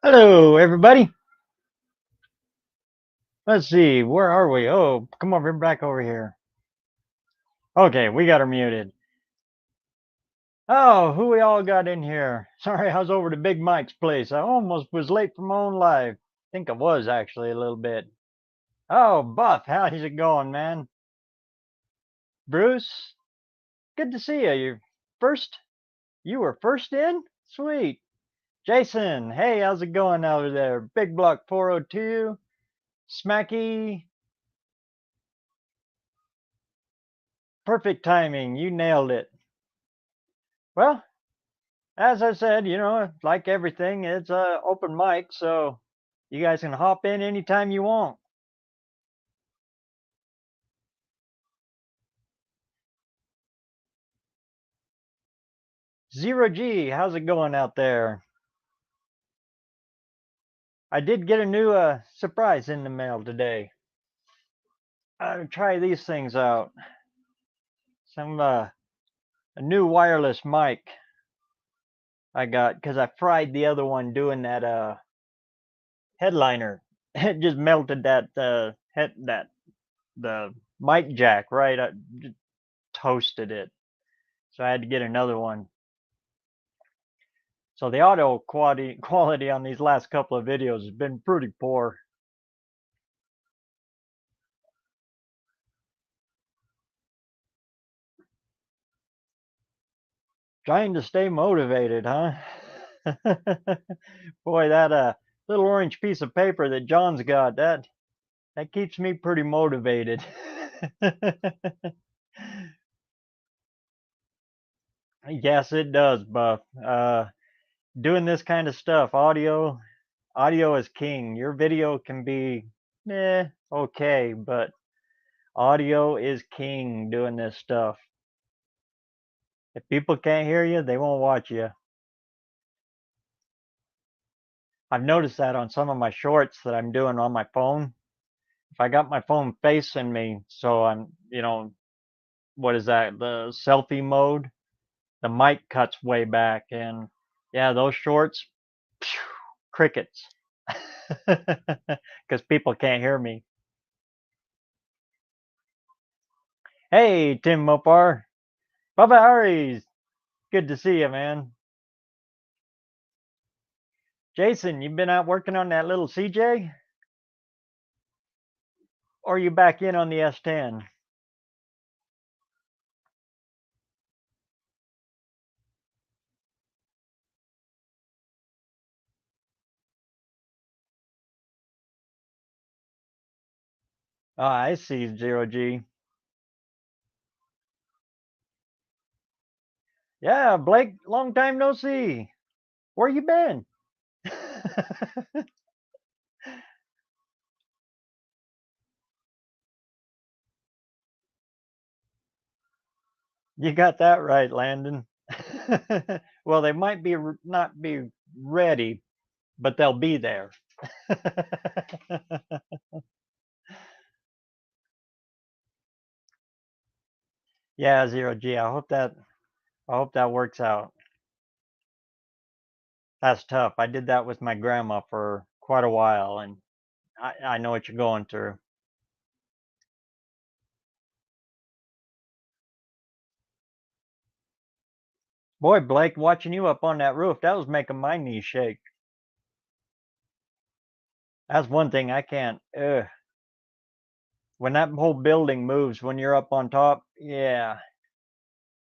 Hello, everybody. Let's see, where are we? Oh, come over back over here. Okay, we got her muted. Oh, who we all got in here? Sorry, I was over to Big Mike's place. I almost was late for my own life. I think I was actually a little bit. Oh, Buff, how's it going, man? Bruce, good to see you. First? You were first in? Sweet. Jason, hey, how's it going over there? Big Block 402, Smacky, perfect timing. You nailed it. Well, as I said, like everything, it's a open mic, so you guys can hop in anytime you want. Zero G, how's it going out there? I did get a new surprise in the mail today. I'll try these things out. Some a new wireless mic I got because I fried the other one doing that headliner. It just melted that the mic jack, right? I just toasted it, so I had to get another one. So the audio quality on these last couple of videos has been pretty poor. Trying to stay motivated, huh? Boy, that little orange piece of paper that John's got, that keeps me pretty motivated. Yes, it does, Buff. Doing this kind of stuff, audio is king. Your video can be okay, but audio is king doing this stuff. If people can't hear you, they won't watch you. I've noticed that on some of my shorts that I'm doing on my phone. If I got my phone facing me, so I'm, what is that? The selfie mode. The mic cuts way back, and yeah, those shorts, phew, crickets, because people can't hear me. Hey, Tim Mopar, Bubba Harry's, good to see you, man. Jason, you been out working on that little CJ, or are you back in on the S10? Oh, I see, Zero G. Yeah, Blake, long time no see. Where you been? You got that right, Landon. Well, they might be not be ready, but they'll be there. Yeah, Zero G. I hope that works out. That's tough. I did that with my grandma for quite a while, and I know what you're going through. Boy, Blake, watching you up on that roof, that was making my knees shake. That's one thing I can't. When that whole building moves, when you're up on top, yeah,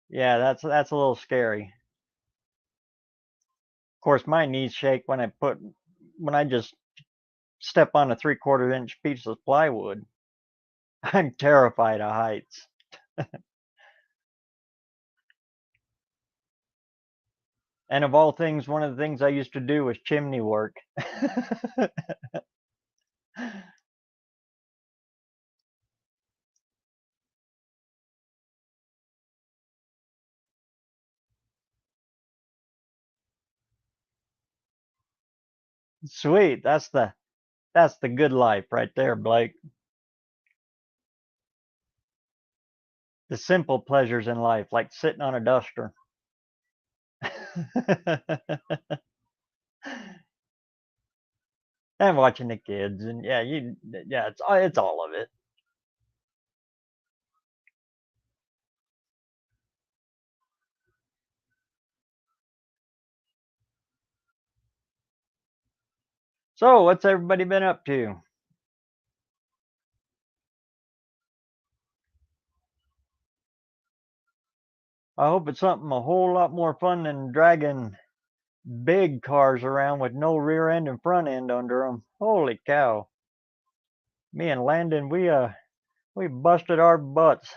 yeah, that's a little scary. Of course, my knees shake when I just step on a 3/4 inch piece of plywood. I'm terrified of heights. And of all things, one of the things I used to do was chimney work. Sweet. That's the good life right there, Blake. The simple pleasures in life, like sitting on a duster. And watching the kids, and yeah, it's all of it. So, what's everybody been up to? I hope it's something a whole lot more fun than dragging big cars around with no rear end and front end under them. Holy cow! Me and Landon, we busted our butts.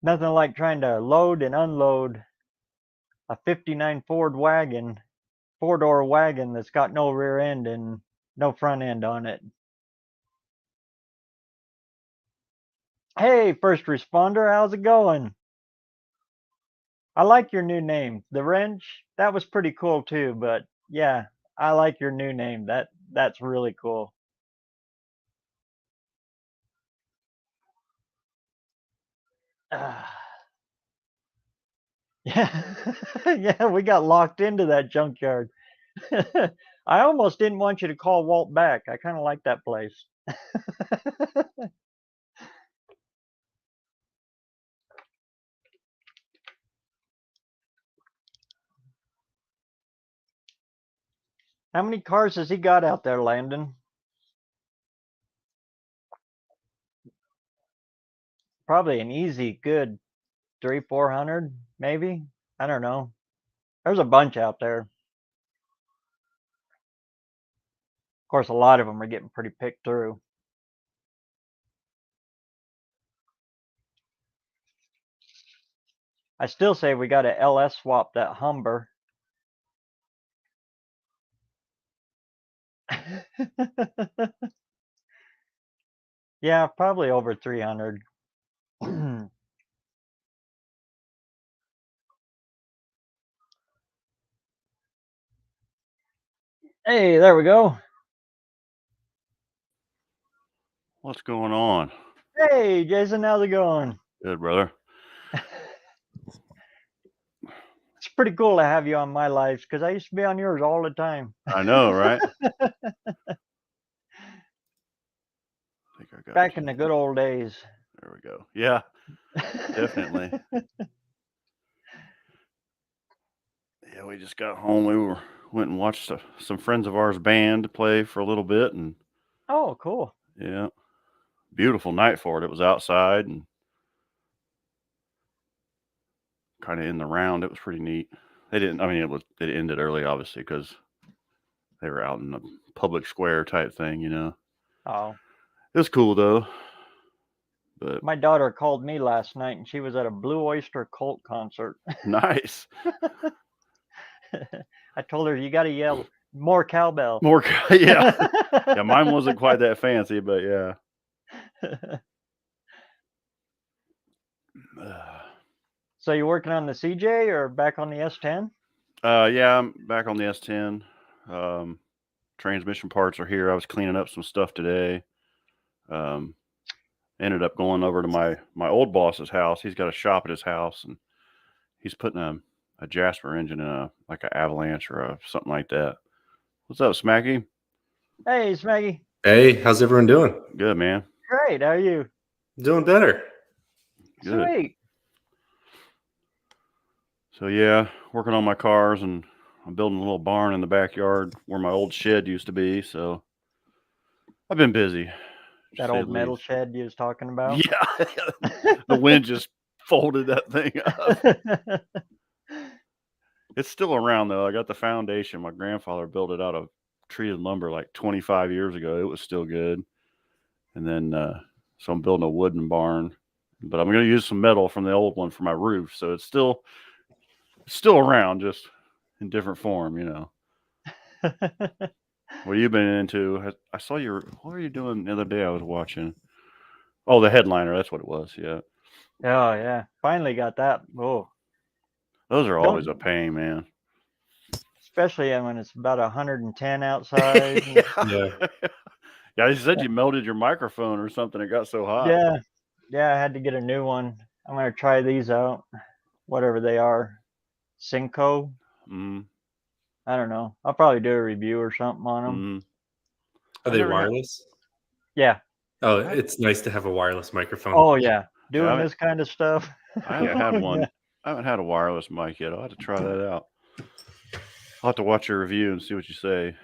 Nothing like trying to load and unload a '59 Ford wagon, four-door wagon that's got no rear end and no front end on it. Hey, first responder, how's it going? I like your new name. The wrench, that was pretty cool too, but yeah, I like your new name. That's really cool. Yeah. Yeah, we got locked into that junkyard. I almost didn't want you to call Walt back. I kind of like that place. How many cars has he got out there, Landon? Probably an easy, good three, 400, maybe. I don't know. There's a bunch out there. Of course, a lot of them are getting pretty picked through. I still say we got to LS swap that Humber. Yeah, probably over 300. Hey, there we go. What's going on? Hey, Jason, how's it going? Good, brother. It's pretty cool to have you on my lives because I used to be on yours all the time. I know, right? I think I got Back in the good old days. There we go. Yeah, definitely. Yeah, we just got home. Went and watched some friends of ours band play for a little bit, and Oh, cool. yeah, beautiful night for it. It was outside and kind of in the round. It was pretty neat. They didn't. I mean, it ended early, obviously, because they were out in the public square type thing. Oh, It was cool though. But my daughter called me last night and she was at a Blue Oyster Cult concert. nice. I told her, you got to yell more cowbell. More, yeah. Yeah, mine wasn't quite that fancy, but yeah. So you working on the CJ or back on the S10? Yeah, I'm back on the S10. Transmission parts are here. I was cleaning up some stuff today. Ended up going over to my old boss's house. He's got a shop at his house, and he's putting a Jasper engine in like an Avalanche or something like that. What's up, Smacky? Hey, Smaggy. Hey, how's everyone doing? Good, man. Great. How are you? Doing better. Good. Sweet. So yeah, working on my cars, and I'm building a little barn in the backyard where my old shed used to be. So I've been busy. That old metal shed you was talking about? Yeah. The wind just folded that thing up. It's still around though. I got the foundation. My grandfather built it out of treated lumber like 25 years ago. It was still good. And then so I'm building a wooden barn, but I'm going to use some metal from the old one for my roof. So it's still around, just in different form. What have you been into? I saw what were you doing the other day? I was watching. Oh, the headliner. That's what it was. Yeah. Oh yeah, finally got that. Oh, Those are always a pain, man. Especially when it's about 110 outside. Yeah. Yeah, you said you melted your microphone or something. It got so hot. Yeah, I had to get a new one. I'm gonna try these out, whatever they are. Cinco. Mm-hmm. I don't know. I'll probably do a review or something on them. Mm-hmm. Are they wireless? Yeah. Oh, it's nice to have a wireless microphone. Oh yeah. Yeah, Doing this kind of stuff. I haven't had one. Yeah. I haven't had a wireless mic yet. I'll have to try that out. I'll have to watch your review and see what you say.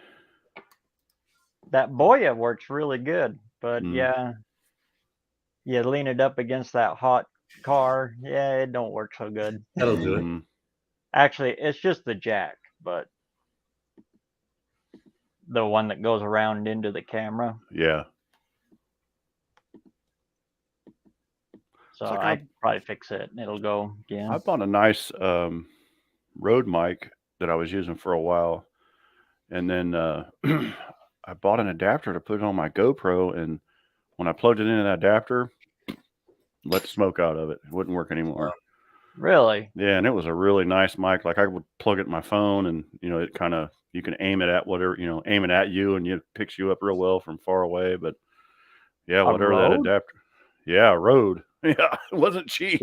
That Boya works really good, but Mm. yeah, you lean it up against that hot car. Yeah, it don't work so good. That'll do it. Mm-hmm. Actually, it's just the jack, but the one that goes around into the camera. Yeah. So It's like I probably fix it and it'll go again. I bought a nice Rode mic that I was using for a while, and then I bought an adapter to put it on my GoPro, and when I plugged it into that adapter, let the smoke out of it. It wouldn't work anymore. Really? Yeah, and it was a really nice mic. Like I would plug it in my phone, and it kind of, you can aim it at whatever, aim it at you, and it picks you up real well from far away. But yeah, whatever that Rode? adapter. Yeah, Rode. Yeah, it wasn't cheap.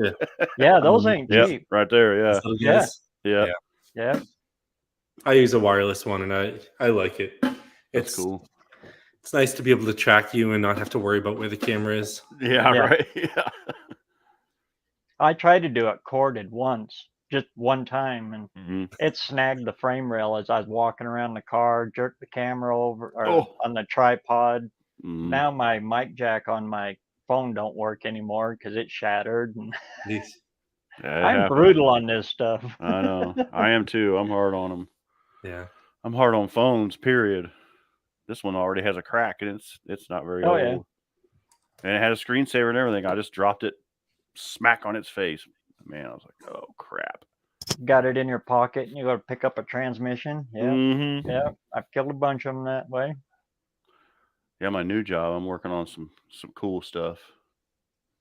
Yeah, those ain't Yeah, cheap. right there. Yeah, Yeah. yeah. Yeah. I use a wireless one, and I like it. It's cool. It's nice to be able to track you and not have to worry about where the camera is. Yeah, Yeah. right. Yeah. I tried to do it corded once, just one time, and Mm-hmm. it snagged the frame rail as I was walking around the car, jerked the camera over on the tripod. Mm-hmm. Now my mic jack on my phone don't work anymore because it shattered. And Jeez. Yeah, I'm brutal on this stuff. I know. I am too. I'm hard on them. Yeah. I'm hard on phones, period. This one already has a crack, and it's not very old. Yeah. And it had a screensaver and everything. I just dropped it smack on its face. Man, I was like, oh, crap. Got it in your pocket, and you go to pick up a transmission. Yeah. Mm-hmm. Yeah. I've killed a bunch of them that way. Yeah, my new job, I'm working on some cool stuff.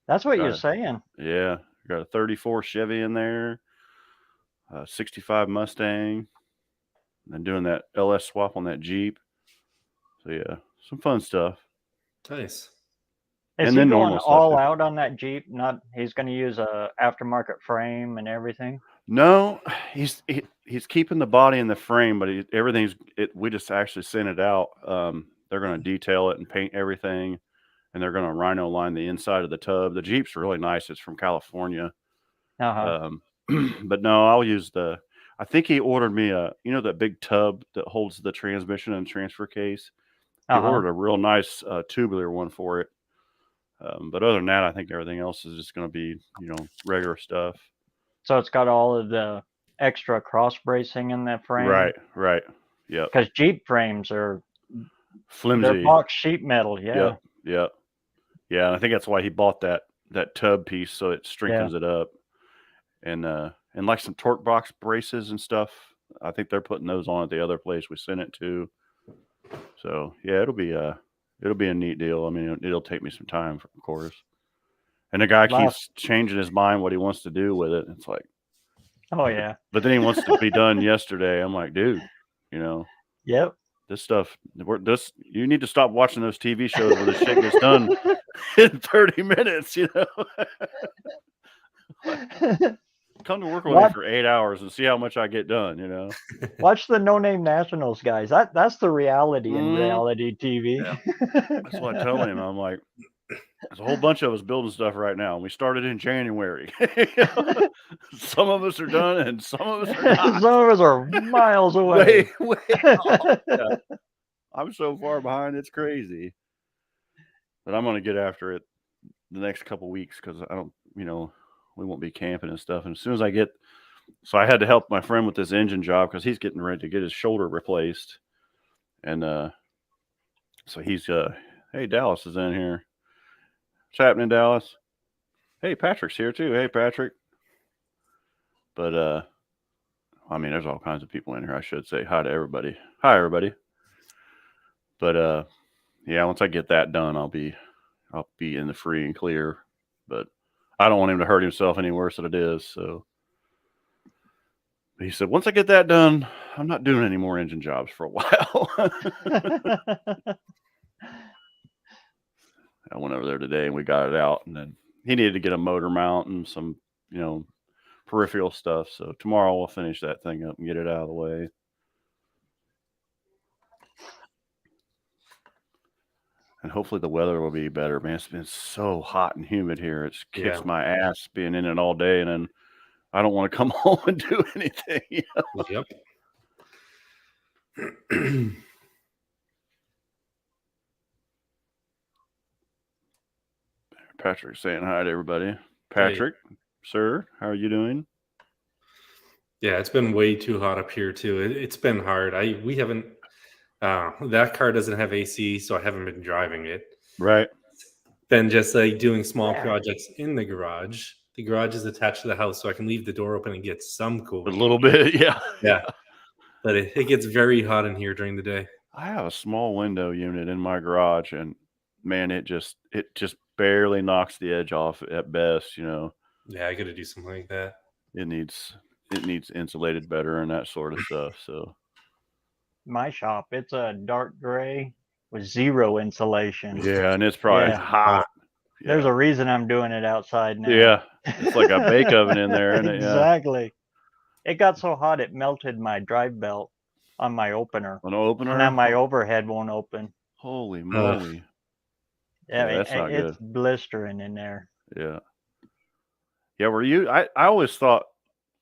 That's what you're saying. Yeah. Got a 34 Chevy in there, a 65 Mustang, and doing that LS swap on that Jeep. So, yeah, some fun stuff. Nice. Is and he then going normal all stuff. out on that Jeep? Not he's going to use a aftermarket frame and everything. No, he's keeping the body and the frame, but we just actually sent it out. They're going to detail it and paint everything, and they're going to rhino line the inside of the tub. The Jeep's really nice. It's from California. But no, I'll use I think he ordered me that big tub that holds the transmission and transfer case. He ordered a real nice tubular one for it. But other than that, I think everything else is just going to be, regular stuff. So it's got all of the extra cross bracing in that frame. Right. Yep. Because Jeep frames are flimsy. They're box sheet metal. Yeah. Yep. Yeah, and I think that's why he bought that tub piece, so it strengthens it up. And like some torque box braces and stuff. I think they're putting those on at the other place we sent it to. So yeah, it'll be a neat deal. I mean, it'll take me some time, of course. And the guy keeps changing his mind what he wants to do with it. It's like, oh yeah. But then he wants to be done yesterday. I'm like, dude, Yep. This stuff. You need to stop watching those TV shows where the shit gets done in 30 minutes. Come to work with me for 8 hours and see how much I get done. Watch the No Name Nationals, guys. That's the reality in reality TV. Yeah. That's what I tell him. I'm like, there's a whole bunch of us building stuff right now, and we started in January. Some of us are done, and some of us are not. Some of us are miles away. Way off. Yeah. I'm so far behind, it's crazy. But I'm going to get after it the next couple weeks because I don't, we won't be camping and stuff. And as soon as so I had to help my friend with this engine job because he's getting ready to get his shoulder replaced. And so he's, hey, Dallas is in here. What's happening, Dallas? Hey, Patrick's here too. Hey, Patrick. But I mean, there's all kinds of people in here. I should say hi to everybody. Hi, everybody. But yeah, once I get that done, I'll be in the free and clear. But I don't want him to hurt himself any worse than it is. So he said, once I get that done, I'm not doing any more engine jobs for a while. I went over there today and we got it out, and then he needed to get a motor mount and some, peripheral stuff. So tomorrow we'll finish that thing up and get it out of the way. And hopefully the weather will be better, man. It's been so hot and humid here. It's kicks my ass being in it all day, and then I don't want to come home and do anything. You know? Yep. Patrick saying hi to everybody. Patrick, sir, how are you doing? Yeah, it's been way too hot up here too. It's been hard. We haven't. That car doesn't have AC, so I haven't been driving it. Right. Been just like doing small projects in the garage. The garage is attached to the house, so I can leave the door open and get some cooling. A little bit, yeah. But it gets very hot in here during the day. I have a small window unit in my garage, and man, it just barely knocks the edge off at best. You know. Yeah, I got to do something like that. It needs insulated better and that sort of stuff. So. My shop, it's a dark gray with zero insulation. Yeah, and it's probably hot. Yeah. There's a reason I'm doing it outside now. Yeah, it's like a bake oven in there, isn't it? Exactly. It got so hot it melted my drive belt on my opener. An opener? And now my overhead won't open. Holy moly. Yeah, that's not good. It's blistering in there. Yeah. Yeah, were you? I always thought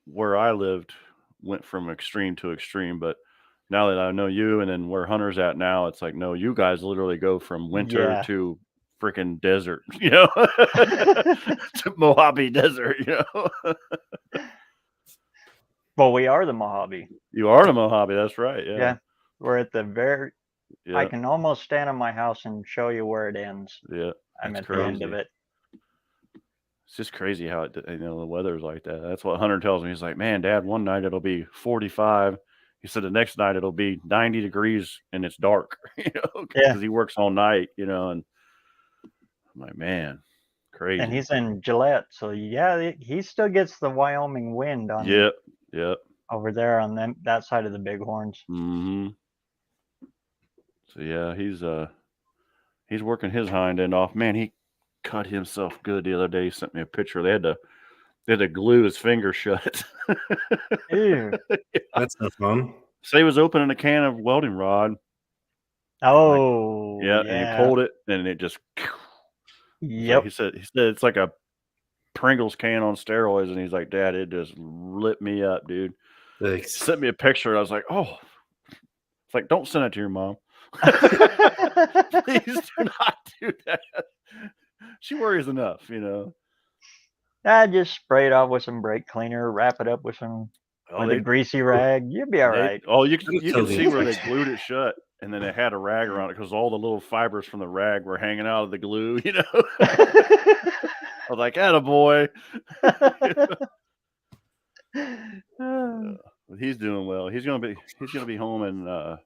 where I lived went from extreme to extreme, but now that I know you and then where Hunter's at now, it's like, no, you guys literally go from winter to freaking desert, you know, to Mojave Desert, you know. Well, we are the Mojave. You are the Mojave, that's right. Yeah. Yeah. We're at the very, I can almost stand on my house and show you where it ends. Yeah. I'm at the end of it. It's just crazy how the weather's like that. That's what Hunter tells me. He's like, man, Dad, one night it'll be 45. He said the next night it'll be 90 degrees and it's dark, you know, because he works all night, you know, and I'm like, man, crazy. And he's in Gillette, so he still gets the Wyoming wind on over there on that side of the Bighorns. Mm-hmm. So yeah, he's working his hind end off. Man, he cut himself good the other day. He sent me a picture. They had to glue his finger shut. Ew. That's not fun. So he was opening a can of welding rod. Oh, and he pulled it, and it just. Yep. He said it's like a Pringles can on steroids, and he's like, Dad, it just lit me up, dude. He sent me a picture, and I was like, oh. It's like, don't send it to your mom. Please do not do that. She worries enough, you know. I just spray it off with some brake cleaner, wrap it up with a greasy rag. You'll be all right. Oh, you can see where they glued it shut, and then they had a rag around it because all the little fibers from the rag were hanging out of the glue, you know. I was like, attaboy. He's doing well. He's gonna be home in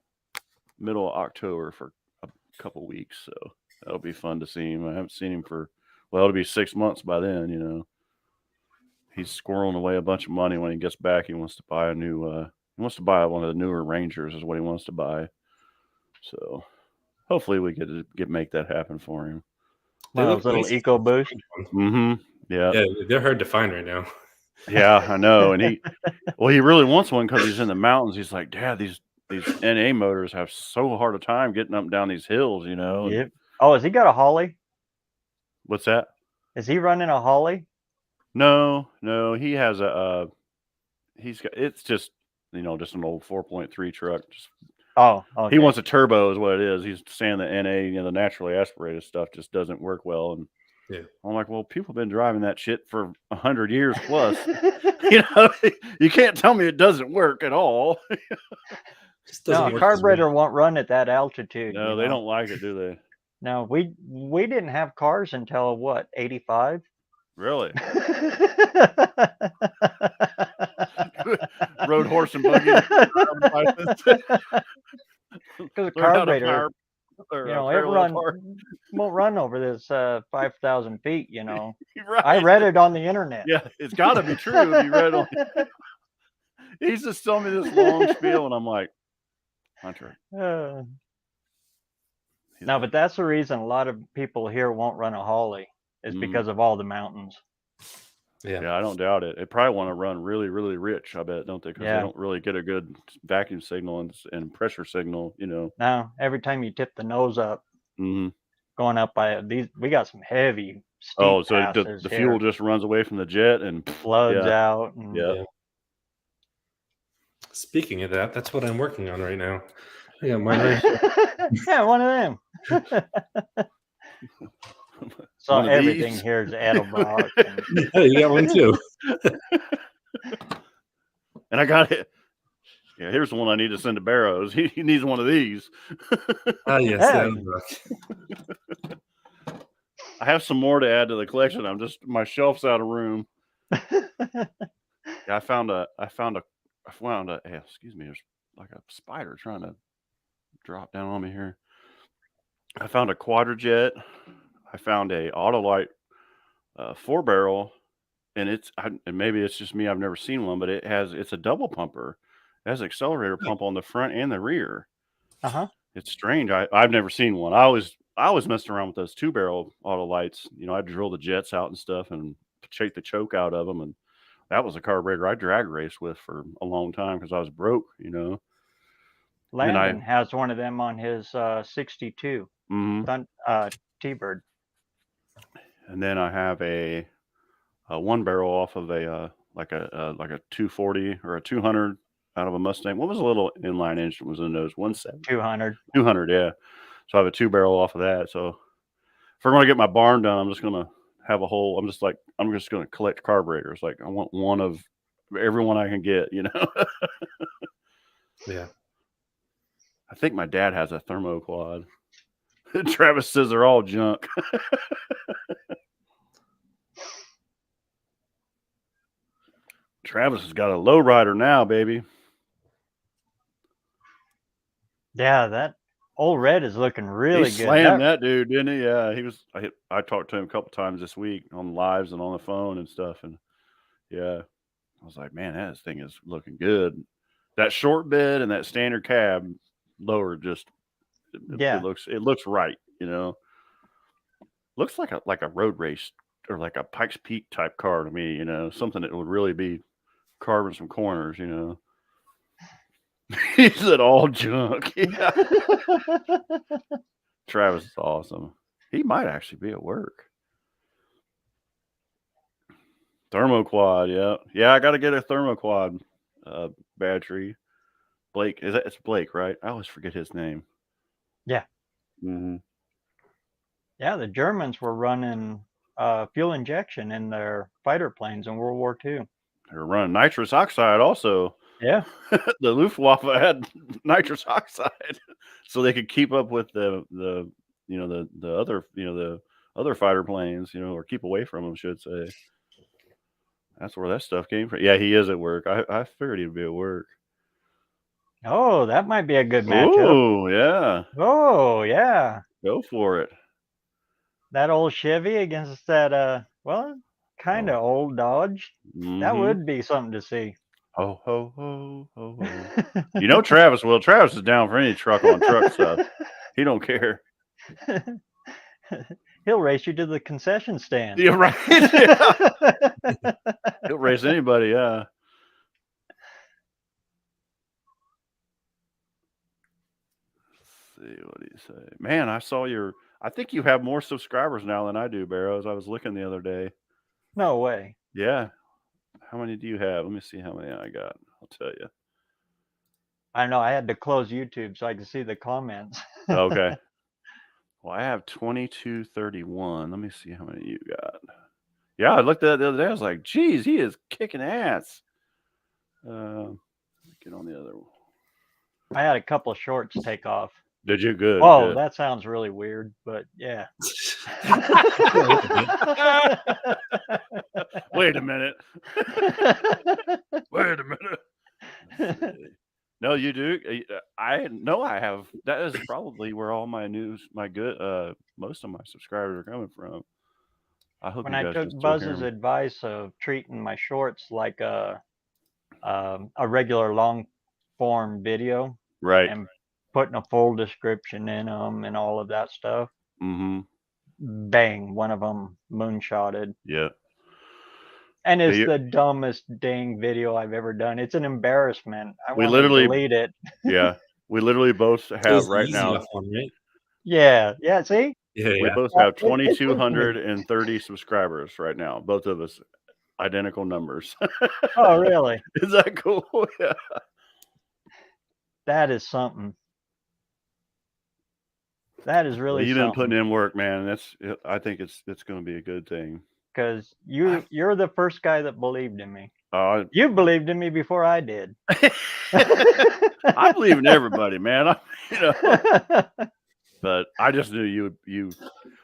middle of October for a couple weeks, so that'll be fun to see him. I haven't seen him it'll be 6 months by then, you know. He's squirreling away a bunch of money. When he gets back, he wants to buy one of the newer Rangers is what he wants to buy. So hopefully we make that happen for him. One of those little EcoBoost. Mm-hmm. Yeah, they're hard to find right now. Yeah, I know. And he really wants one because he's in the mountains. He's like, Dad, these NA motors have so hard a time getting up and down these hills, you know. Yep. Oh, has he got a Holly? What's that? Is he running a Holly? No, he has it's just, you know, just an old 4.3 truck. Okay. He wants a turbo is what it is. He's saying the NA, you know, the naturally aspirated stuff just doesn't work well. And I'm like, well, people have been driving that shit for 100 years plus. You know, you can't tell me it doesn't work at all. No, a carburetor won't run at that altitude. No, they don't like it, do they? No, we didn't have cars until what, 85? Really? Rode horse and buggy. Because carburetor, you know, it won't run over this 5,000 feet. You know, right. I read it on the internet. Yeah, it's got to be true if you read on. He's just telling me this long spiel, and I'm like, Hunter. No, but that's the reason a lot of people here won't run a Holly is because of all the mountains. Yeah, I don't doubt it. They probably want to run really, really rich, I bet, don't they? Because they Yeah. don't really get a good vacuum signal and pressure signal, you know. Now, every time you tip the nose up, Hmm. going up by these, we got some heavy, Oh, steep so passes the fuel here. just runs away from the jet and Floods yeah, out. And yeah. Yeah. Speaking of that, that's what I'm working on right now. I got mine right here. Yeah, one of them. So One of everything these. here is Edelbrock. And Yeah, you got one too. And I got it. Yeah, here's the one I need to send to BareRose. He needs one of these. Ah, yes, Yeah. Edelbrock. I have some more to add to the collection. My shelf's out of room. Yeah, I found a excuse me, there's like a spider trying to drop down on me here. I found a quadrajet. I found a Autolite 4-barrel, and and maybe it's just me. I've never seen one, but it's a double pumper. It has an accelerator pump on the front and the rear. Uh-huh. It's strange. I've never seen one. I always messed around with those 2-barrel Autolites. You know, I drill the jets out and stuff and take the choke out of them, and that was a carburetor I drag raced with for a long time because I was broke. You know. Landon has one of them on his 62 T-Bird. And then I have a 1-barrel off of a like a 240 or a 200 out of a Mustang. What was a little inline engine was in those? 170, 200. 200, yeah. So I have a 2-barrel off of that. So if we're gonna get my barn done, I'm just gonna have a whole. I'm just gonna collect carburetors. Like I want one of everyone I can get. You know. Yeah. I think my dad has a thermoquad. Travis says they're all junk. Travis has got a lowrider now, baby. Yeah, that old red is looking really He good. slammed that dude, didn't he? Yeah, he was. I talked to him a couple times this week on lives and on the phone and stuff, and yeah, I was like, man, that thing is looking good. That short bed and that standard cab lower just Yeah. it looks right, you know. Looks like a road race or like a Pikes Peak type car to me, you know, something that would really be carving some corners, you know. He said all junk. Yeah. Travis is awesome. He might actually be at work. Thermoquad, yeah. Yeah, I got to get a thermoquad battery. Blake, it's Blake, right? I always forget his name. Yeah. Mm-hmm. Yeah, the Germans were running fuel injection in their fighter planes in World War II. They were running nitrous oxide also. Yeah. The Luftwaffe had nitrous oxide so they could keep up with the other fighter planes, you know, or keep away from them, I should say. That's where that stuff came from. Yeah, he is at work. I figured he'd be at work. Oh, that might be a good matchup. Oh, yeah. Oh, yeah. Go for it. That old Chevy against that kind of old Dodge. Mm-hmm. That would be something to see. Ho ho ho ho ho. You know Travis will. Travis is down for any truck on truck stuff. He don't care. He'll race you to the concession stand. Yeah, right. Yeah. He'll race anybody, yeah. Let's see, what do you say? Man, I think you have more subscribers now than I do, BareRose. I was looking the other day. No way. Yeah. How many do you have? Let me see how many I got. I'll tell you. I know I had to close YouTube so I could see the comments. Okay. Well, I have 2231. Let me see how many you got. Yeah, I looked at it the other day. I was like, geez, he is kicking ass. Get on the other one. I had a couple of shorts take off. Did you? Good. Oh, good. that sounds really weird, but yeah. Wait a minute. Wait a minute. No, you do. I know I have. That is probably where all my most of my subscribers are coming from. I hope When you I guys took can still hear Buzz's me. advice of treating my shorts like a regular long form video, Right. and putting a full description in them and all of that stuff, Mm-hmm. bang, one of them moonshotted. Yeah. And it's The- the dumbest dang video I've ever done. It's an embarrassment. I We want to literally- delete it. Yeah, we literally both It have was the right easy now. enough one, right? Yeah. See? Yeah, We yeah. both Yeah, have it's with me. 2,230 subscribers right now. Both of us, identical numbers. Oh, really? Is that cool? Yeah. That is something. That is Well, really you've been something. putting in work, man. I think it's going to be a good thing. Because you're the first guy that believed in me. I You believed in me before I did. believe in everybody, man. But I just knew you.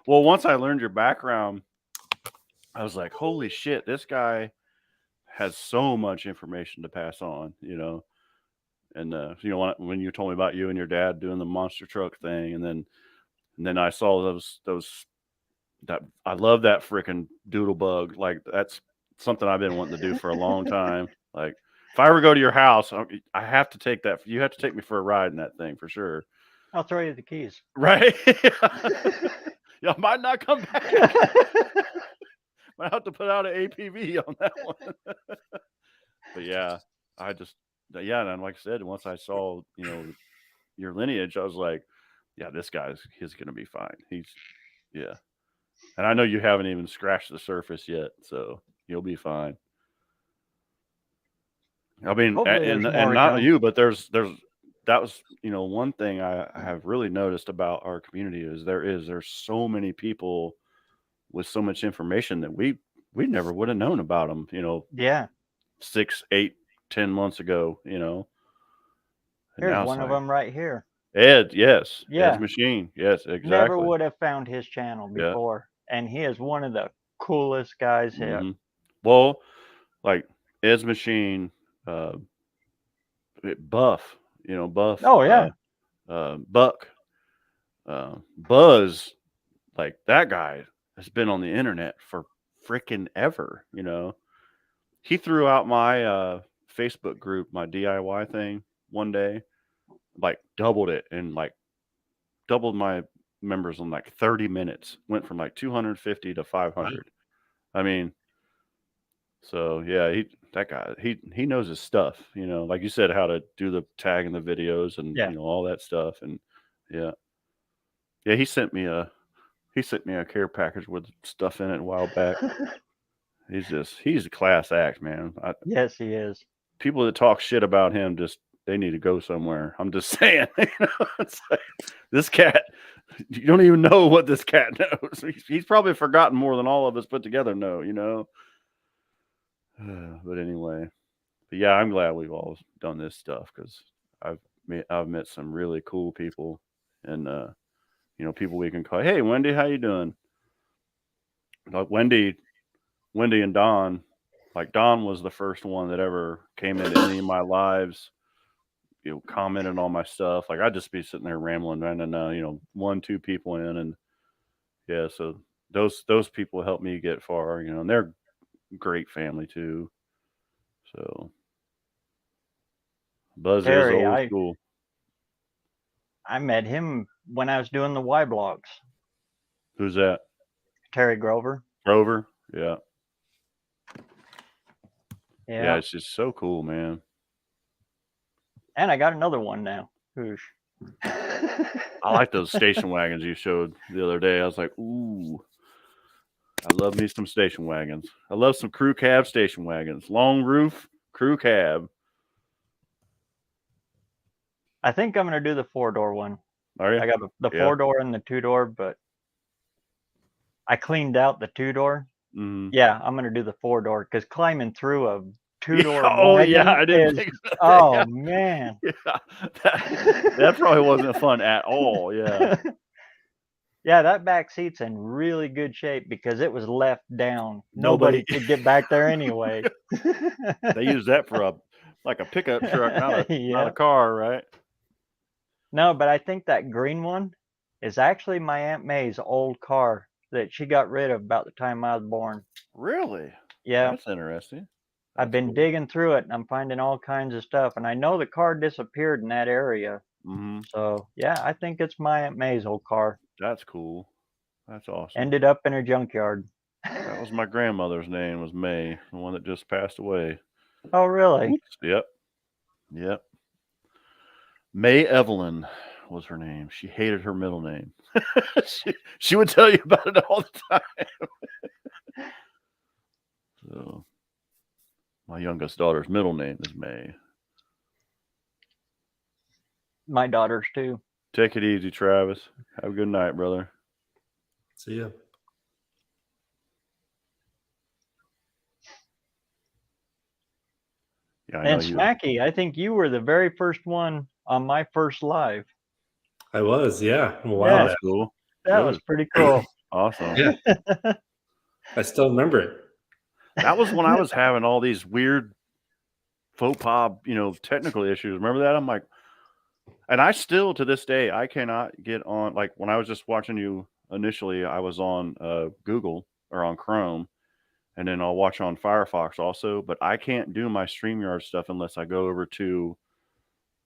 Well, once I learned your background, I was like, holy shit, this guy has so much information to pass on, And when you told me about you and your dad doing the monster truck thing, and then I saw those that I love that freaking doodle bug. Like that's something I've been wanting to do for a long time. Like if I ever go to your house, I have to take that. You have to take me for a ride in that thing for sure. I'll throw you the keys. Right? I might not come back. Might have to put out an APV on that one. But yeah, and like I said, once I saw, your lineage, I was like, yeah, he's gonna be fine. Yeah. And I know you haven't even scratched the surface yet, so you'll be fine. I mean, Hopefully and there's more to not come. you, but that was, one thing I have really noticed about our community is there's so many people with so much information that we never would have known about them, Yeah. 6, 8, 10 months ago, And Here's now one of them right here. Ed, yes. Yeah. Ed's Machine. Yes, exactly. Never would have found his channel before. Yeah. And he is one of the coolest guys here. Mm-hmm. Well, like Ed's Machine, Buff, Buff. Oh, yeah. Buck, Buzz, like that guy has been on the internet for freaking ever, He threw out my Facebook group, my DIY thing one day, like doubled it and like doubled my members in like 30 minutes. Went from like 250 to 500. I mean, so yeah, that guy, he knows his stuff, like you said, how to do the tag in the videos and all that stuff. And yeah, he sent me a care package with stuff in it a while back. He's a class act, man. Yes, he is. People that talk shit about him they need to go somewhere. I'm just saying, it's like, this cat, you don't even know what this cat knows. He's probably forgotten more than all of us put together know, But anyway, yeah, I'm glad we've all done this stuff because I've met some really cool people, and people we can call. Hey, Wendy, how you doing? Like Wendy and Don. Like Don was the first one that ever came into any of my lives, commented on my stuff. Like I'd just be sitting there rambling, and then 1, 2 people in, and yeah, so those people helped me get far, and they're great family too. So Buzz Terry, is old school. I met him when I was doing the Y blogs. Who's that? Terry Grover. Grover, yeah. Yeah, it's just so cool, man. And I got another one now. Whoosh. I like those station wagons you showed the other day. I was like, ooh, I love me some station wagons. I love some crew cab station wagons. Long roof, crew cab. I think I'm going to do the 4-door one. Are you? I got the 4-door and the 2-door, but I cleaned out the 2-door. Mm-hmm. Yeah, I'm going to do the 4-door because climbing through a 2-door wagon I didn't think so. Oh, man. Yeah, that probably wasn't fun at all. Yeah. Yeah, that back seat's in really good shape because it was left down. Nobody could get back there anyway. They use that for a pickup truck, not a car, right? No, but I think that green one is actually my Aunt May's old car that she got rid of about the time I was born. Really? Yeah. That's interesting. I've been digging through it and I'm finding all kinds of stuff. And I know the car disappeared in that area. Mm-hmm. So, yeah, I think it's my Aunt May's old car. That's cool. That's awesome. Ended up in her junkyard. That was my grandmother's name, was May, the one that just passed away. Oh, really? Oops. Yep. May Evelyn was her name. She hated her middle name. she would tell you about it all the time. So, my youngest daughter's middle name is May. My daughters too. Take it easy, Travis. Have a good night, brother. See ya. Yeah, I know And you. Smacky, I think you were the very first one on my first live. I was, yeah. Wow. Yeah. That's cool. That Good. was pretty cool. Awesome. Yeah. I still remember it. That was when I was having all these weird faux pas, technical issues. Remember that? I'm like, and I still to this day, I cannot get on. Like when I was just watching you initially, I was on Google or on Chrome, and then I'll watch on Firefox also. But I can't do my StreamYard stuff unless I go over to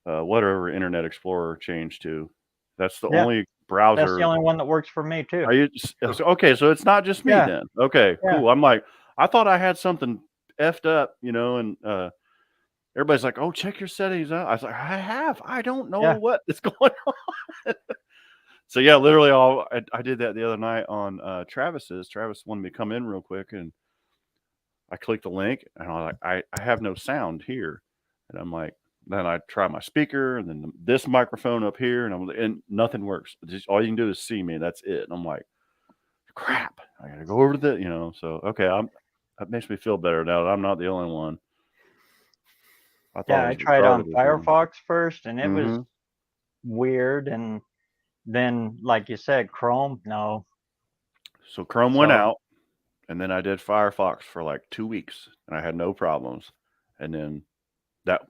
whatever Internet Explorer changed to. That's the Yeah. only browser. That's the only one that works for me too. Are you okay? So it's not just me Yeah. then. Okay, Yeah. cool. I'm like, I thought I had something effed up, and everybody's like, "Oh, check your settings out." I was like, "I have. I don't know what is going on." So yeah, literally, I did that the other night on Travis's. Travis wanted me to come in real quick, and I clicked the link, and I was like, I have no sound here, and I'm like, then I try my speaker, and then this microphone up here, and nothing works. Just all you can do is see me. That's it. And I'm like, crap. I gotta go over to the, So okay, that makes me feel better now that I'm not the only one. I tried on Firefox first, and it was weird, and then, like you said, Chrome, no. So Chrome went out, and then I did Firefox for like 2 weeks, and I had no problems. And then that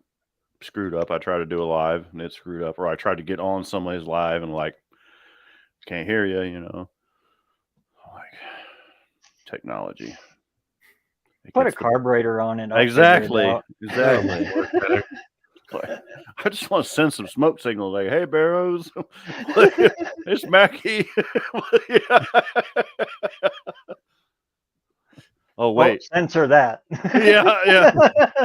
screwed up. I tried to do a live, and it screwed up. Or I tried to get on somebody's live, and like, can't hear you, Like, technology. Put a carburetor on it. Exactly. I just want to send some smoke signals like, "Hey, BareRose, it's Mackie." Oh wait, censor that. Yeah.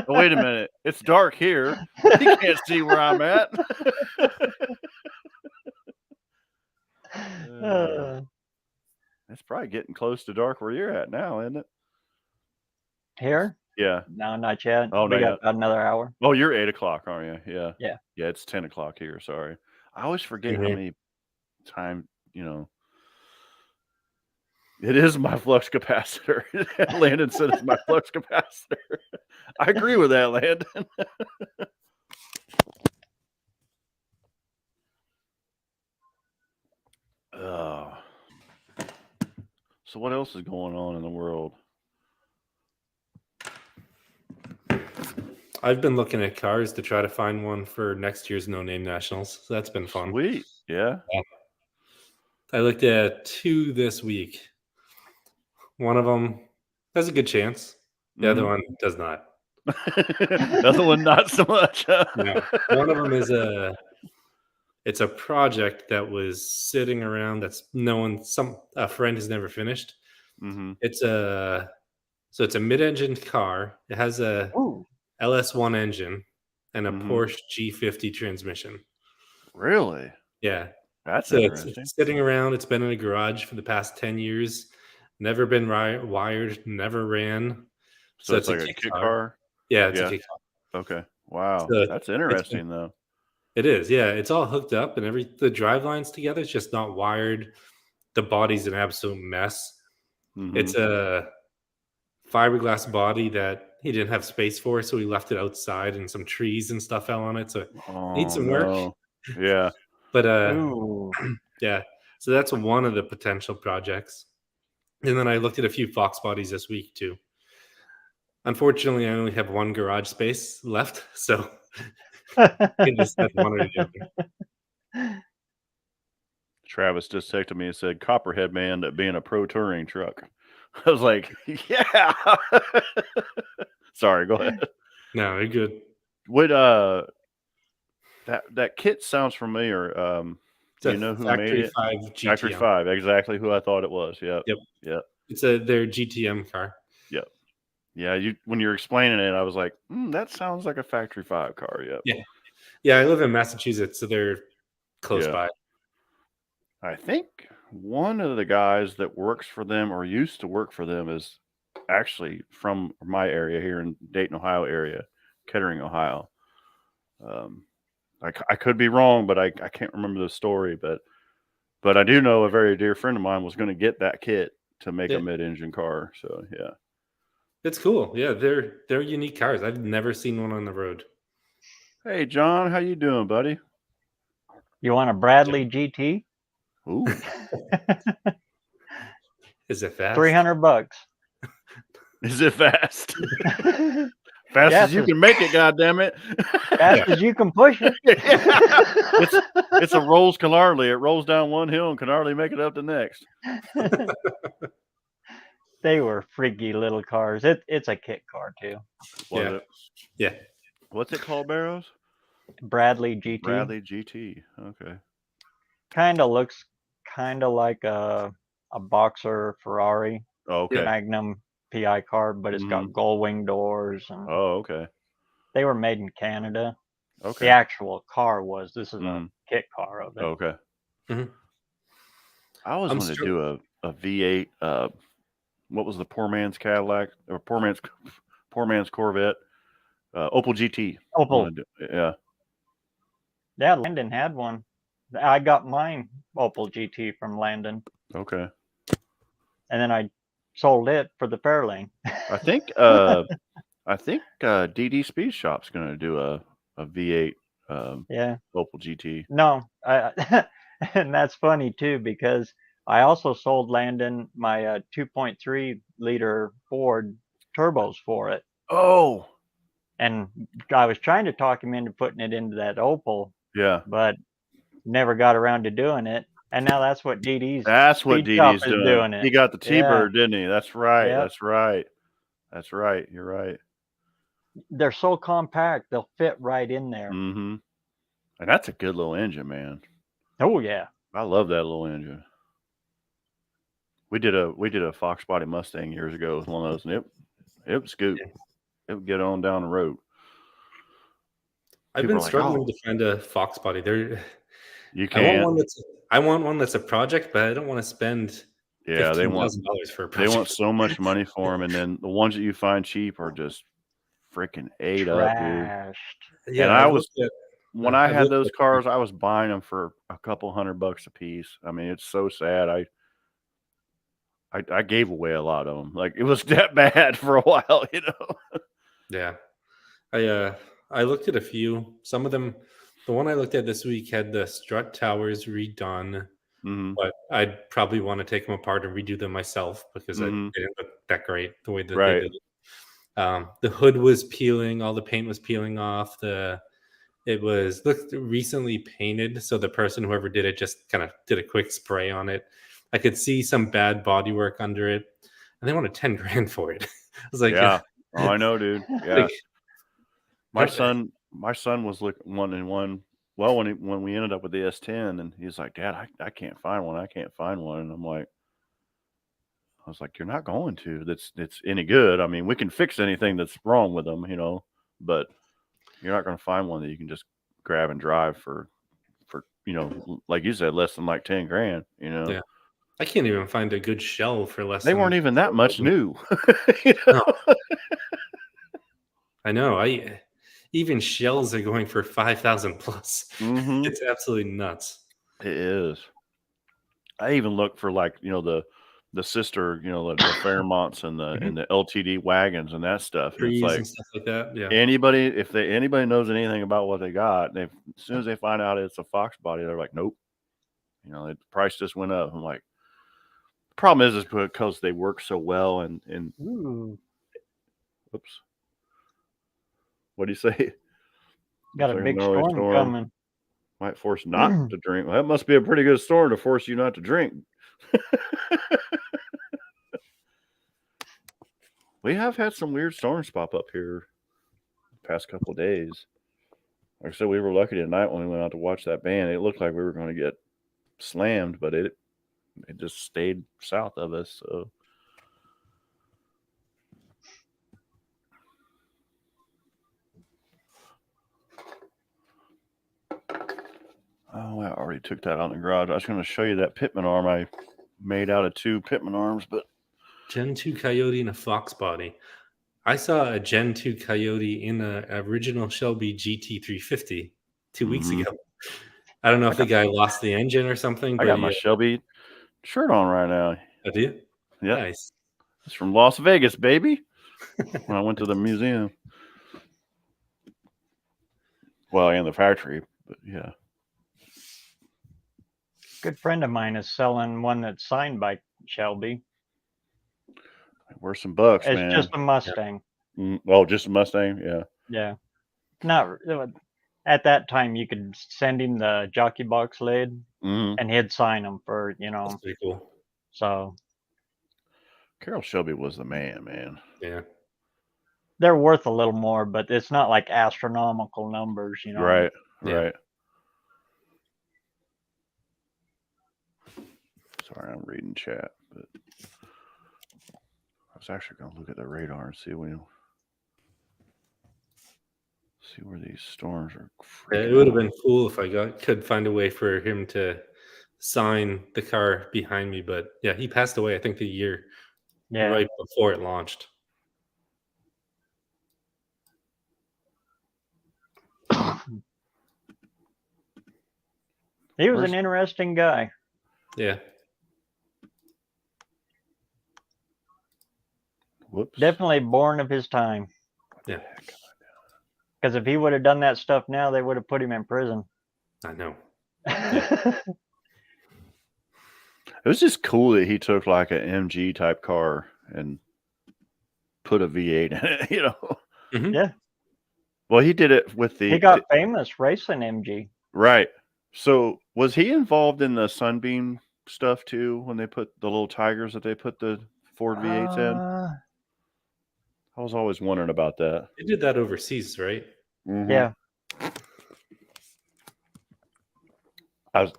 Oh, wait a minute, it's dark here. You can't see where I'm at. It's probably getting close to dark where you're at now, isn't it? Here? Yeah. No, not yet. Oh, we got another hour. Oh, you're 8 o'clock, aren't you? Yeah. Yeah. Yeah, it's 10 o'clock here. Sorry, I always forget how many time. It is my flux capacitor. Landon said it's my flux capacitor. I agree with that, Landon. So what else is going on in the world? I've been looking at cars to try to find one for next year's No Name Nationals. So that's been fun. Sweet. Yeah. I looked at 2 this week. One of them has a good chance. The other one does not. The other one not so much. Yeah. One of them is it's a project that was sitting around that's a friend has never finished. It's a mid-engine car. It has a LS1 engine and a Porsche G50 transmission. Really? Yeah. That's interesting. It's sitting around. It's been in a garage for the past 10 years. Never been wired. Never ran. So it's like a kit car? Yeah, it's a kit car. Okay. Wow. So that's interesting, though. It is. Yeah. It's all hooked up and the drive lines together. It's just not wired. The body's an absolute mess. It's a fiberglass body that he didn't have space for, so he left it outside, and some trees and stuff fell on it. So it needs some work. Yeah. But yeah. So that's one of the potential projects. And then I looked at a few Fox bodies this week too. Unfortunately, I only have one garage space left, so I just have one or the other. Travis just texted me and said, "Copperhead man being a pro touring truck." I was like, "Yeah." Sorry, go ahead. No, you're good. What that kit sounds familiar. Do you know who made it? Factory 5 GTM. Factory 5, exactly who I thought it was. Yep. Yep. It's their GTM car. Yep. Yeah, when you're explaining it, I was like, that sounds like a factory 5 car. Yep. Yeah. I live in Massachusetts, so they're close by. I think one of the guys that works for them or used to work for them is actually from my area here in Dayton, Ohio area, Kettering, Ohio. I could be wrong, but I can't remember the story. But I do know a very dear friend of mine was going to get that kit to make a mid-engine car. So yeah, it's cool. Yeah, they're unique cars. I've never seen one on the road. Hey John, how you doing, buddy? You want a Bradley GT? Ooh, is it fast? $300. Is it fast? Fast as you can make it, goddammit. Fast as you can push it. It's a Rolls Canarly. It rolls down one hill and can hardly make it up the next. They were freaky little cars. It's a kit car too. Was it? Yeah. What's it called, BareRose? Bradley GT. Bradley GT. Okay. Kind of looks like a Boxer Ferrari. Oh, okay. Magnum PI car, but it's got gull wing doors. And okay. They were made in Canada. Okay. The actual car was. This is a kit car of it. Okay. I always wanted to do a V8. What was the poor man's Cadillac or poor man's Corvette? Opel GT. Opel. Yeah. Yeah, Landon had one. I got mine Opel GT from Landon. Okay. And then I sold it for the Fairlane. I think DD Speed Shop's going to do a V8 Opel GT. No, and that's funny too, because I also sold Landon my 2.3 liter Ford turbos for it. Oh. And I was trying to talk him into putting it into that Opel. Yeah. But never got around to doing it. And now that's what DD's doing. He got the T-Bird, didn't he? That's right. Yep. That's right. You're right. They're so compact, they'll fit right in there. Mm-hmm. And that's a good little engine, man. Oh yeah. I love that little engine. We did a Fox body Mustang years ago with one of those, and it would scoot. It would get on down the road. I've been struggling to find a Fox body. You can. I want one that's a project, but I don't want to spend they want $15,000 for a project. They want so much money for them, and then the ones that you find cheap are just freaking ate up, dude. Yeah, and when I had those cars, I was buying them for a couple $100 a piece. I mean, it's so sad. I gave away a lot of them. Like, it was that bad for a while, you know. Yeah, I looked at a few. Some of them. The one I looked at this week had the strut towers redone, but I'd probably want to take them apart and redo them myself because they didn't look that great the way that they did it. The hood was peeling, all the paint was peeling off. It looked recently painted, so the person, whoever did it, just kind of did a quick spray on it. I could see some bad bodywork under it, and they wanted $10,000 for it. I was like, yeah, oh, I know, dude. Yeah, my son was wanting one. Well, when we ended up with the S10, and he's like, Dad, I can't find one. I can't find one. And I was like, you're not going to. That's any good. I mean, we can fix anything that's wrong with them, you know, but you're not going to find one that you can just grab and drive for, you know, like you said, less than like $10,000, you know. Yeah. I can't even find a good shell for less. They weren't even that much new. You know? No. I know. Even shells are going for $5,000 plus. It's absolutely nuts. It is. I even look for, like, you know, the sister, you know, the Fairmonts and the LTD wagons and that stuff. And it's like, and stuff like that. Yeah. Anybody knows anything about what they got, as soon as they find out it's a Fox body, they're like, nope. You know, the price just went up. I'm like, the problem is because they work so well and oops. What do you say? Got a big storm coming. Might force not to drink. Well, that must be a pretty good storm to force you not to drink. We have had some weird storms pop up here the past couple of days. Like I said, we were lucky tonight when we went out to watch that band. It looked like we were going to get slammed, but it just stayed south of us. So I already took that out in the garage. I was going to show you that Pitman arm I made out of 2 Pitman arms, but Gen 2 Coyote and a Fox body. I saw a Gen 2 Coyote in an original Shelby GT350 2 weeks ago. I don't know if the guy lost the engine or something. I got my Shelby shirt on right now. Oh, do you? Yeah. Nice. It's from Las Vegas, baby. When I went to the museum. Well, and the factory, but yeah. Good friend of mine is selling one that's signed by Shelby. Worth some bucks, It's man. just a Mustang. Oh, just a Mustang? Yeah. Yeah. Not at that time, you could send him the jockey box lid, and he'd sign them for, That's pretty cool. So Carroll Shelby was the man. Yeah. They're worth a little more, but it's not like astronomical numbers, Right. Yeah. Right. Sorry, I'm reading chat, but I was actually going to look at the radar and see where these storms are. Yeah, it would have been cool if I could find a way for him to sign the car behind me, but yeah, he passed away. I think the year right before it launched. He was an interesting guy. Yeah. Whoops. Definitely born of his time. Yeah. Because if he would have done that stuff now, they would have put him in prison. I know. It was just cool that he took like an MG type car and put a V8 in it, Mm-hmm. Yeah. Well, he did it with He got famous racing MG. Right. So was he involved in the Sunbeam stuff too when they put the little Tigers that they put the Ford V8s in? I was always wondering about that. They did that overseas, right? Mm-hmm. Yeah. That's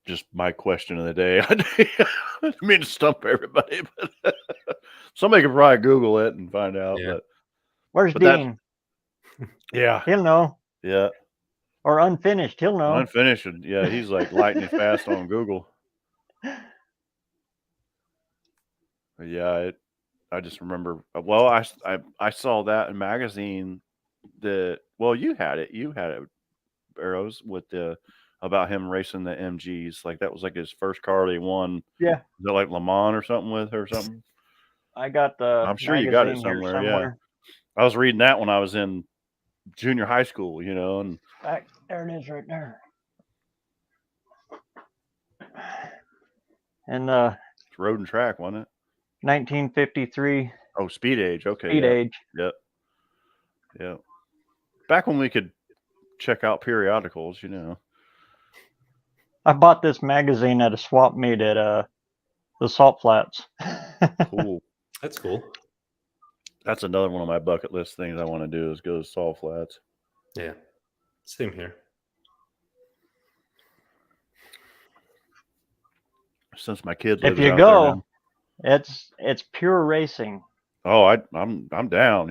just my question of the day. I didn't mean to stump everybody, but somebody could probably Google it and find out. Yeah. Where's Dean? Yeah. He'll know. Yeah. Or Unfinished, he'll know. Unfinished. Yeah, he's like lightning fast on Google. But yeah, I just remember. Well, I saw that in magazine. You had it, BareRose, with about him racing the MGs. Like that was like his first car he won. Yeah. Is it like Le Mans or something with or something? I got the. I'm sure you got it somewhere. Yeah. I was reading that when I was in junior high school, and back there it is right there. And it's Road and Track, wasn't it? 1953. Oh, Speed Age. Okay. Speed Age. Yep. Yep. Back when we could check out periodicals, I bought this magazine at a swap meet at the Salt Flats. Cool. That's cool. That's another one of my bucket list things I want to do is go to Salt Flats. Yeah. Same here. Since my kid if lives you out go, there now. it's pure racing. Oh, I'm down,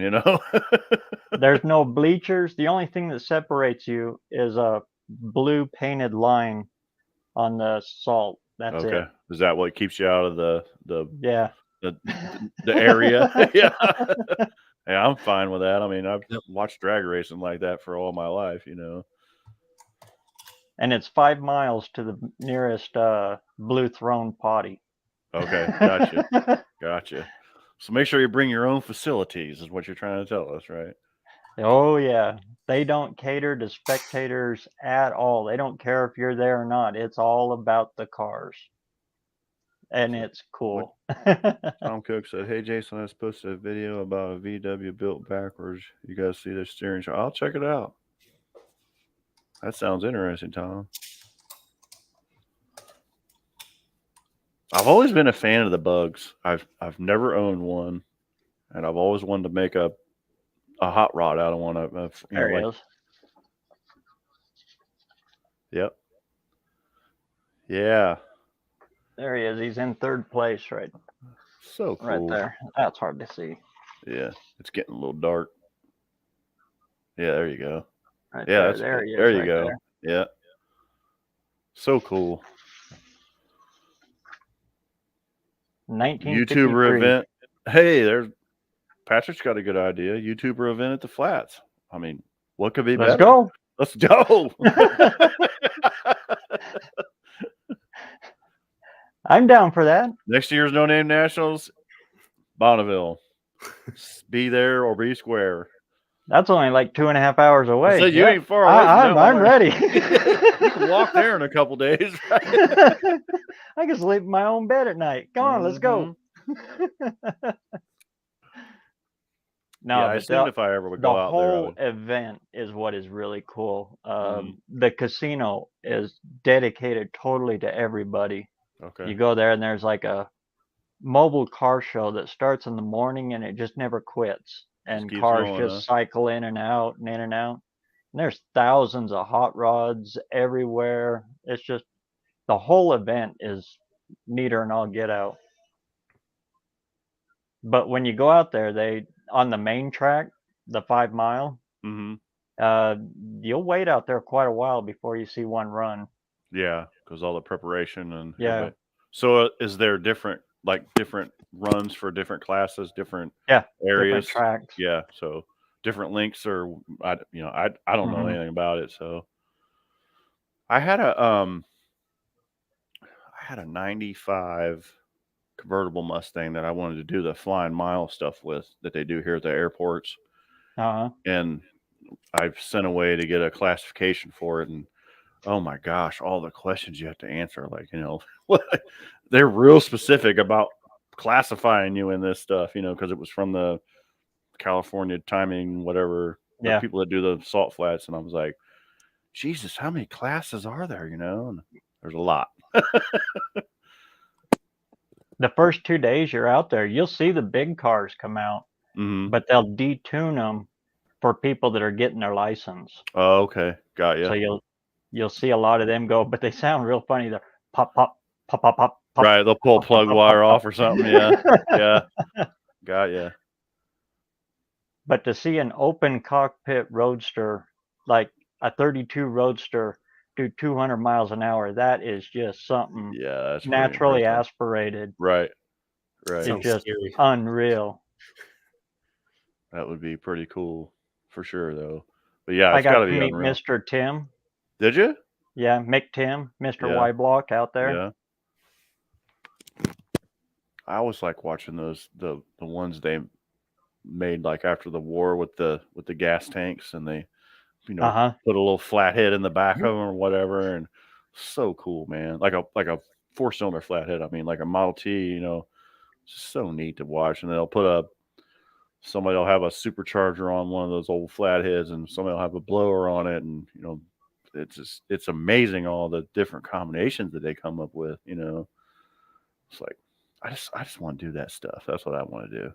There's no bleachers. The only thing that separates you is a blue painted line on the salt. That's it. Is that what keeps you out of the area? Yeah. Yeah, I'm fine with that. I mean, I've watched drag racing like that for all my life, And it's 5 miles to the nearest Blue Throne potty. Okay, gotcha. So make sure you bring your own facilities, is what you're trying to tell us, right? Oh, yeah. They don't cater to spectators at all. They don't care if you're there or not. It's all about the cars. And it's cool. Tom Cook said, "Hey, Jason, I posted a video about a VW built backwards. You guys see the steering shot? I'll check it out." That sounds interesting, Tom. I've always been a fan of the bugs. I've never owned one, and I've always wanted to make a hot rod out of one. There he is. Yep. Yeah. There he is. He's in 3rd place right. So cool. Right there. That's hard to see. Yeah, it's getting a little dark. Yeah, there you go. Right yeah, there he is. There you right go. there. Yeah. So cool. 1953. YouTuber event. Hey, there's Patrick's got a good idea. YouTuber event at the Flats. I mean, what could be Let's better? go. Let's go. I'm down for that. Next year's No Name Nationals, Bonneville. Be there or be square. That's only like 2.5 hours away. So you ain't far away. I'm ready. You can walk there in a couple days. Right? I can sleep in my own bed at night. Come on, let's go. No, yeah, I but assumed if I ever would go out there, the whole event is what is really cool. The casino is dedicated totally to everybody. Okay. You go there and there's like a mobile car show that starts in the morning and it just never quits. And keeps cars going, just cycle in and out and in and out. And there's thousands of hot rods everywhere. It's just the whole event is neater than all get out. But when you go out there, they on the main track, the 5 mile, you'll wait out there quite a while before you see one run. Yeah, because all the preparation and Yeah. everybody. So is there different runs for different classes, different areas, different tracks? Yeah, so different links, or I don't know anything about it. So I had a 95 convertible Mustang that I wanted to do the flying mile stuff with that they do here at the airports. And I've sent away to get a classification for it, and oh my gosh, all the questions you have to answer, like, they're real specific about classifying you in this stuff, because it was from the California timing, whatever, the people that do the salt flats. And I was like, Jesus, how many classes are there, And there's a lot. The first 2 days you're out there, you'll see the big cars come out, but they'll detune them for people that are getting their license. Oh, okay. Got you. So you'll see a lot of them go, but they sound real funny. They're pop, pop, pop, pop, pop. Right. They'll pull a plug wire off or something. Yeah. Yeah. Got you. But to see an open cockpit roadster, like a 32 Roadster, do 200 miles an hour, that is just something that's naturally aspirated. Right. It's just scary. Unreal. That would be pretty cool for sure, though. But yeah, I it's got got to be meet unreal. Mr. Tim. Did you? Yeah, Mick Tim, Mr. Y Block out there. Yeah. I always like watching those the ones they made like after the war with the gas tanks, and they put a little flathead in the back of them or whatever, and so cool, man. Like a 4-cylinder flathead. I mean, like a Model T. Just so neat to watch. And they'll put somebody will have a supercharger on one of those old flatheads, and somebody will have a blower on it, and it's amazing all the different combinations that they come up with. It's like I just want to do that stuff. That's what I want to do.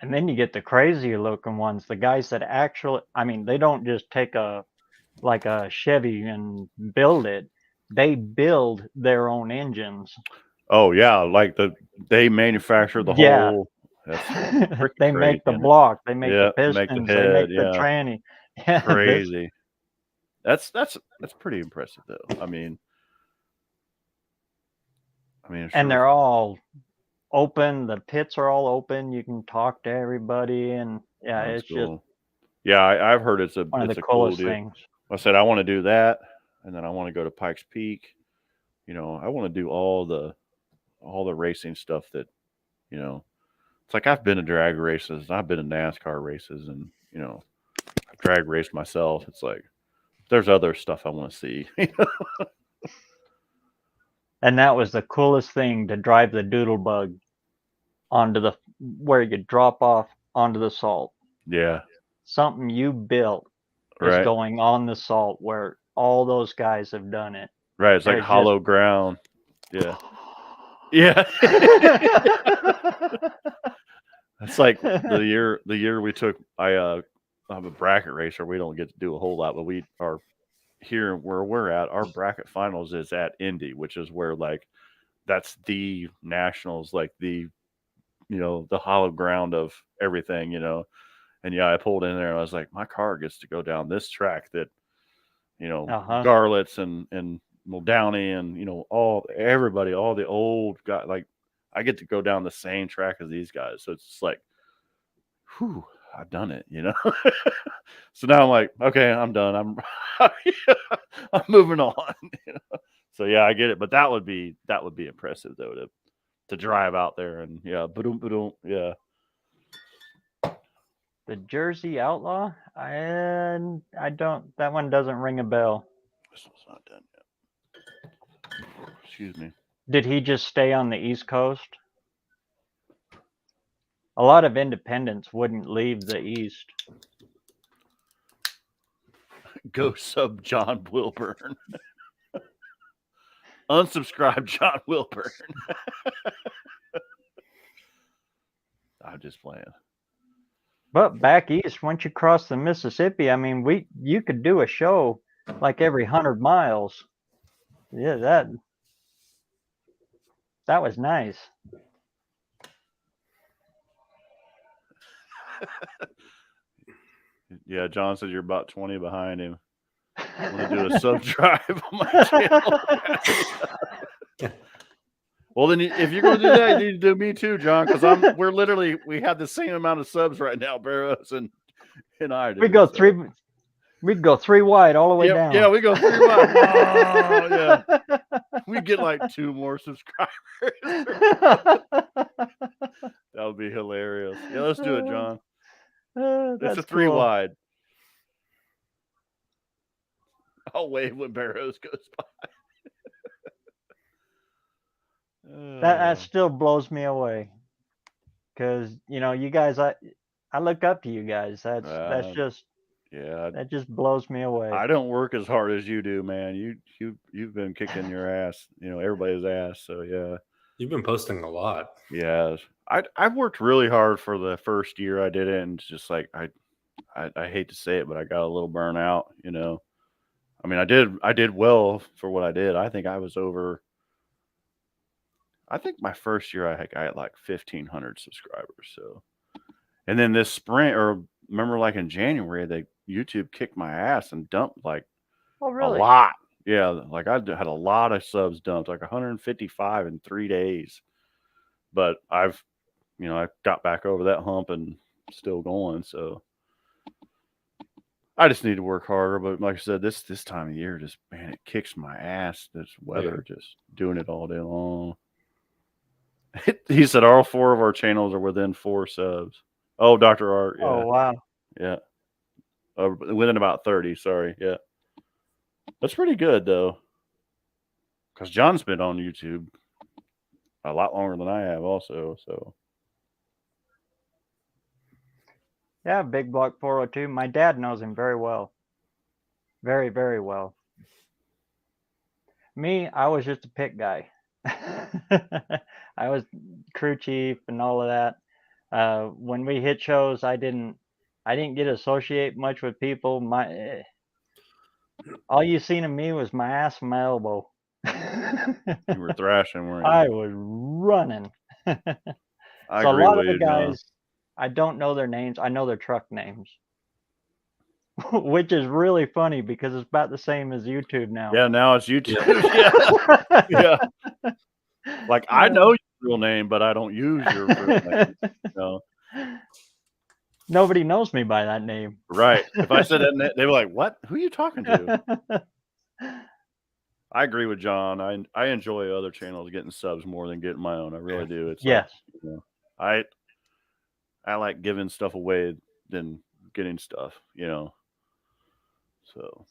And then you get the crazier looking ones, the guys that actually, I mean, they don't just take a Chevy and build it. They build their own engines. Oh yeah, like they manufacture the whole. That's they make the block, they make the pistons, make the head, they make the tranny. Crazy. That's pretty impressive, though. I mean, and they're all open. The pits are all open. You can talk to everybody, and it's cool. Just I've heard it's one of the coolest coolest things. I said I want to do that, and then I want to go to Pikes Peak. I want to do all the racing stuff that it's like I've been to drag races, I've been to NASCAR races, and I've drag raced myself. It's like there's other stuff I want to see. And that was the coolest thing, to drive the doodle bug onto where you drop off onto the salt. Yeah. Something you built is going on the salt where all those guys have done it. Right. It's like hollow ground. Yeah. Yeah. It's like the year we took, I'm a bracket racer. We don't get to do a whole lot, but we are here where we're at. Our bracket finals is at Indy, which is where that's the nationals, like the hollow ground of everything, And I pulled in there and I was like, my car gets to go down this track that, Garlits and Downey and everybody, all the old guys. Like I get to go down the same track as these guys, so it's just like, whew, I've done it, So now I'm like, okay, I'm done. I'm moving on. So yeah, I get it, but that would be impressive though to drive out there and yeah, yeah. The Jersey Outlaw? I don't. That one doesn't ring a bell. This one's not done yet. Excuse me. Did he just stay on the East Coast? A lot of independents wouldn't leave the East. Go sub John Wilburn. Unsubscribe John Wilburn. I'm just playing. But back east, once you cross the Mississippi, I mean, you could do a show like every 100 miles. Yeah, that was nice. Yeah, John said you're about 20 behind him. I'm going to do a sub drive on my channel. Well, then if you're going to do that, you need to do me too, John, because we have the same amount of subs right now, BareRose and I do. We'd go three wide all the way down. Yeah, we go 3 wide. Oh, yeah. We get like 2 more subscribers. That would be hilarious. Yeah, let's do it, John. It's a 3 wide. I'll wave when BareRose goes by. That still blows me away, because you guys, I look up to you guys. That just blows me away. I don't work as hard as you do, man. You've been kicking your ass, everybody's ass. So yeah, you've been posting a lot. Yeah, I've worked really hard for the first year I did it, and it's just like I hate to say it, but I got a little burnt out. I mean, I did well for what I did. I think I was over. I think my first year I had like 1,500 subscribers. So, and then this spring, or remember, like in January, YouTube kicked my ass and dumped like a lot. Yeah, like I had a lot of subs dumped, like 155 in 3 days. But I got back over that hump and still going. So I just need to work harder. But like I said, this time of year, just man, it kicks my ass. This weather, just doing it all day long. He said all 4 of our channels are within 4 subs. Oh, Dr. Art. Yeah. Oh, wow. Yeah. Within about 30. Sorry. Yeah. That's pretty good, though. Because John's been on YouTube a lot longer than I have also. So. Yeah, Big Block 402. My dad knows him very well. Very, very well. Me, I was just a pit guy. I was crew chief and all of that. When we hit shows, I didn't get to associate much with people. All you seen of me was my ass and my elbow. You were thrashing, weren't you? I was running. I so agree a lot with of the you, guys, I don't know their names. I know their truck names. Which is really funny because it's about the same as YouTube now. Yeah, now it's YouTube. Yeah. Like I know your real name, but I don't use your real name. Nobody knows me by that name. Right. If I said that, they were like, "What? Who are you talking to?" I agree with John. I enjoy other channels getting subs more than getting my own. I really do. It's yes. Like, I like giving stuff away than getting stuff. So,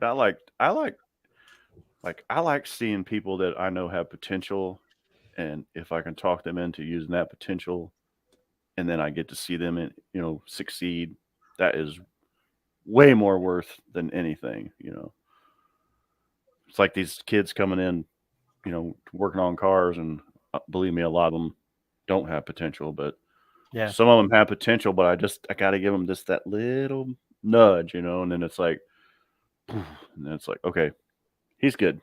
and I like seeing people that I know have potential, and if I can talk them into using that potential, and then I get to see them succeed, that is way more worth than anything. It's like these kids coming in, working on cars, and believe me, a lot of them don't have potential, but some of them have potential, but I got to give them just that little nudge, and then it's like, and then it's like, okay, he's good.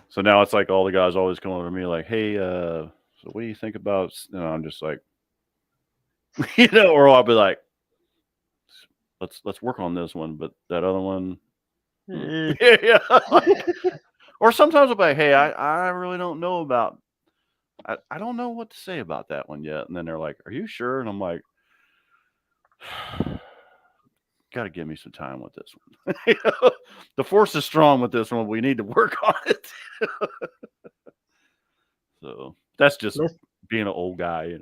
So now it's like all the guys always come over to me like, hey, so what do you think about, I'm just like, or I'll be like, let's work on this one, but that other one, Eh. yeah. Or sometimes I'll be like, hey, I really don't know about. I don't know what to say about that one yet. And then they're like, are you sure? And I'm like, got to give me some time with this one. The force is strong with this one. We need to work on it. So that's just let's being an old guy,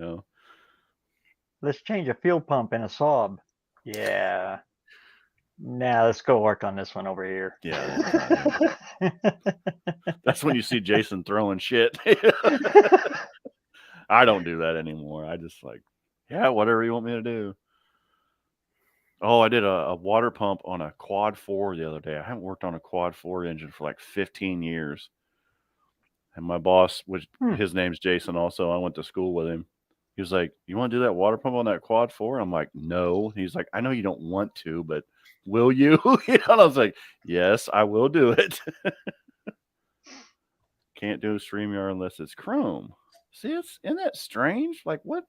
let's change a fuel pump in a Saab. Yeah. Nah, let's go work on this one over here. Yeah. That's when you see Jason throwing shit. I don't do that anymore. I just like, yeah, whatever you want me to do. Oh, I did a water pump on a quad 4 the other day. I haven't worked on a quad 4 engine for like 15 years. And my boss, which his name's Jason also, I went to school with him. He was like, you want to do that water pump on that quad 4? I'm like, no. He's like, I know you don't want to, but will you? And I was like, yes, I will do it. Can't do a StreamYard unless it's Chrome. See, isn't that strange? Like, what's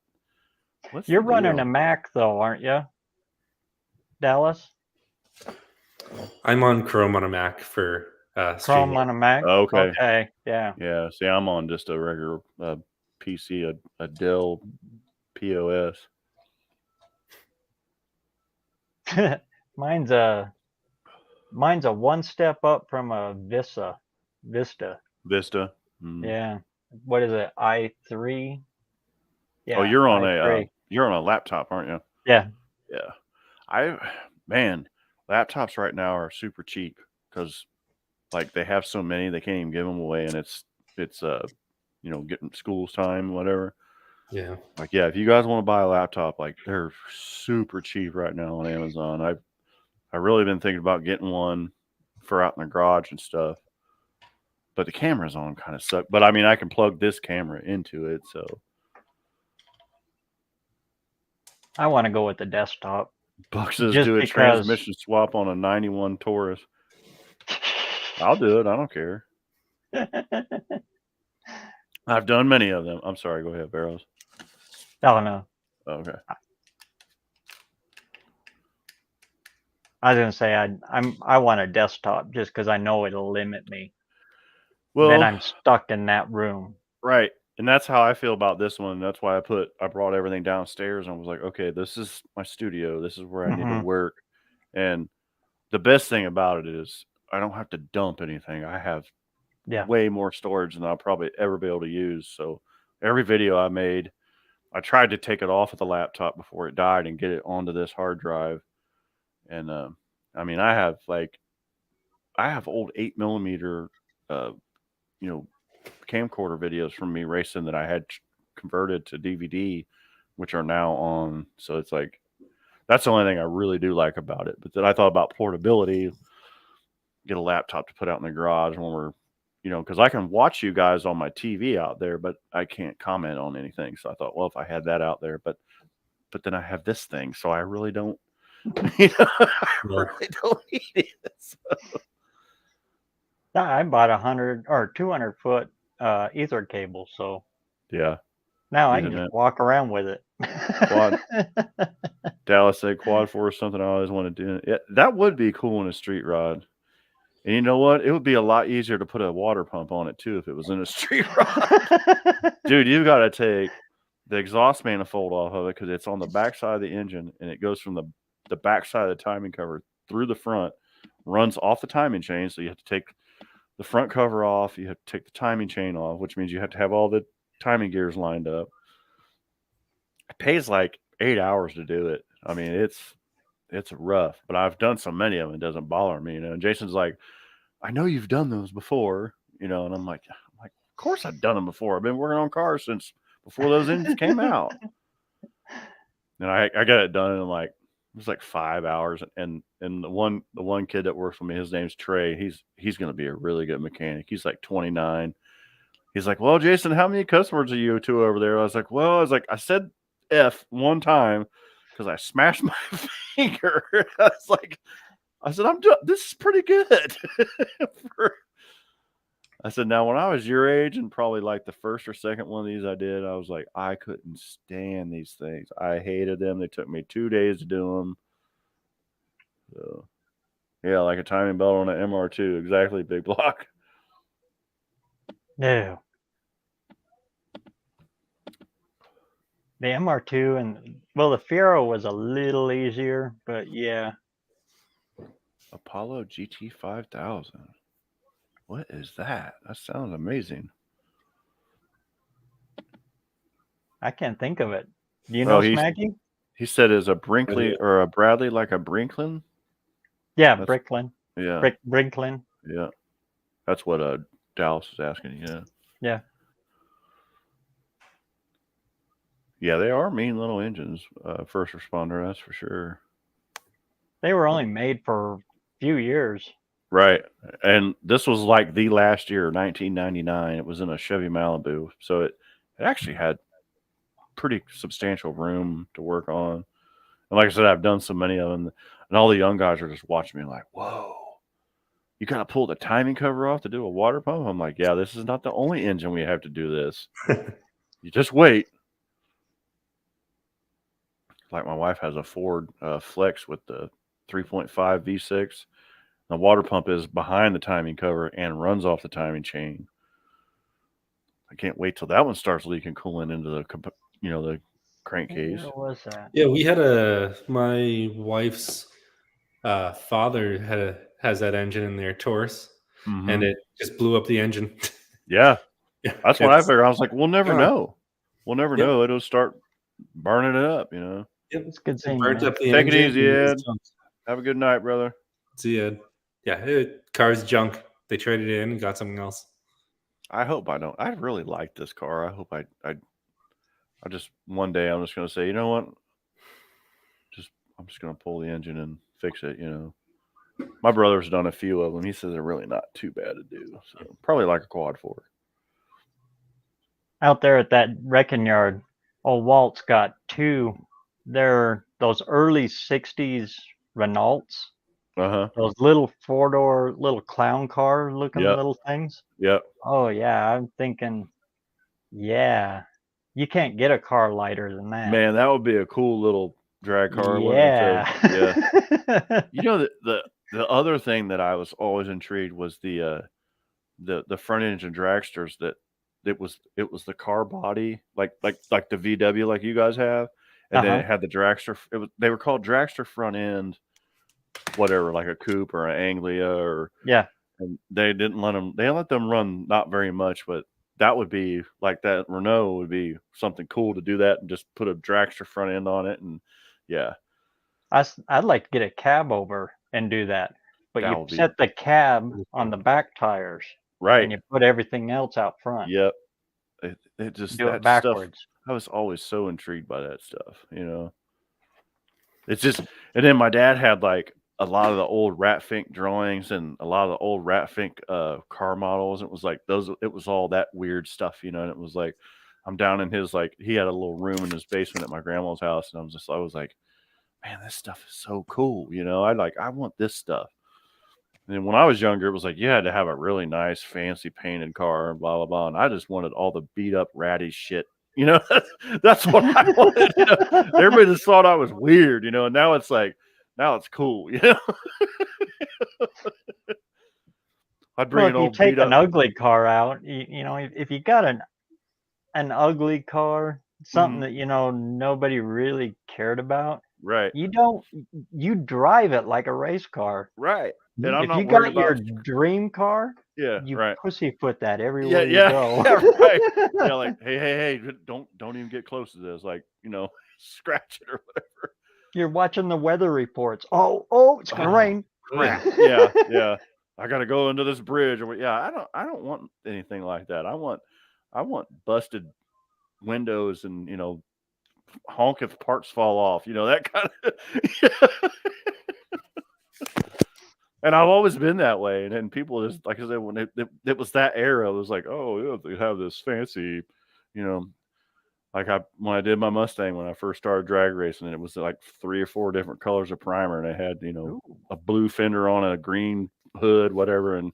You're the running deal? a Mac though, aren't you, Dallas? I'm on Chrome on a Mac for Chrome StreamYard. on a Mac. Okay. Okay. Yeah. Yeah. See, I'm on just a regular PC, a Dell POS. mine's a one step up from a Vista. Vista. Yeah. What is it? i3. Yeah. Oh, you're on i3. you're on a laptop, aren't you? Yeah. Yeah. Man, laptops right now are super cheap because like they have so many they can't even give them away, and it's getting school's time, whatever. Yeah. Like, yeah, if you guys want to buy a laptop, like they're super cheap right now on Amazon. I really been thinking about getting one for out in the garage and stuff. But the cameras on kind of suck. But I mean, I can plug this camera into it, so I want to go with the desktop. Buck says Just do a because transmission swap on a 91 Taurus. I'll do it. I don't care. I've done many of them. I'm sorry. Go ahead, BareRose. Oh no. Okay. I was gonna say I want a desktop just because I know it'll limit me. Well, then I'm stuck in that room. Right. And that's how I feel about this one. That's why I brought everything downstairs and was like, okay, this is my studio. This is where I need to work. And the best thing about it is I don't have to dump anything. I have way more storage than I'll probably ever be able to use. So every video I made, I tried to take it off of the laptop before it died and get it onto this hard drive. And I mean, I have old 8mm, camcorder videos from me racing that I had converted to DVD, which are now on. So it's like, that's the only thing I really do like about it. But then I thought about portability, get a laptop to put out in the garage when we're, because I can watch you guys on my TV out there, but I can't comment on anything. So I thought, well, if I had that out there, but then I have this thing, so I really don't, I really don't need it. So. I bought 100 or 200 foot ether cable, so yeah. now I can just walk around with it. Quad. Dallas said quad 4 is something I always want to do. Yeah, that would be cool in a street rod. And you know what? It would be a lot easier to put a water pump on it too if it was in a street rod. Dude, you got to take the exhaust manifold off of it because it's on the back side of the engine, and it goes from the back side of the timing cover through the front, runs off the timing chain. So you have to take the front cover off. You have to take the timing chain off, which means you have to have all the timing gears lined up. It pays like 8 hours to do it. I mean, it's rough, but I've done so many of them, it doesn't bother me. And Jason's like, I know you've done those before, and I'm like, of course I've done them before. I've been working on cars since before those engines came out. And I got it done in like, it was like 5 hours. And the one kid that works with me, his name's Trey. He's going to be a really good mechanic. He's like 29. He's like, well, Jason, how many customers are you to over there? I was like, I said F one time because I smashed my finger. I said, this is pretty good. I said, now when I was your age and probably like the first or second one of these I did, I was like, I couldn't stand these things. I hated them. They took me 2 days to do them. So, yeah, like a timing belt on an MR2. Exactly, big block. No. The MR2 and well, the Fiero was a little easier, but yeah. Apollo GT 5000. What is that? That sounds amazing. I can't think of it. Do you Oh, know Smacky? he said is a Brinkley or a Bradley like a Brinklin? Yeah, That's Bricklin. yeah. Brinklin. Yeah. That's what Dallas is asking, yeah. Yeah. Yeah, they are mean little engines. First responder, that's for sure. They were only made for a few years. Right. And this was like the last year, 1999. It was in a Chevy Malibu. So it actually had pretty substantial room to work on. And like I said, I've done so many of them. And all the young guys are just watching me like, whoa, you got to pull the timing cover off to do a water pump? I'm like, yeah, this is not the only engine we have to do this. You just wait. Like my wife has a Ford Flex with the 3.5 V6. The water pump is behind the timing cover and runs off the timing chain. I can't wait till that one starts leaking coolant into the crankcase. Where was that? Yeah, we had my wife's father has that engine in their Taurus, and it just blew up the engine. Yeah, Yeah, that's what I figured. I was like, we'll never gone. know. We'll never Yep. know. It'll start burning it up, you know. Yep. It's good It seeing you, burnt man. up the Take it engine. easy, and Ed. it's junk. Have a good night, brother. See ya. Yeah, car's junk. They traded it in and got something else. I hope I don't. I really like this car. I hope I just one day I'm just gonna say, you know what? I'm just gonna pull the engine and fix it, you know. My brother's done a few of them. He says they're really not too bad to do. So probably like a quad 4. Out there at that wrecking yard, old Walt's got two. They're those early 60s Renaults. Uh-huh. Those little 4-door, little clown car looking Yep. little things. Yep. Oh, yeah. I'm thinking, yeah, you can't get a car lighter than that. Man, that would be a cool little drag car, wouldn't it? Yeah. Yeah. You know, the other thing that I was always intrigued was the front engine dragsters that it was the car body like the VW like you guys have, and then it had the dragster. They were called dragster front end, whatever, like a coupe or an Anglia or Yeah. and they didn't let them. They let them run not very much, but that would be like that Renault would be something cool to do that and just put a dragster front end on it, and yeah, I'd like to get a cab over and do that. But that you would be set the cab on the back tires right. and you put everything else out front. Yep. It just Do it that stuff. backwards. I was always so intrigued by that stuff, you know. It's just, and then my dad had like a lot of the old Ratfink drawings and a lot of the old Ratfink car models. It was like it was all that weird stuff, you know. And it was like, I'm down in his, like, he had a little room in his basement at my grandma's house, and I was like, man, this stuff is so cool, you know. I want this stuff. And then when I was younger, it was like you had to have a really nice, fancy painted car and blah blah blah. And I just wanted all the beat up, ratty shit. You know, that's what I wanted. You know? Everybody just thought I was weird, you know. And now it's like, now it's cool, you know. I'd bring Well, an if you old take beat an up. ugly car out, you know, if you got an ugly car, something that, you know, nobody really cared about, Right, you drive it like a race car. right. And I'm If you not worried got your about. dream car, Yeah, you right. pussyfoot that Yeah, everywhere you yeah, go. yeah, right. Yeah, like, hey, don't even get close to this. Like, you know, scratch it or whatever. You're watching the weather reports. Oh, it's gonna Oh, rain. crap. Yeah, yeah. I gotta go into this bridge. Or yeah, I don't want anything like that. I want busted windows and, you know, honk if parts fall off. You know, that kind of. And I've always been that way. And then people just, like I said, when it was that era, it was like, oh yeah, they have this fancy, you know, like when I did my Mustang when I first started drag racing, and it was like 3 or 4 different colors of primer, and it had, you know, a blue fender on a green hood, whatever, and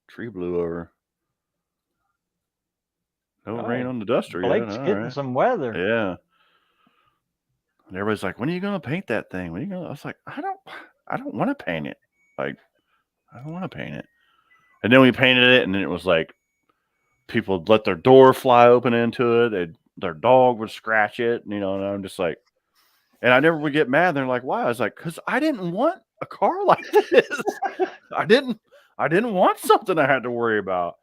tree blew over. No rain on the duster yet. Blake's All getting right. some weather. Yeah. And everybody's like, when are you going to paint that thing? When are you going to? I was like, I don't want to paint it. Like, I don't want to paint it. And then we painted it, and then it was like people would let their door fly open into it. Their dog would scratch it, and I'm just like, and I never would get mad. They're like, why? I was like, because I didn't want a car like this. I didn't want something I had to worry about.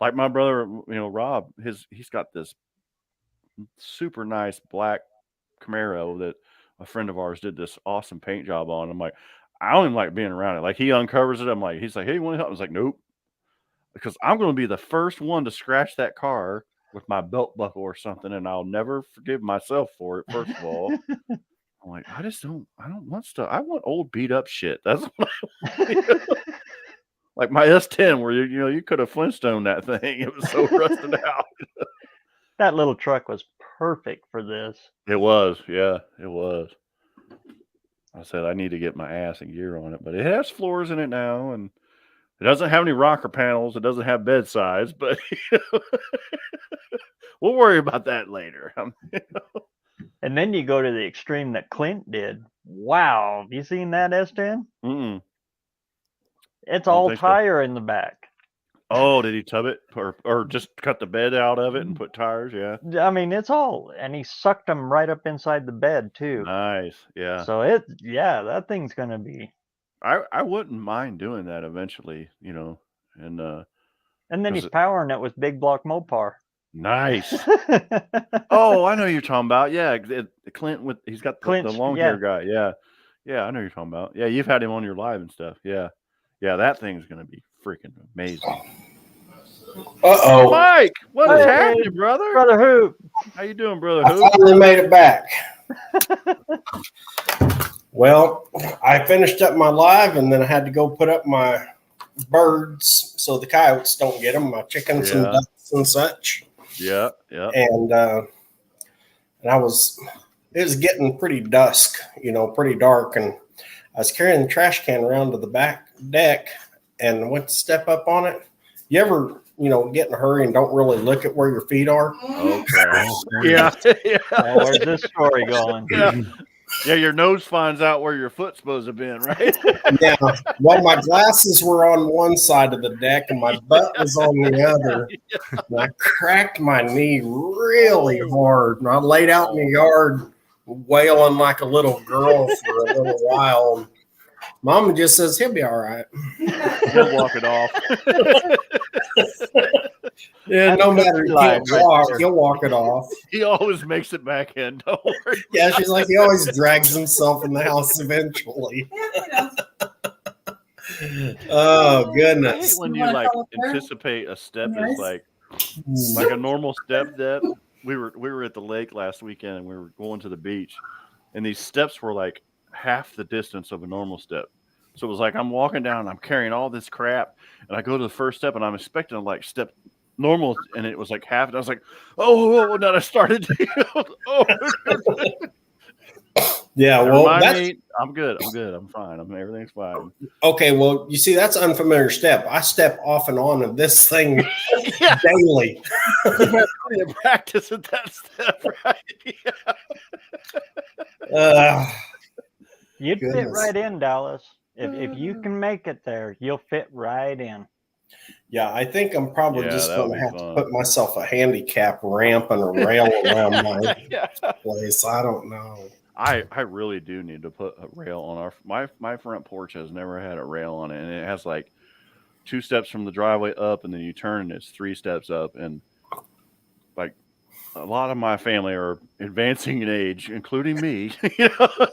Like my brother, Rob, he's got this super nice black Camaro that a friend of ours did this awesome paint job on. I'm like, I don't even like being around it. Like he uncovers it. He's like, hey, you want to help? I was like, nope. Because I'm going to be the first one to scratch that car with my belt buckle or something, and I'll never forgive myself for it, first of all. I'm like, I don't want stuff. I want old beat up shit. That's what I want. Like my S10 where you could have Flintstone that thing. It was so rusted out. That little truck was perfect for this. It was. Yeah, it was. I said I need to get my ass in gear on it, but it has floors in it now, and it doesn't have any rocker panels. It doesn't have bedsides, but we'll worry about that later. And then you go to the extreme that Clint did. Wow, have you seen that S10? Mm-mm. It's all tire in the back. Oh, did he tub it or just cut the bed out of it and put tires? Yeah. I mean, it's all, and he sucked them right up inside the bed too. Nice. Yeah. So that thing's gonna be. I wouldn't mind doing that eventually, and then he's powering it with big block Mopar. Nice. Oh, I know you're talking about. Yeah, Clint he's got the long hair guy. Yeah. Yeah, I know you're talking about. Yeah, you've had him on your live and stuff. Yeah. Yeah, that thing's gonna be freaking amazing. Uh-oh. Mike, what is happening, brother? Brother Hoop. How you doing, Brother Hoop? I finally made it back. Well, I finished up my live, and then I had to go put up my birds so the coyotes don't get them, my chickens and ducks and such. Yeah, yeah. And it was getting pretty dusk, pretty dark, and I was carrying the trash can around to the back deck and went to step up on it. You ever, get in a hurry and don't really look at where your feet are? Okay. Yeah. Well, where's this story going? Yeah, your nose finds out where your foot's supposed to have been, right? Yeah. Well, my glasses were on one side of the deck and my butt was on the other. And I cracked my knee really hard. And I laid out in the yard wailing like a little girl for a little while. And Mama just says, he'll be all right. He'll walk it off. Yeah, no matter he can't walk, he'll walk it off. He always makes it back in. Don't worry. Yeah, she's like, he always drags himself in the house eventually. Oh, goodness. I hate when you anticipate a step is like a normal step that we were at the lake last weekend and we were going to the beach, and these steps were like half the distance of a normal step. So it was like I'm walking down and I'm carrying all this crap, and I go to the first step and I'm expecting to step normal, and it was like half, and I was like, oh, and then I started Yeah, well, I'm good. I'm fine. Everything's fine. Okay, well, you see, that's an unfamiliar step. I step off and on of this thing daily. You practice at that step, right? Yeah. You'd fit right in, Dallas. If you can make it there, you'll fit right in. Yeah, I think I'm probably just going to have to put myself a handicap ramp and a rail around my place. I don't know. I really do need to put a rail on my front porch has never had a rail on it, and it has 2 steps from the driveway up, and then you turn and it's 3 steps up, and a lot of my family are advancing in age, including me. I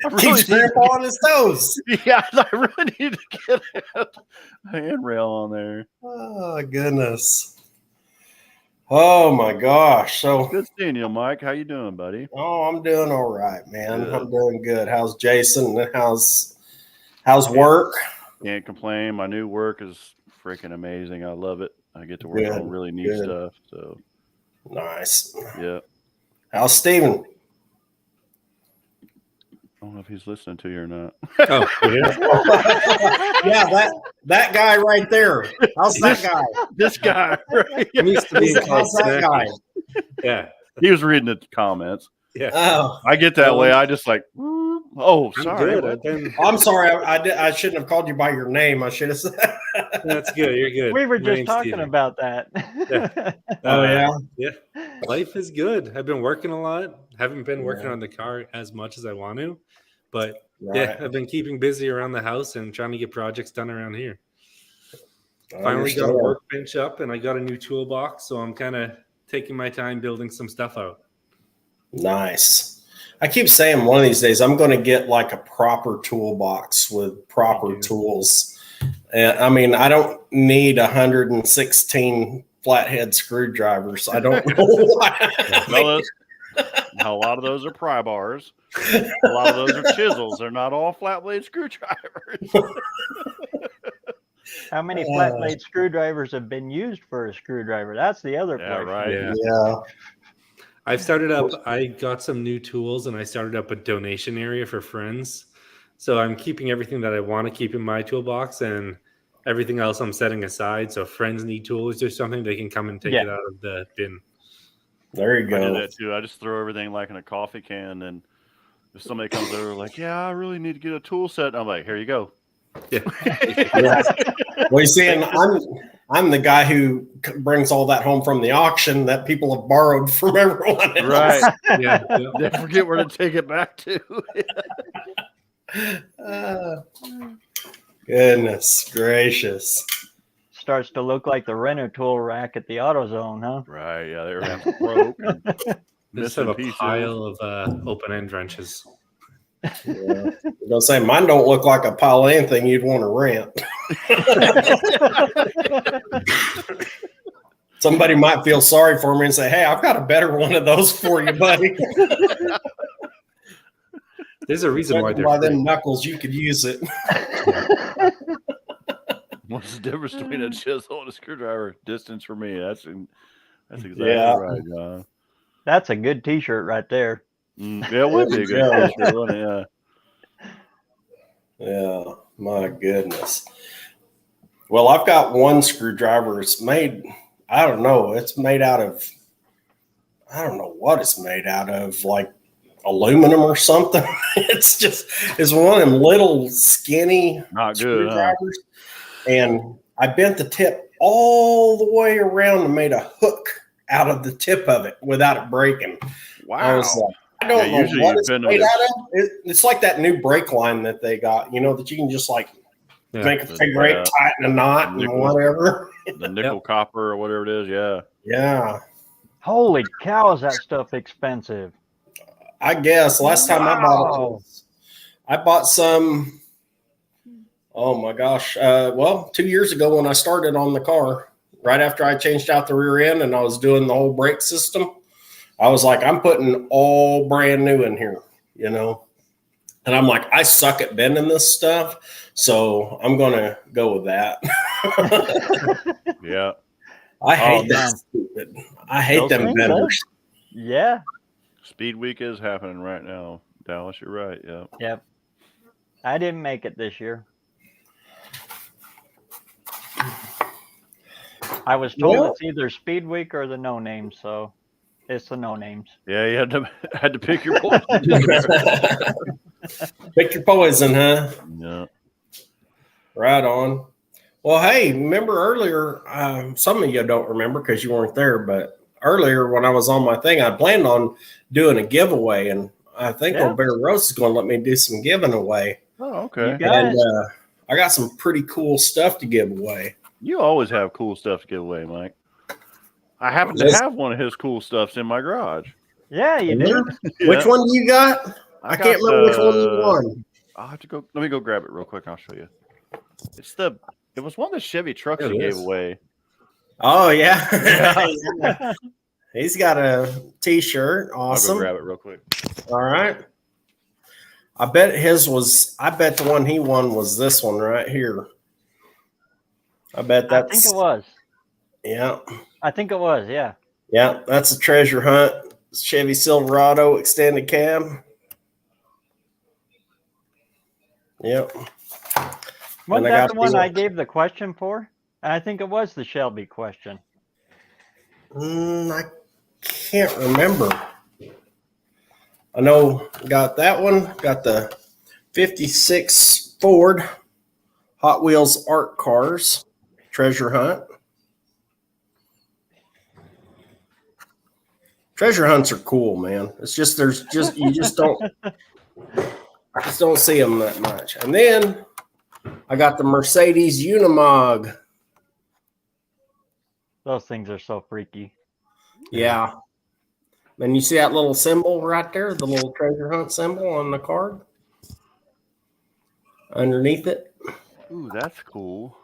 really keeps Grandpa on his toes. Yeah, I really need to get a handrail on there. Oh goodness. Oh my gosh. So good seeing you, Mike. How you doing, buddy? Oh, I'm doing all right, man. Good. I'm doing good. How's Jason? How's work? Can't complain. My new work is freaking amazing. I love it. I get to work on really neat stuff. So nice. Yeah. How's Steven? I don't know if he's listening to you or not. Oh, yeah, that guy right there. How's that guy? This guy. Right? How's that guy? Yeah. He was reading the comments. Yeah. Oh, I get that way. I just like, oh, I'm sorry. good. what? I've been, I'm sorry. I shouldn't have called you by your name. I should have said. that's good. You're good. We were My just name's talking Steven. about that. Oh, yeah? Yeah. Life is good. I've been working a lot. Haven't been working Yeah. on the car as much as I want to, but Right. yeah, I've been keeping busy around the house and trying to get projects done around here. I Finally got a understand. workbench up and I got a new toolbox, so I'm kind of taking my time building some stuff out. Nice. I keep saying one of these days I'm going to get like a proper toolbox with proper tools. And I mean, I don't need 116 flathead screwdrivers. I don't know why. Fellas, a lot of those are pry bars. A lot of those are chisels. They're not all flat blade screwdrivers. How many flat blade screwdrivers have been used for a screwdriver? That's the other Yeah, question. right. Yeah. I got some new tools and I started up a donation area for friends. So I'm keeping everything that I want to keep in my toolbox and everything else I'm setting aside. So if friends need tools or something, they can come and take it out of the bin. There you I do go. that too. I just throw everything like in a coffee can, and if somebody comes over like, yeah, I really need to get a tool set, I'm like, here you go. Yeah. Yeah. Well, you see, and I'm the guy who brings all that home from the auction that people have borrowed from everyone else. Right. Yeah. They forget where to take it back to. Goodness gracious. Starts to look like the renter tool rack at the AutoZone, huh? Right. Yeah, they were having broke. And They just have missing a pieces. pile of open end wrenches. Yeah. I'm gonna say mine don't look like a pile of anything you'd want to rent. Somebody might feel sorry for me and say, "Hey, I've got a better one of those for you, buddy." There's a reason why By they're free. them knuckles, you could use it. What's the difference between a chisel and a screwdriver? Distance for me. That's exactly Yeah. right, John. That's a good T-shirt right there. Yeah, it would be a good Yeah. t-shirt, wouldn't it? Yeah, my goodness. Well, I've got one screwdriver. It's made, I don't know, it's made out of, I don't know what it's made out of, like aluminum or something. It's one of them little skinny Not good, huh? screwdrivers. And I bent the tip all the way around and made a hook out of the tip of it without it breaking. Wow. I was like, I don't know usually what you it's bend made them out of. It's like that new brake line that they got, that you can just like make a figure eight, tighten a knot, and whatever. The nickel copper or whatever it is, yeah. Yeah. Holy cow, is that stuff expensive? I guess last time I bought some. Oh my gosh. 2 years ago when I started on the car, right after I changed out the rear end and I was doing the whole brake system, I was like, I'm putting all brand new in here, and I'm like, I suck at bending this stuff. So I'm going to go with that. Yeah. I hate that stupid. I hate them benders. Yeah. Speed Week is happening right now. Dallas, you're right. Yeah. Yep. I didn't make it this year. I was told it's either Speed Week or the no names, so it's the no names. Yeah, you had to pick your poison. Pick your poison, huh? Yeah. Right on. Well, hey, remember earlier, some of you don't remember because you weren't there, but earlier when I was on my thing, I planned on doing a giveaway, and I think old BareRose is going to let me do some giving away. Oh, okay. And I got some pretty cool stuff to give away. You always have cool stuff to give away, Mike. I happen to have one of his cool stuffs in my garage. Yeah, you do. Yeah. Which one do you got? I can't remember which one you won. I'll have to go. Let me go grab it real quick. I'll show you. It was one of the Chevy trucks he gave away. Oh, yeah. He's got a T-shirt. Awesome. I'll go grab it real quick. All right. I bet the one he won was this one right here. I think it was. Yeah. I think it was, yeah. Yeah, that's a treasure hunt. Chevy Silverado extended cab. Yep. Wasn't that the one I gave the question for? I think it was the Shelby question. I can't remember. I know got that one. Got the 56 Ford Hot Wheels Art Cars Treasure Hunt. Treasure hunts are cool, man. It's just you just don't see them that much. And then I got the Mercedes Unimog. Those things are so freaky. Yeah. And you see that little symbol right there, the little treasure hunt symbol on the card underneath it. Ooh, that's cool.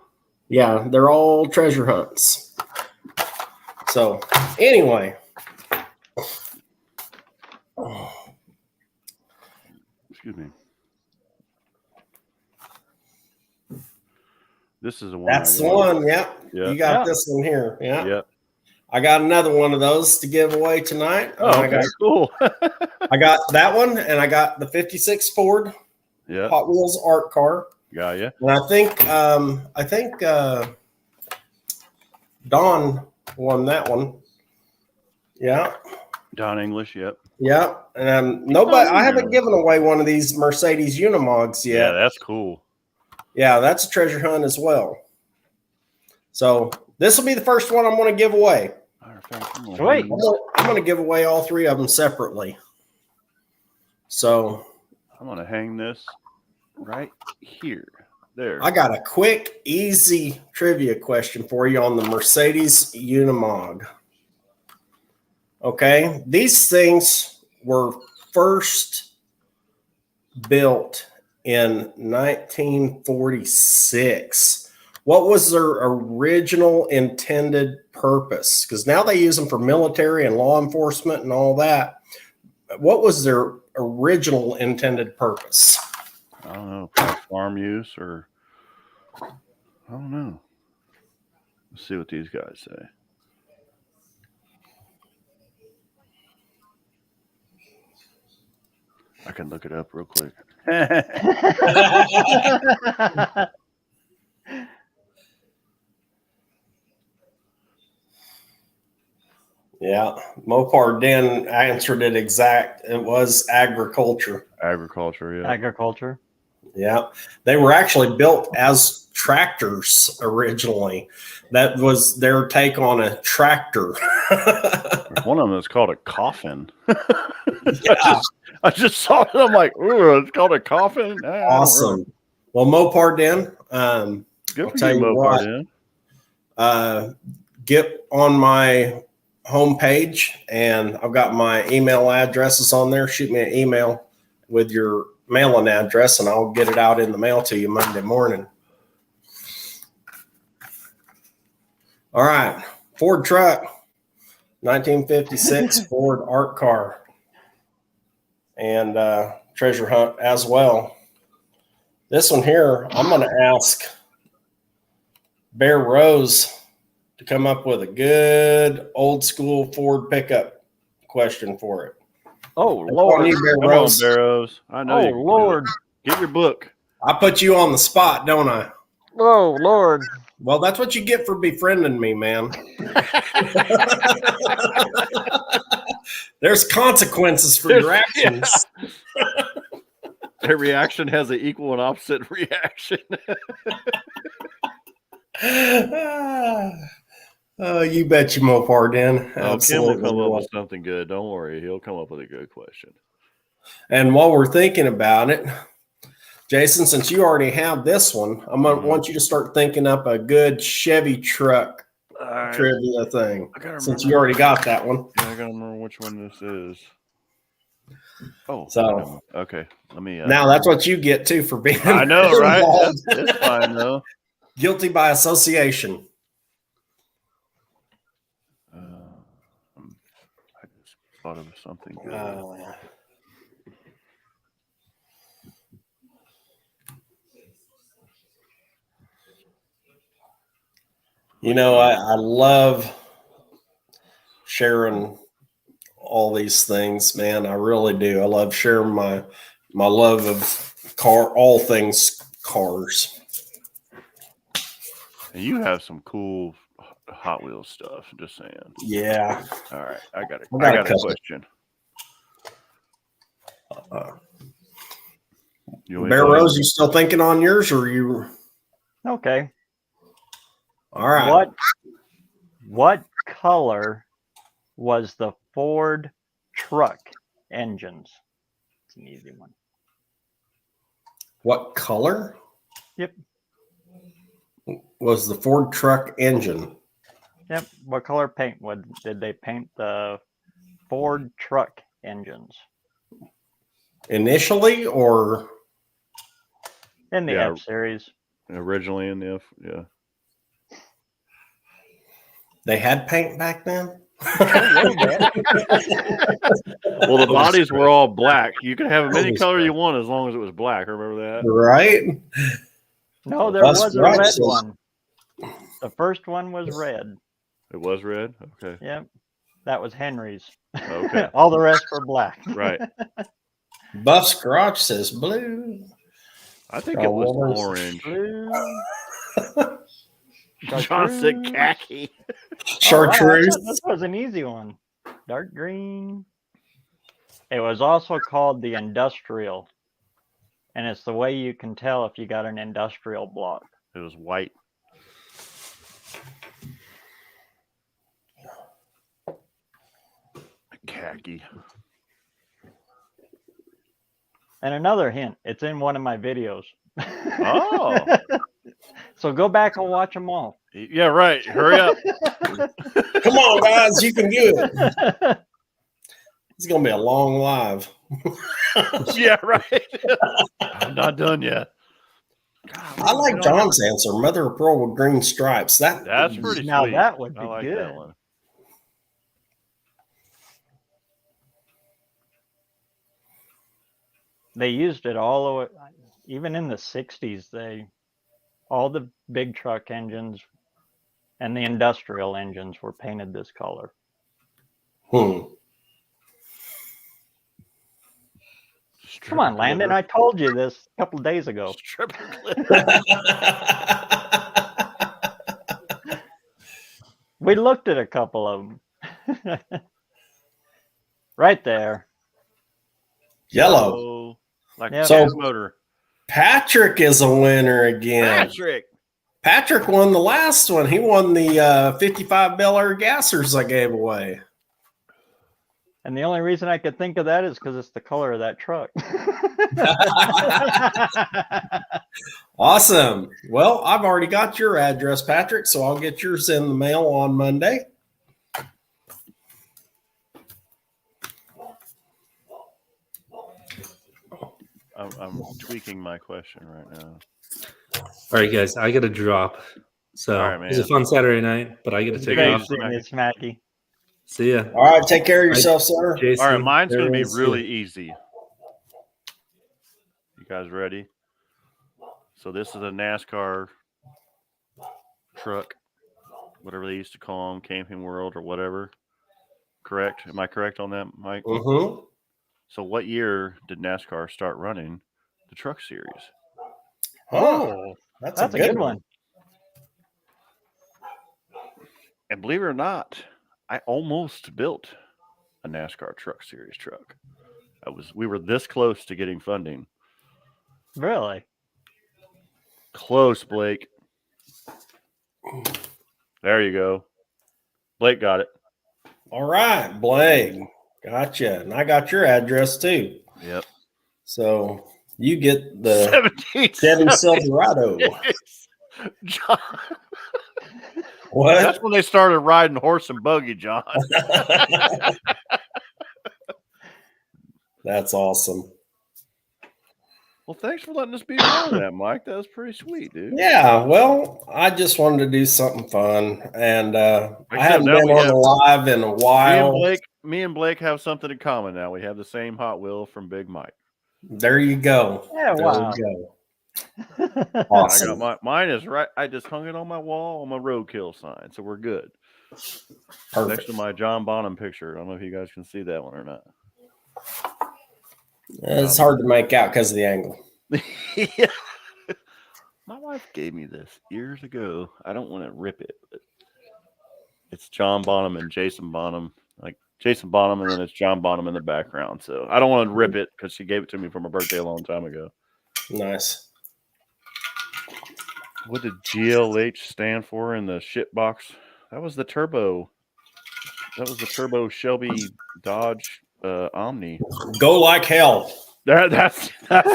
Yeah, they're all treasure hunts. So anyway. Excuse me. This is the one. That's the one. Yep. You got Yep. this one here. Yeah. Yep. I got another one of those to give away tonight. Oh, okay, cool. I got that one, and I got the 56 Ford Hot Wheels Art Car. Got you. And I think Don won that one. Yeah. Don English. Yep. Yeah. And nobody. I haven't given away one of these Mercedes Unimogs yet. Yeah, that's cool. Yeah, that's a treasure hunt as well. So this will be the first one I'm going to give away. Sweet. I'm going to give away all three of them separately. So I'm going to hang this right here. There. I got a quick, easy trivia question for you on the Mercedes Unimog. Okay, these things were first built in 1946. What was their original intended purpose? Because now they use them for military and law enforcement and all that. What was their original intended purpose? I don't know, farm use or I don't know. Let's see what these guys say. I can look it up real quick. Yeah, Mopar Den answered it exact. It was agriculture. Agriculture, yeah. Agriculture. Yeah, they were actually built as tractors originally. That was their take on a tractor. One of them is called a coffin. I just saw it. I'm like, ooh, it's called a coffin. Awesome. Well, Mopar Den. Good for you, Mopar Den. Get on my homepage, and I've got my email addresses on there. Shoot me an email with your mailing address, and I'll get it out in the mail to you Monday morning. All right. Ford truck, 1956 Ford Art Car, and treasure hunt as well. This one here, I'm going to ask BareRose to come up with a good old school Ford pickup question for it. Oh, Lord. Come on, BareRose. I know you. Lord. Get your book. I put you on the spot, don't I? Oh, Lord. Well, that's what you get for befriending me, man. There's consequences for your actions. Yeah. Every reaction has an equal and opposite reaction. Oh, you bet you, Mopar Den. Kim will come up with something good. Don't worry. He'll come up with a good question. And while we're thinking about it, Jason, since you already have this one, I'm going to want you to start thinking up a good Chevy truck trivia thing. Since you already got that one. Yeah, I got to remember which one this is. Oh, so okay. Let me. Now that's what you get too for being. I know, right? That's fine though. Guilty by association. I just thought of something good. You know, I love sharing all these things, man. I really do. I love sharing my love of all things cars. And you have some cool Hot Wheels stuff. Just saying. Yeah. All right, I got a question. BareRose, you still thinking on yours, or you? Okay. All right. What color was the Ford truck engines? It's an easy one. What color? Yep. Was the Ford truck engine? Yep. What color paint did they paint the Ford truck engines? Initially, or In the F series. Originally in the F, yeah. They had paint back then? Well, the bodies were all black. You could have them any color you want as long as it was black. Remember that? Right? No, there was a red one. The first one was red. It was red? Okay. Yep. That was Henry's. Okay. All the rest were black. Right. Buff's garage says blue. I think it was orange. Blue. John said khaki. Chartreuse. This was an easy one. Dark green. It was also called the industrial. And it's the way you can tell if you got an industrial block. It was white. Khaki. And another hint, it's in one of my videos. Oh. So go back and watch them all. Yeah, right. Hurry up. Come on, guys. You can do it. It's going to be a long live. Yeah, right. I'm not done yet. God, I like John's answer. Mother of pearl with green stripes. That's pretty sweet. Now that would be I like good. that one. They used it all over, even in the 60s. All the big truck engines and the industrial engines were painted this color. Come on, Landon. I told you this a couple of days ago. We looked at a couple of them. Right there. Yellow. Like so motor. Patrick is a winner again. Patrick won the last one. He won the 55 Bel Air gassers I gave away. And the only reason I could think of that is because it's the color of that truck. Awesome. Well, I've already got your address, Patrick, so I'll get yours in the mail on Monday. I'm tweaking my question right now. All right, guys, I got to drop. So right, it was a fun Saturday night, but I got to take off. It's Smacky. See ya. All right, take care of yourself, sir. Jason, all right, mine's going to be really easy. You guys ready? So this is a NASCAR truck, whatever they used to call them, Camping World or whatever. Correct? Am I correct on that, Mike? Mm-hmm. So what year did NASCAR start running the truck series? Oh, that's a good one. And believe it or not, I almost built a NASCAR truck series truck. We were this close to getting funding. Really? Close, Blake. There you go. Blake got it. All right, Blake. Gotcha. And I got your address too. Yep. So you get the Chevy Silverado. John. What? That's when they started riding horse and buggy, John. That's awesome. Well, thanks for letting us be part of that, Mike. That was pretty sweet, dude. Yeah, well, I just wanted to do something fun, and I haven't been on the live in a while. Me and Blake have something in common now. We have the same Hot Wheel from Big Mike. There you go. Yeah, wow. There you go. Awesome. I got mine is right. I just hung it on my wall on my roadkill sign, so we're good. Perfect. Next to my John Bonham picture. I don't know if you guys can see that one or not. It's hard to make out because of the angle. Yeah. My wife gave me this years ago. I don't want to rip it, but it's John Bonham and Jason Bonham, like Jason Bonham, and then it's John Bonham in the background. So I don't want to rip it because she gave it to me for my birthday a long time ago. Nice. What did GLH stand for in the shit box? That was the turbo. That was the turbo Shelby Dodge Omni. Go like hell. That's it.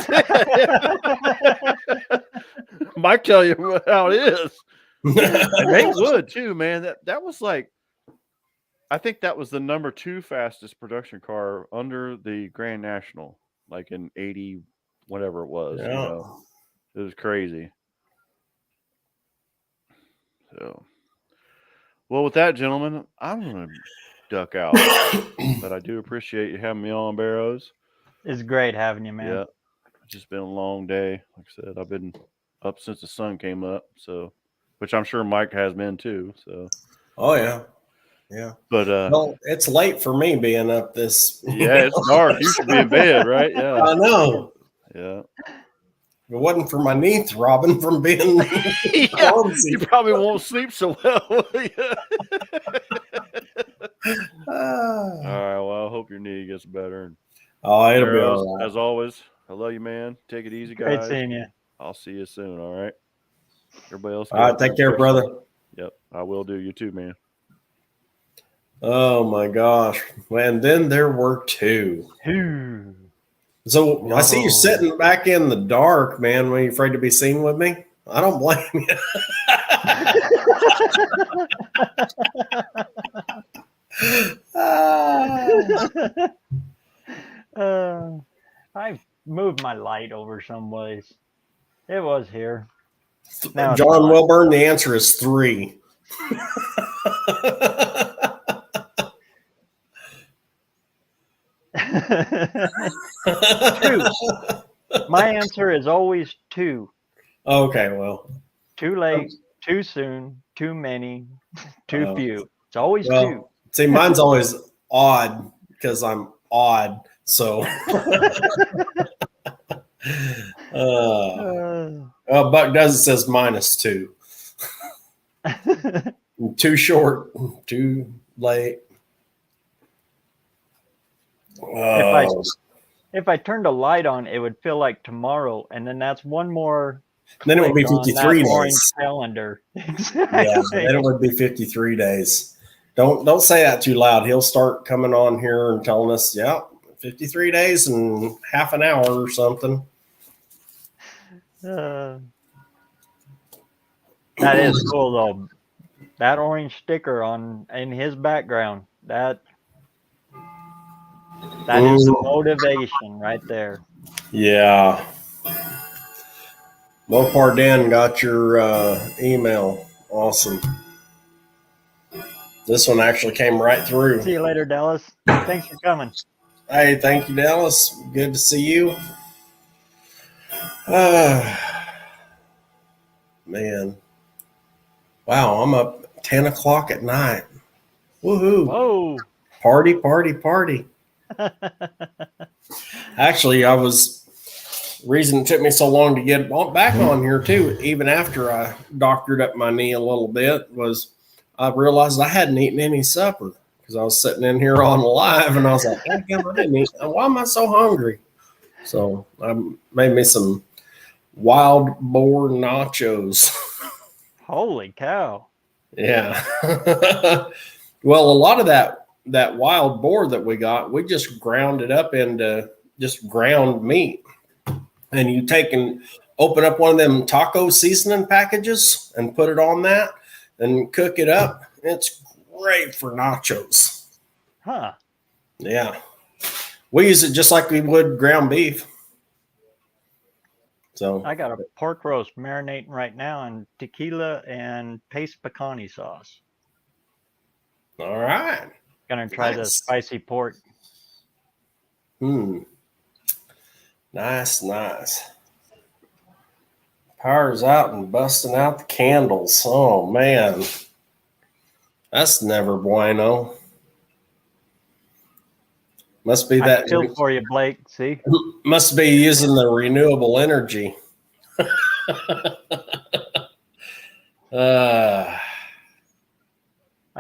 Mike tell you how it is. And they would too, man. That was like, I think that was the number 2 fastest production car under the Grand National, like in 80, whatever it was. Yeah. You know, it was crazy. So, well, with that, gentlemen, I'm gonna duck out, but I do appreciate you having me on, BareRose. It's great having you, man. Yeah, it's just been a long day. Like I said, I've been up since the sun came up, so, which I'm sure Mike has been too. So, Oh yeah, yeah. But well, it's late for me being up this. Yeah, it's dark. You should be in bed, right? Yeah, I know. Yeah. If it wasn't for my knee throbbing from being yeah, you probably won't sleep so well. All right. Well, I hope your knee gets better. Oh, it'll be all right. As always, I love you, man. Take it easy, guys. Great seeing you. I'll see you soon. All right. Everybody else. All right. Take care, brother. Yep. I will do. You too, man. Oh my gosh. And then there were 2. So I see you sitting back in the dark, man. Were you afraid to be seen with me? I don't blame you. I moved my light over some ways. It was here. Now John Wilburn, the answer is 3. Two. My answer is always 2. Okay, well. Too late, too soon, too many, too few. It's always 2. See, mine's always odd because I'm odd. So Buck does it says -2. Too short, too late. If I turned a light on, it would feel like tomorrow, and then that's one more. Then it would be 53 days. Calendar. Exactly. Yeah, then it would be 53 days. Don't say that too loud. He'll start coming on here and telling us, yeah, 53 days and half an hour or something. That is cool though. That orange sticker in his background. That is the motivation right there. Yeah. Mopar Dan got your email. Awesome. This one actually came right through. See you later, Dallas. Thanks for coming. Hey, thank you, Dallas. Good to see you. Man. Wow, I'm up 10 o'clock at night. Woohoo. Whoa. Party, party, party. Actually, reason it took me so long to get back on here too, even after I doctored up my knee a little bit, was I realized I hadn't eaten any supper because I was sitting in here on live and I was like, I didn't eat. Why am I so hungry? So I made me some wild boar nachos. Holy cow. Yeah. Well, a lot of that wild boar that we got, we just ground it up into just ground meat. And you take and open up one of them taco seasoning packages and put it on that and cook it up. It's great for nachos. Huh. Yeah. We use it just like we would ground beef. So I got a pork roast marinating right now in tequila and paste pecani sauce. All right. Gonna try the spicy pork. Nice, nice. Power's out and busting out the candles. Oh man. That's never bueno. Must be that. I feel for you, Blake. See? Must be using the renewable energy. I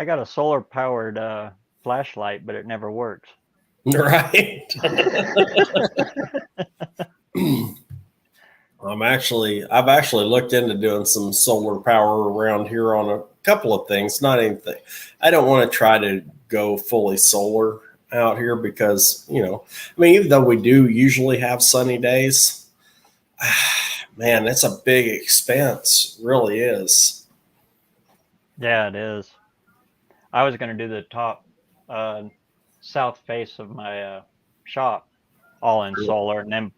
got a solar powered flashlight, but it never works. Right. I've actually looked into doing some solar power around here on a couple of things. Not anything. I don't want to try to go fully solar out here because, I mean, even though we do usually have sunny days, man, it's a big expense. It really is. Yeah, it is. I was going to do the top south face of my shop all in solar, and then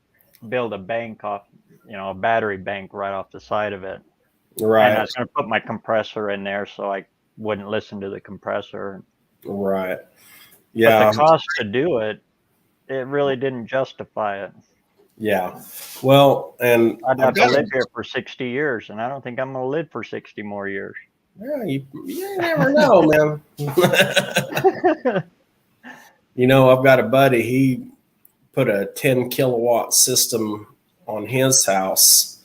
build a bank off, a battery bank right off the side of it. Right. And I was going to put my compressor in there so I wouldn't listen to the compressor. Right. Yeah. But the cost to do it, it really didn't justify it. Yeah. Well, and I'd have to live here for 60 years, and I don't think I'm going to live for 60 more years. Yeah, you never know, man. I've got a buddy. He put a 10 kilowatt system on his house,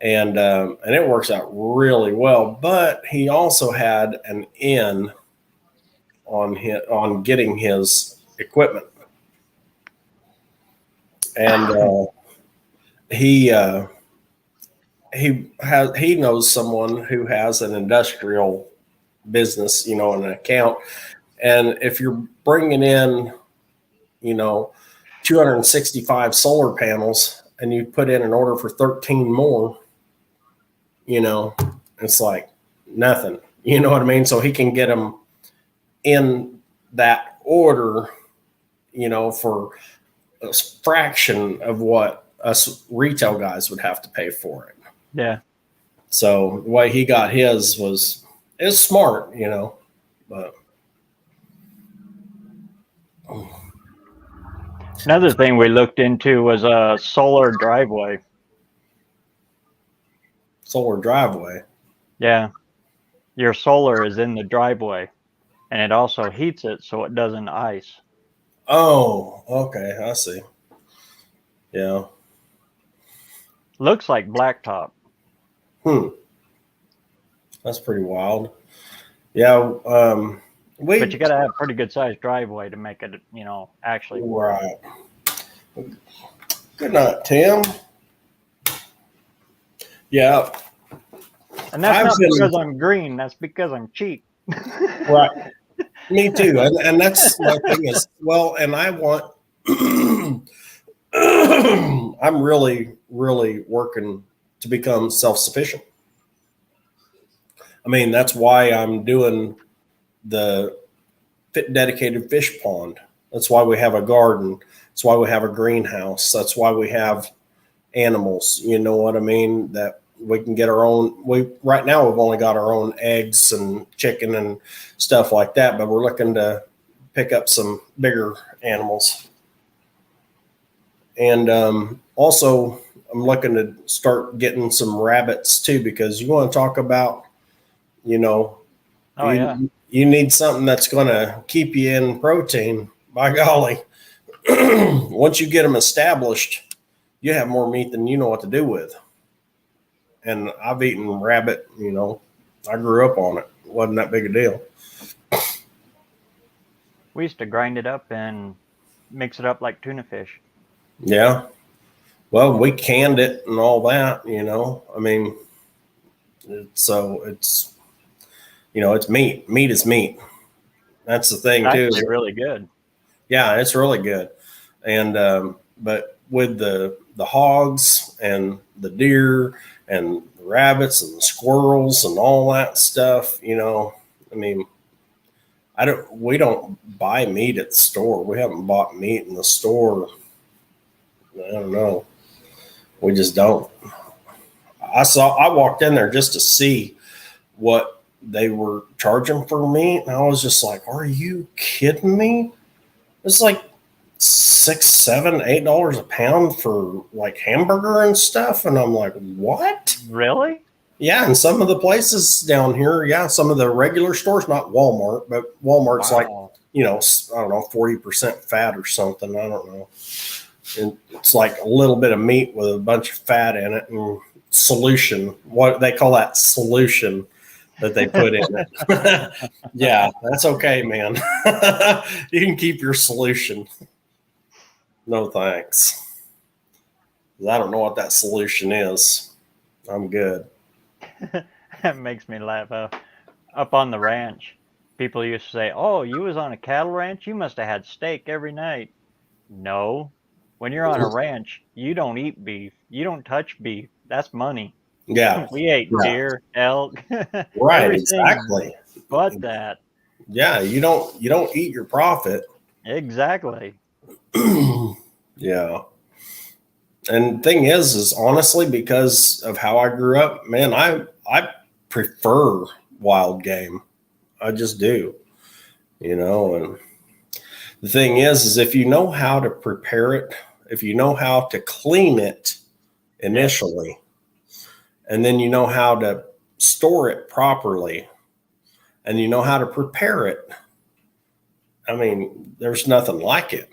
and it works out really well. But he also had an in on getting his equipment, and he knows someone who has an industrial business, an account. And if you're bringing in, 265 solar panels and you put in an order for 13 more, it's like nothing, you know what I mean? So he can get them in that order, for a fraction of what us retail guys would have to pay for it. Yeah. So the way he got his is smart, but another thing we looked into was a solar driveway. Solar driveway. Yeah. Your solar is in the driveway, and it also heats it so it doesn't ice. Oh, okay. I see. Yeah. Looks like blacktop. That's pretty wild. Yeah. But you got to have a pretty good sized driveway to make it, actually work. Right. Good night, Tim. Yeah. And that's not because I'm green. That's because I'm cheap. Right. Me too. And that's my thing is, well, and I want, I'm really, really working to become self-sufficient. I mean, that's why I'm doing the dedicated fish pond. That's why we have a garden. That's why we have a greenhouse. That's why we have animals. You know what I mean? That we can get our own. Right now we've only got our own eggs and chicken and stuff like that, but we're looking to pick up some bigger animals. And also, I'm looking to start getting some rabbits too, because you want to talk about, you need something that's going to keep you in protein. By golly, once you get them established, you have more meat than you know what to do with. And I've eaten rabbit, I grew up on it. It wasn't that big a deal. We used to grind it up and mix it up like tuna fish. Yeah. Well, we canned it and all that, I mean, it's meat. Meat is meat. That's the thing too. It's actually really good. Yeah, it's really good. And but with the hogs and the deer and the rabbits and the squirrels and all that stuff, I mean, we don't buy meat at the store. We haven't bought meat in the store. I don't know. We just don't. I walked in there just to see what they were charging for meat, and I was just like, are you kidding me? It's like $6, $7, $8 a pound for like hamburger and stuff. And I'm like, what? Really? Yeah. And some of the places down here, some of the regular stores, not Walmart, but Walmart's like, I don't know, 40% fat or something. I don't know. And it's like a little bit of meat with a bunch of fat in it and solution. What they call that solution. that they put in it. Yeah, that's okay, man. You can keep your solution. No thanks. I don't know what that solution is. I'm good. That makes me laugh. Up on the ranch, people used to say, "Oh, you was on a cattle ranch? You must have had steak every night." No. When you're on a ranch, you don't eat beef. You don't touch beef. That's money. Yeah. We ate deer, elk, Right, everything exactly. but that. Yeah, you don't eat your profit. Exactly. Yeah. And thing is honestly, because of how I grew up, man, I prefer wild game. I just do. And the thing is if you know how to prepare it, if you know how to clean it initially, and then you know how to store it properly, and you know how to prepare it, I mean, there's nothing like it.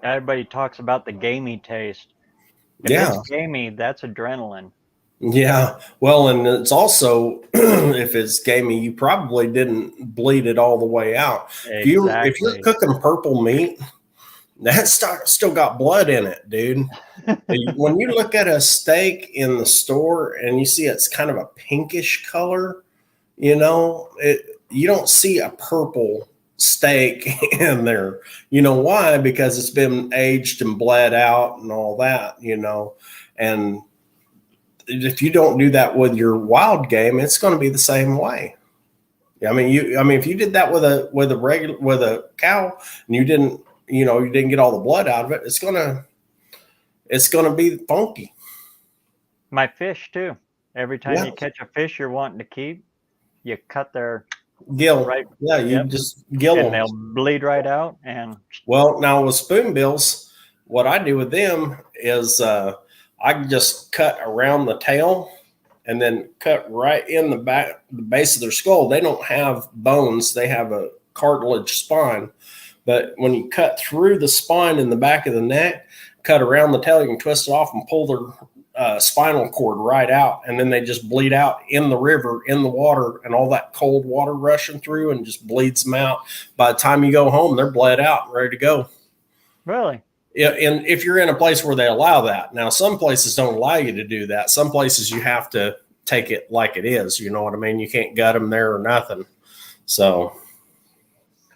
Everybody talks about the gamey taste. If Yeah. it's gamey, that's adrenaline. Yeah. Well, and it's also, if it's gamey, you probably didn't bleed it all the way out. Exactly. If you're cooking purple meat, that still got blood in it, dude. When you look at a steak in the store and you see it's kind of a pinkish color, you don't see a purple steak in there. You know why? Because it's been aged and bled out and all that, and if you don't do that with your wild game, it's going to be the same way. I mean, if you did that with a cow and you didn't get all the blood out of it, it's going to be funky. My fish too. Every time you catch a fish you're wanting to keep, you cut their gill. Right. Yeah, you just gill and them. They'll bleed right out. And well, now with spoonbills, what I do with them is I just cut around the tail and then cut right in the base of their skull. They don't have bones; they have a cartilage spine. But when you cut through the spine in the back of the neck, cut around the tail, you can twist it off and pull their spinal cord right out, and then they just bleed out in the river, in the water, and all that cold water rushing through and just bleeds them out. By the time you go home, they're bled out and ready to go. Really? Yeah, and if you're in a place where they allow that. Now, some places don't allow you to do that. Some places you have to take it like it is. You know what I mean? You can't gut them there or nothing. So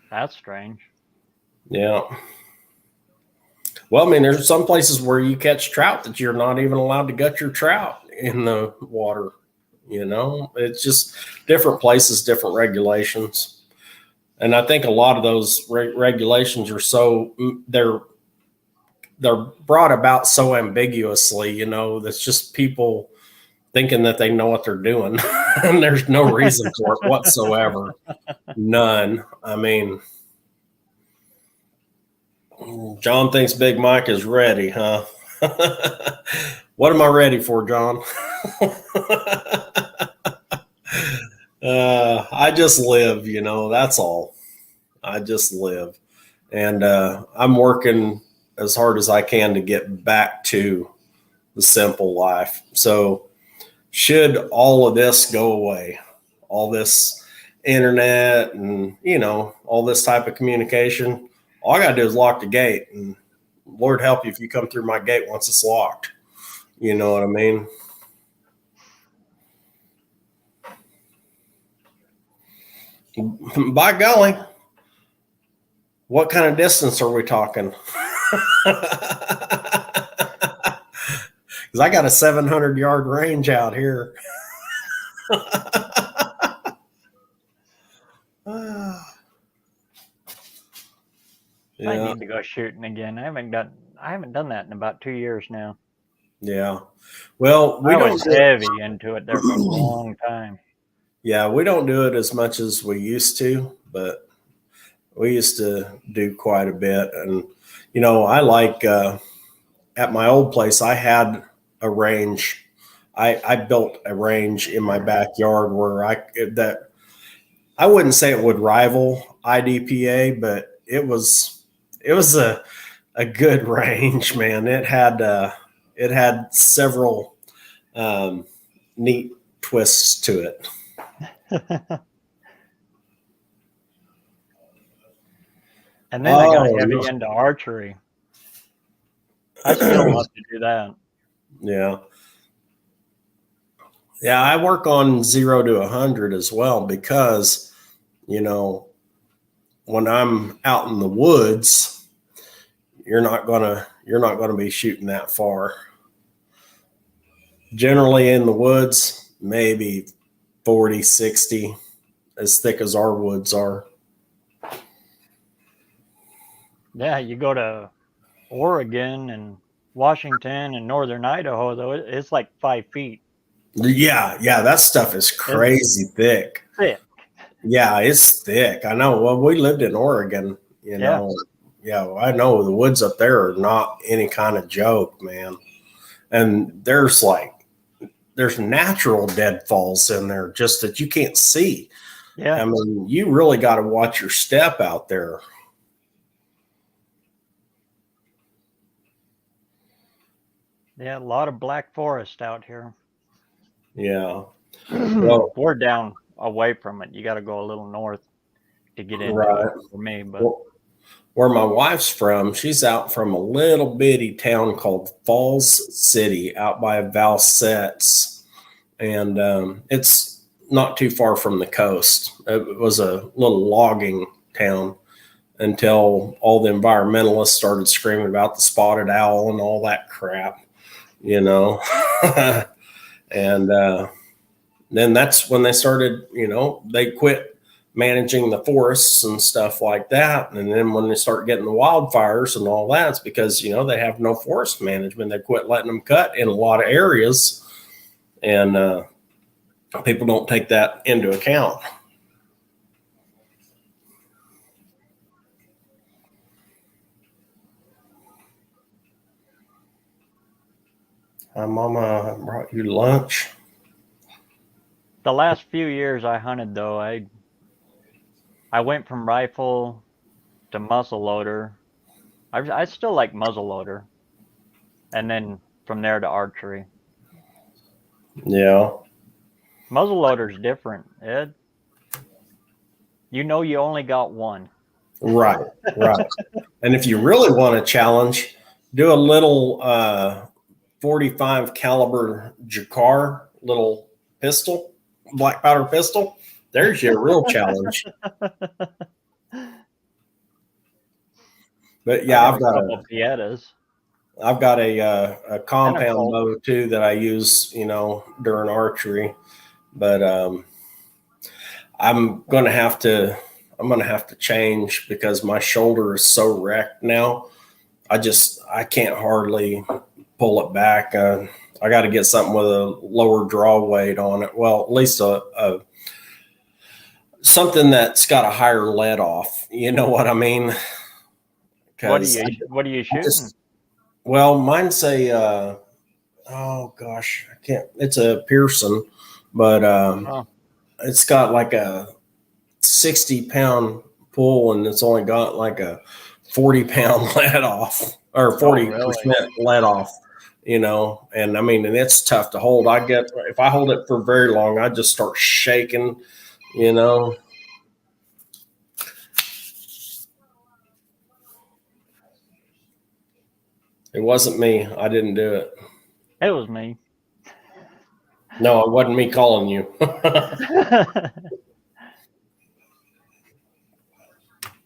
that's strange. Yeah. Well, I mean, there's some places where you catch trout that you're not even allowed to gut your trout in the water. It's just different places, different regulations. And I think a lot of those regulations are they're brought about so ambiguously, that's just people thinking that they know what they're doing. And there's no reason for it whatsoever. None. I mean, John thinks Big Mike is ready, huh? What am I ready for, John? I just live, that's all. I just live. And I'm working as hard as I can to get back to the simple life. So should all of this go away, all this internet and, all this type of communication, all I got to do is lock the gate, and Lord help you if you come through my gate once it's locked. You know what I mean? By golly, what kind of distance are we talking? Because I got a 700-yard range out here. I need to go shooting again. I haven't done that in about 2 years now. Yeah. Well, I was heavy into it there for a long time. Yeah, we don't do it as much as we used to, but we used to do quite a bit. And, I like at my old place, I had a range. I built a range in my backyard where I wouldn't say it would rival IDPA, but it was a good range, man. It had several neat twists to it. And then I got heavy into archery. I still love to do that. Yeah. Yeah, I work on 0 to 100 as well because, you know, when I'm out in the woods, you're not gonna be shooting that far. Generally in the woods, maybe 40, 60, as thick as our woods are. Yeah, you go to Oregon and Washington and northern Idaho, though, it's like 5 feet. Yeah, that stuff is crazy thick. Thick. Yeah, it's thick. I know. Well, we lived in Oregon, you know. Yeah, I know the woods up there are not any kind of joke, man. And there's natural deadfalls in there just that you can't see. Yeah. I mean, you really got to watch your step out there. Yeah, a lot of black forest out here. Yeah. Well, we're down away from it. You got to go a little north to get into it for me. But where my wife's from, she's out from a little bitty town called Falls City out by Valsets. And it's not too far from the coast. It was a little logging town until all the environmentalists started screaming about the spotted owl and all that crap, you know. And then that's when they started, you know, they quit managing the forests and stuff like that. And then when they start getting the wildfires and all that, it's because, you know, they have no forest management. They quit letting them cut in a lot of areas. And people don't take that into account. Hi, Mama, I brought you lunch. The last few years I hunted, though, I went from rifle to muzzleloader. I still like muzzleloader, and then from there to archery. Yeah. Muzzleloader's different, Ed. You know you only got one. Right. And if you really want a challenge, do a little 45 caliber Jakar little pistol, black powder pistol. There's your real challenge. But yeah, I've got a Pietas. I've got a compound bow too that I use, you know, during archery. But I'm gonna have to change because my shoulder is so wrecked now. I can't hardly pull it back. I got to get something with a lower draw weight on it. Well, at least a something that's got a higher let off. You know what I mean? What are you shooting? Well, mine's a oh gosh, I can't. It's a Pearson, but it's got like a 60-pound pull, and it's only got like a 40-pound let off or 40% let off. You know, and I mean, and it's tough to hold. If I hold it for very long, I just start shaking. You know. It wasn't me. I didn't do it. It was me. No, it wasn't me calling you.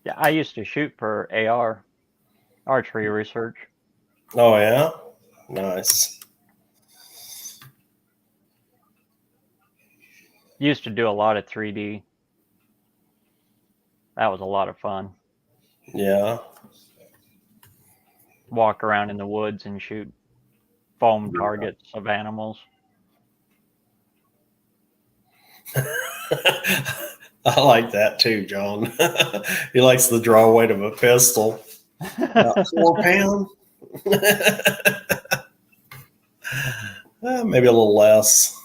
Yeah, I used to shoot for AR, archery research. Oh, yeah? Nice. Used to do a lot of 3D. That was a lot of fun. Yeah. Walk around in the woods and shoot foam targets of animals. I like that too, John. He likes the draw weight of a pistol. About 4 pounds. Maybe a little less.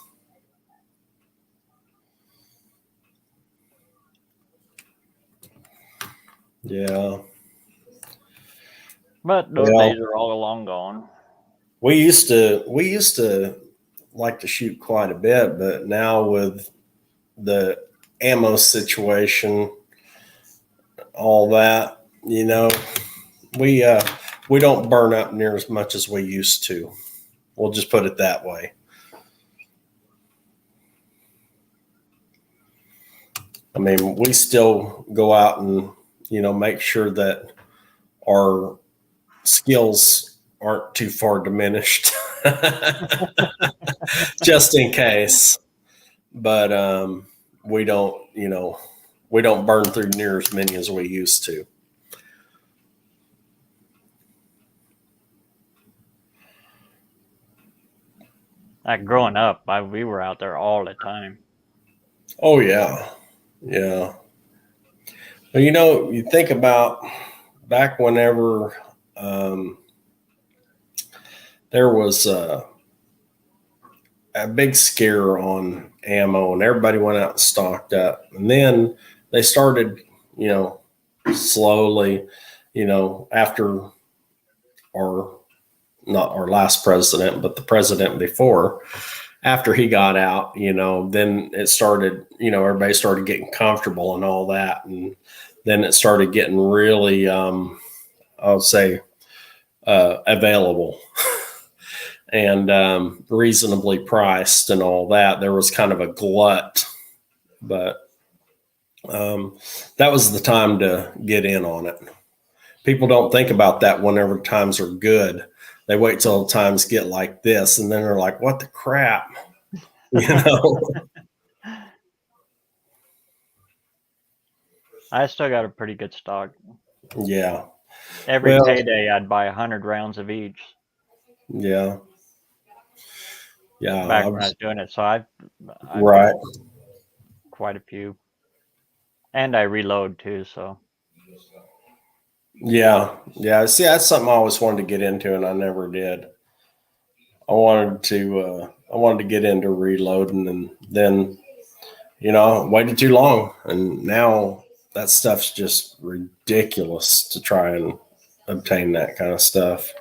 Yeah. But those days are all long gone. We used to like to shoot quite a bit, but now with the ammo situation, all that, we don't burn up near as much as we used to. We'll just put it that way. I mean, we still go out and, make sure that our skills aren't too far diminished just in case. But we don't burn through near as many as we used to. Like growing up, we were out there all the time. Oh, yeah. Yeah. Well, you think about back whenever there was a big scare on ammo and everybody went out and stocked up. And then they started, slowly, after not our last president, but the president before, after he got out, then it started, everybody started getting comfortable and all that. And then it started getting really, I'll say, available and reasonably priced and all that. There was kind of a glut, but that was the time to get in on it. People don't think about that whenever times are good. They wait till times get like this, and then they're like, what the crap? I still got a pretty good stock. Yeah. Every payday, I'd buy 100 rounds of each. Yeah. Yeah. Back when I was doing it. So I've right. Quite a few. And I reload too, so. Yeah. Yeah. See, that's something I always wanted to get into, and I never did. I wanted to get into reloading, and then, waited too long. And now that stuff's just ridiculous to try and obtain that kind of stuff.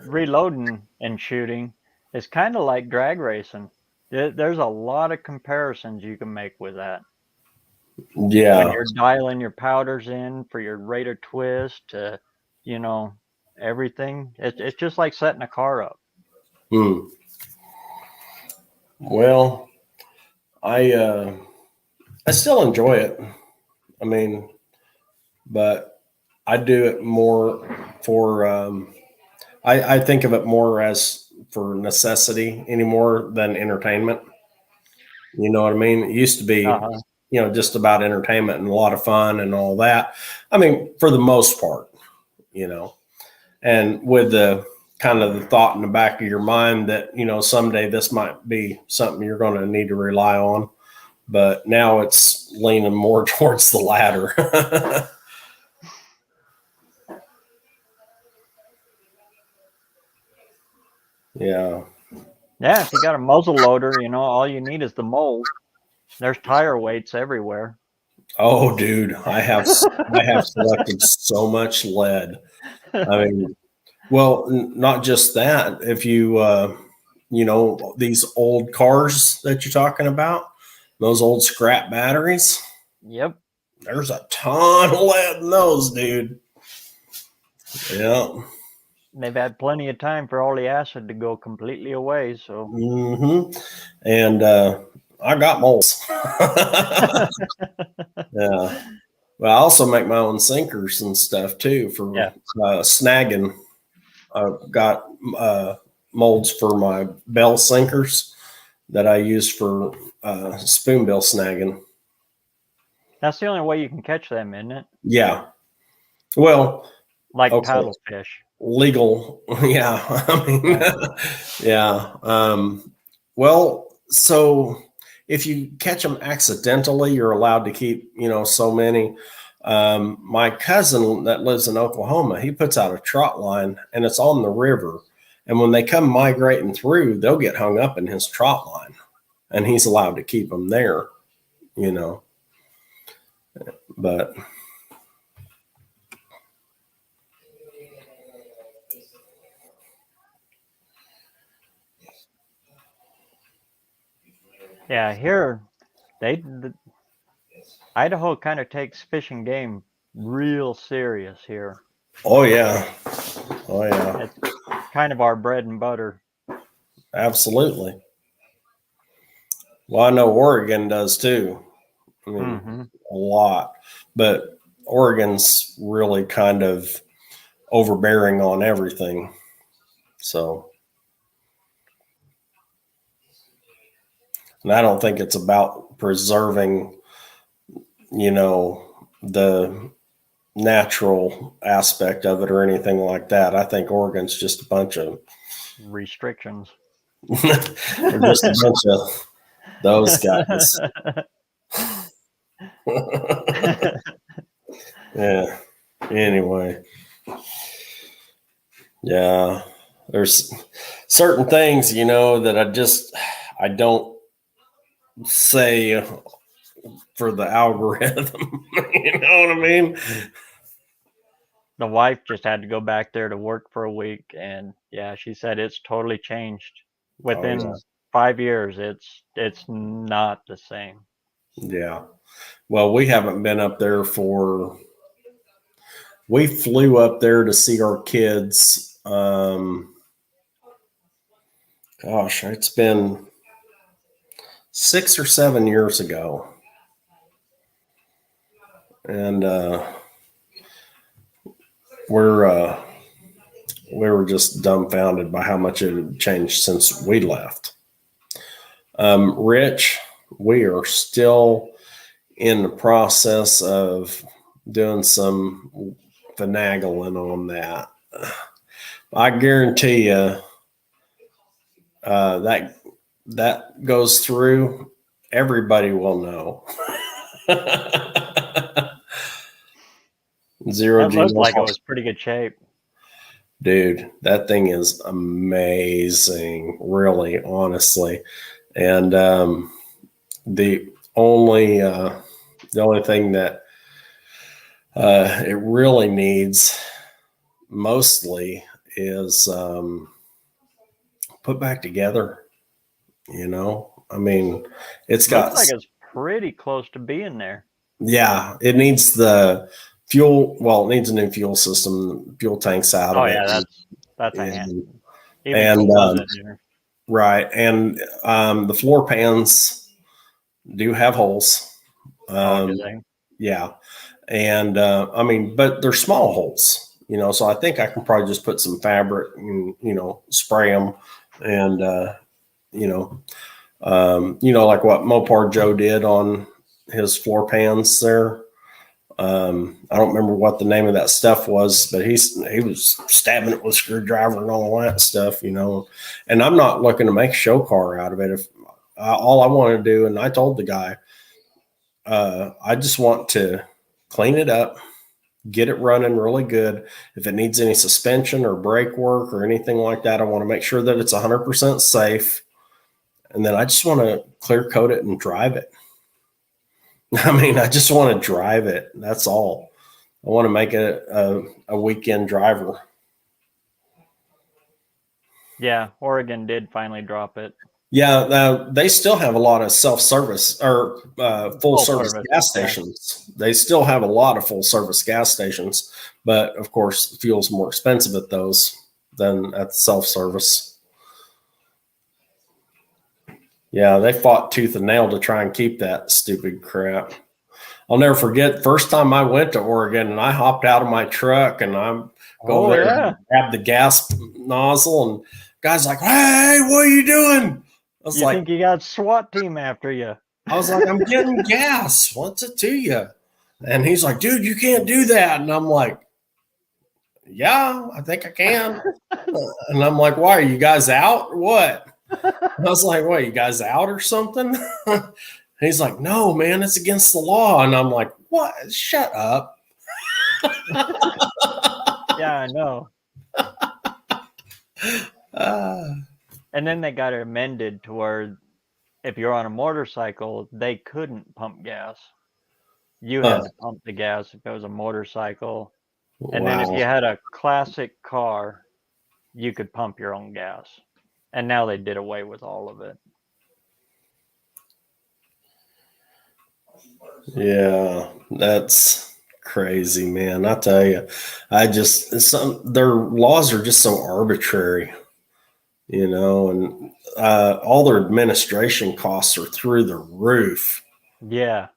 Reloading and shooting is kind of like drag racing. There's a lot of comparisons you can make with that. Yeah. When you're dialing your powders in for your rate of twist to, everything. It's just like setting a car up. Well, I still enjoy it. I mean, but I do it more for, I think of it more as for necessity anymore than entertainment. You know what I mean? It used to be, just about entertainment and a lot of fun and all that. I mean, for the most part, and with the kind of the thought in the back of your mind that, someday this might be something you're going to need to rely on. But now it's leaning more towards the latter. Yeah. Yeah, if you got a muzzle loader, all you need is the mold. There's tire weights everywhere. Oh, dude, I have selected so much lead. I mean, well, not just that. If you, these old cars that you're talking about, those old scrap batteries. Yep. There's a ton of lead in those, dude. Yeah. They've had plenty of time for all the acid to go completely away. So. And I got molds. Yeah. Well, I also make my own sinkers and stuff too for snagging. I've got molds for my bell sinkers that I use for spoonbill snagging. That's the only way you can catch them, isn't it? Yeah. Well, like paddlefish. Legal. Yeah. I mean, yeah. Well, so if you catch them accidentally, you're allowed to keep, so many. My cousin that lives in Oklahoma, he puts out a trot line and it's on the river. And when they come migrating through, they'll get hung up in his trot line and he's allowed to keep them there, But Yeah, here Idaho kind of takes fish and game real serious here. Oh yeah. Oh yeah. It's kind of our bread and butter. Absolutely. Well, I know Oregon does too. I mean, a lot, but Oregon's really kind of overbearing on everything. So, and I don't think it's about preserving, the natural aspect of it or anything like that. I think Oregon's just a bunch of Restrictions. they're just a bunch of those guys. Yeah. Anyway. Yeah. There's certain things, that I don't say for the algorithm. You know what I mean? The wife just had to go back there to work for a week, and yeah, she said it's totally changed. Within yeah. 5 years, it's not the same. Yeah. Well, we haven't been up there we flew up there to see our kids. Gosh, it's been 6 or 7 years ago. And we were just dumbfounded by how much it had changed since we left. Rich, we are still in the process of doing some finagling on that. I guarantee you that goes through, everybody will know. Zero That G. looked like it was pretty good shape. Dude, that thing is amazing, really, honestly. And the only thing that it really needs mostly is put back together. I mean, it's got. Looks like it's pretty close to being there. Yeah, it needs the fuel. Well, it needs a new fuel system, fuel tanks out of it. Oh yeah, that's a hand. Right, and the floor pans do have holes. Do they? Yeah, and I mean, but they're small holes, So I think I can probably just put some fabric and spray them, and like what Mopar Joe did on his floor pans there. I don't remember what the name of that stuff was, but he was stabbing it with a screwdriver and all that stuff, And I'm not looking to make a show car out of it. If all I want to do, and I told the guy, I just want to clean it up, get it running really good. If it needs any suspension or brake work or anything like that, I want to make sure that it's 100% safe. And then I just want to clear coat it and drive it. I mean, I just want to drive it. That's all. I want to make it a weekend driver. Yeah, Oregon did finally drop it. Yeah, they still have a lot of self-service or full-service gas stations. Yeah. They still have a lot of full-service gas stations, but of course, fuel's more expensive at those than at the self-service. Yeah, they fought tooth and nail to try and keep that stupid crap. I'll never forget first time I went to Oregon and I hopped out of my truck and I'm going there and grab the gas nozzle and guy's like, "Hey, what are you doing?" I was like, think you got SWAT team after you? I was like, "I'm getting gas. What's it to you?" And he's like, "Dude, you can't do that." And I'm like, "Yeah, I think I can." And I'm like, "Why, are you guys out or what?" I was like, "What, you guys out or something?" He's like, "No, man, it's against the law." And I'm like, "What? Shut up." Yeah, I know. And then they got it amended to where if you're on a motorcycle, they couldn't pump gas. You had to pump the gas if it was a motorcycle. And then if you had a classic car, you could pump your own gas. And now they did away with all of it. Yeah, that's crazy, man. I tell you, their laws are just so arbitrary, and all their administration costs are through the roof. Yeah.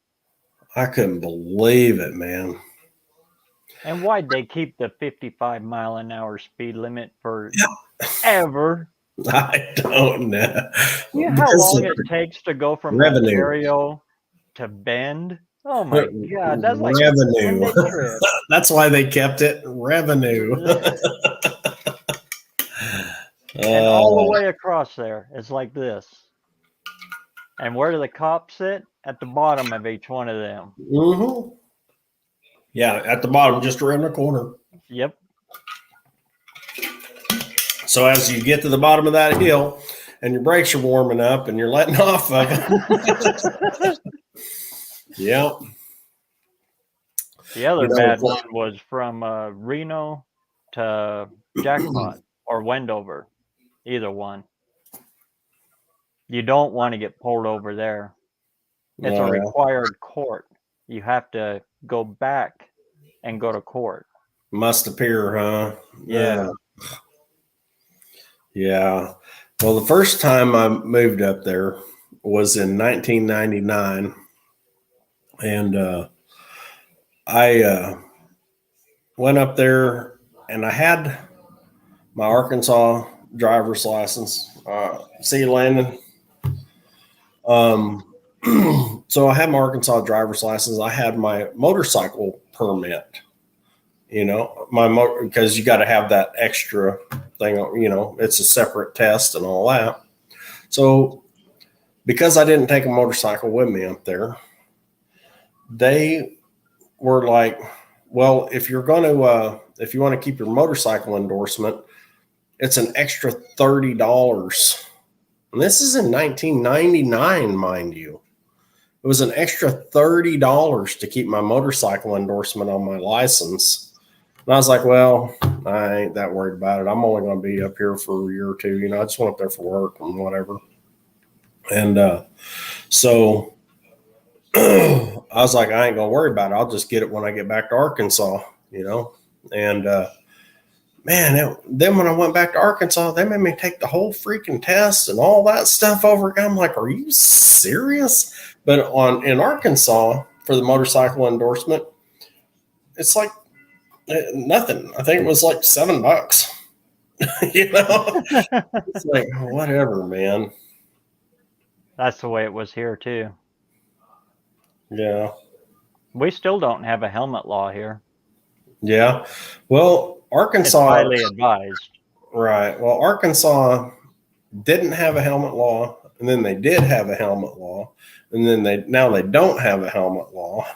I couldn't believe it, man. And why'd they keep the 55-mile-an-hour speed limit forever? I don't know. You know how long it takes to go from revenue. Ontario to Bend? Oh my God, that's like a revenue. 10-day trip. That's why they kept it revenue. And all the way across there, it's like this. And where do the cops sit? At the bottom of each one of them. Mm-hmm. Yeah, at the bottom, just around the corner. Yep. So as you get to the bottom of that hill and your brakes are warming up and you're letting off of it. Yep. The other bad one was from Reno to Jackpot or Wendover. Either one. You don't want to get pulled over there. It's a required court. You have to go back and go to court. Must appear, huh? Yeah. Yeah. Well, the first time I moved up there was in 1999. And I went up there and I had my Arkansas driver's license. See you, Landon. So I had my Arkansas driver's license. I had my motorcycle permit, because you got to have that extra thing, it's a separate test and all that. So because I didn't take a motorcycle with me up there, they were like, well, if you want to keep your motorcycle endorsement, it's an extra $30. And this is in 1999, mind you. It was an extra $30 to keep my motorcycle endorsement on my license. And I was like, well, I ain't that worried about it. I'm only going to be up here for a year or two. I just went up there for work and whatever. And so I was like, I ain't going to worry about it. I'll just get it when I get back to Arkansas, And man, then when I went back to Arkansas, they made me take the whole freaking test and all that stuff over again. I'm like, are you serious? But in Arkansas, for the motorcycle endorsement, it's like nothing. I think it was like $7. It's like, whatever, man. That's the way it was here too. Yeah. We still don't have a helmet law here. Yeah. Well, Arkansas. It's highly advised. Right. Well, Arkansas didn't have a helmet law, and then they did have a helmet law, and then now they don't have a helmet law.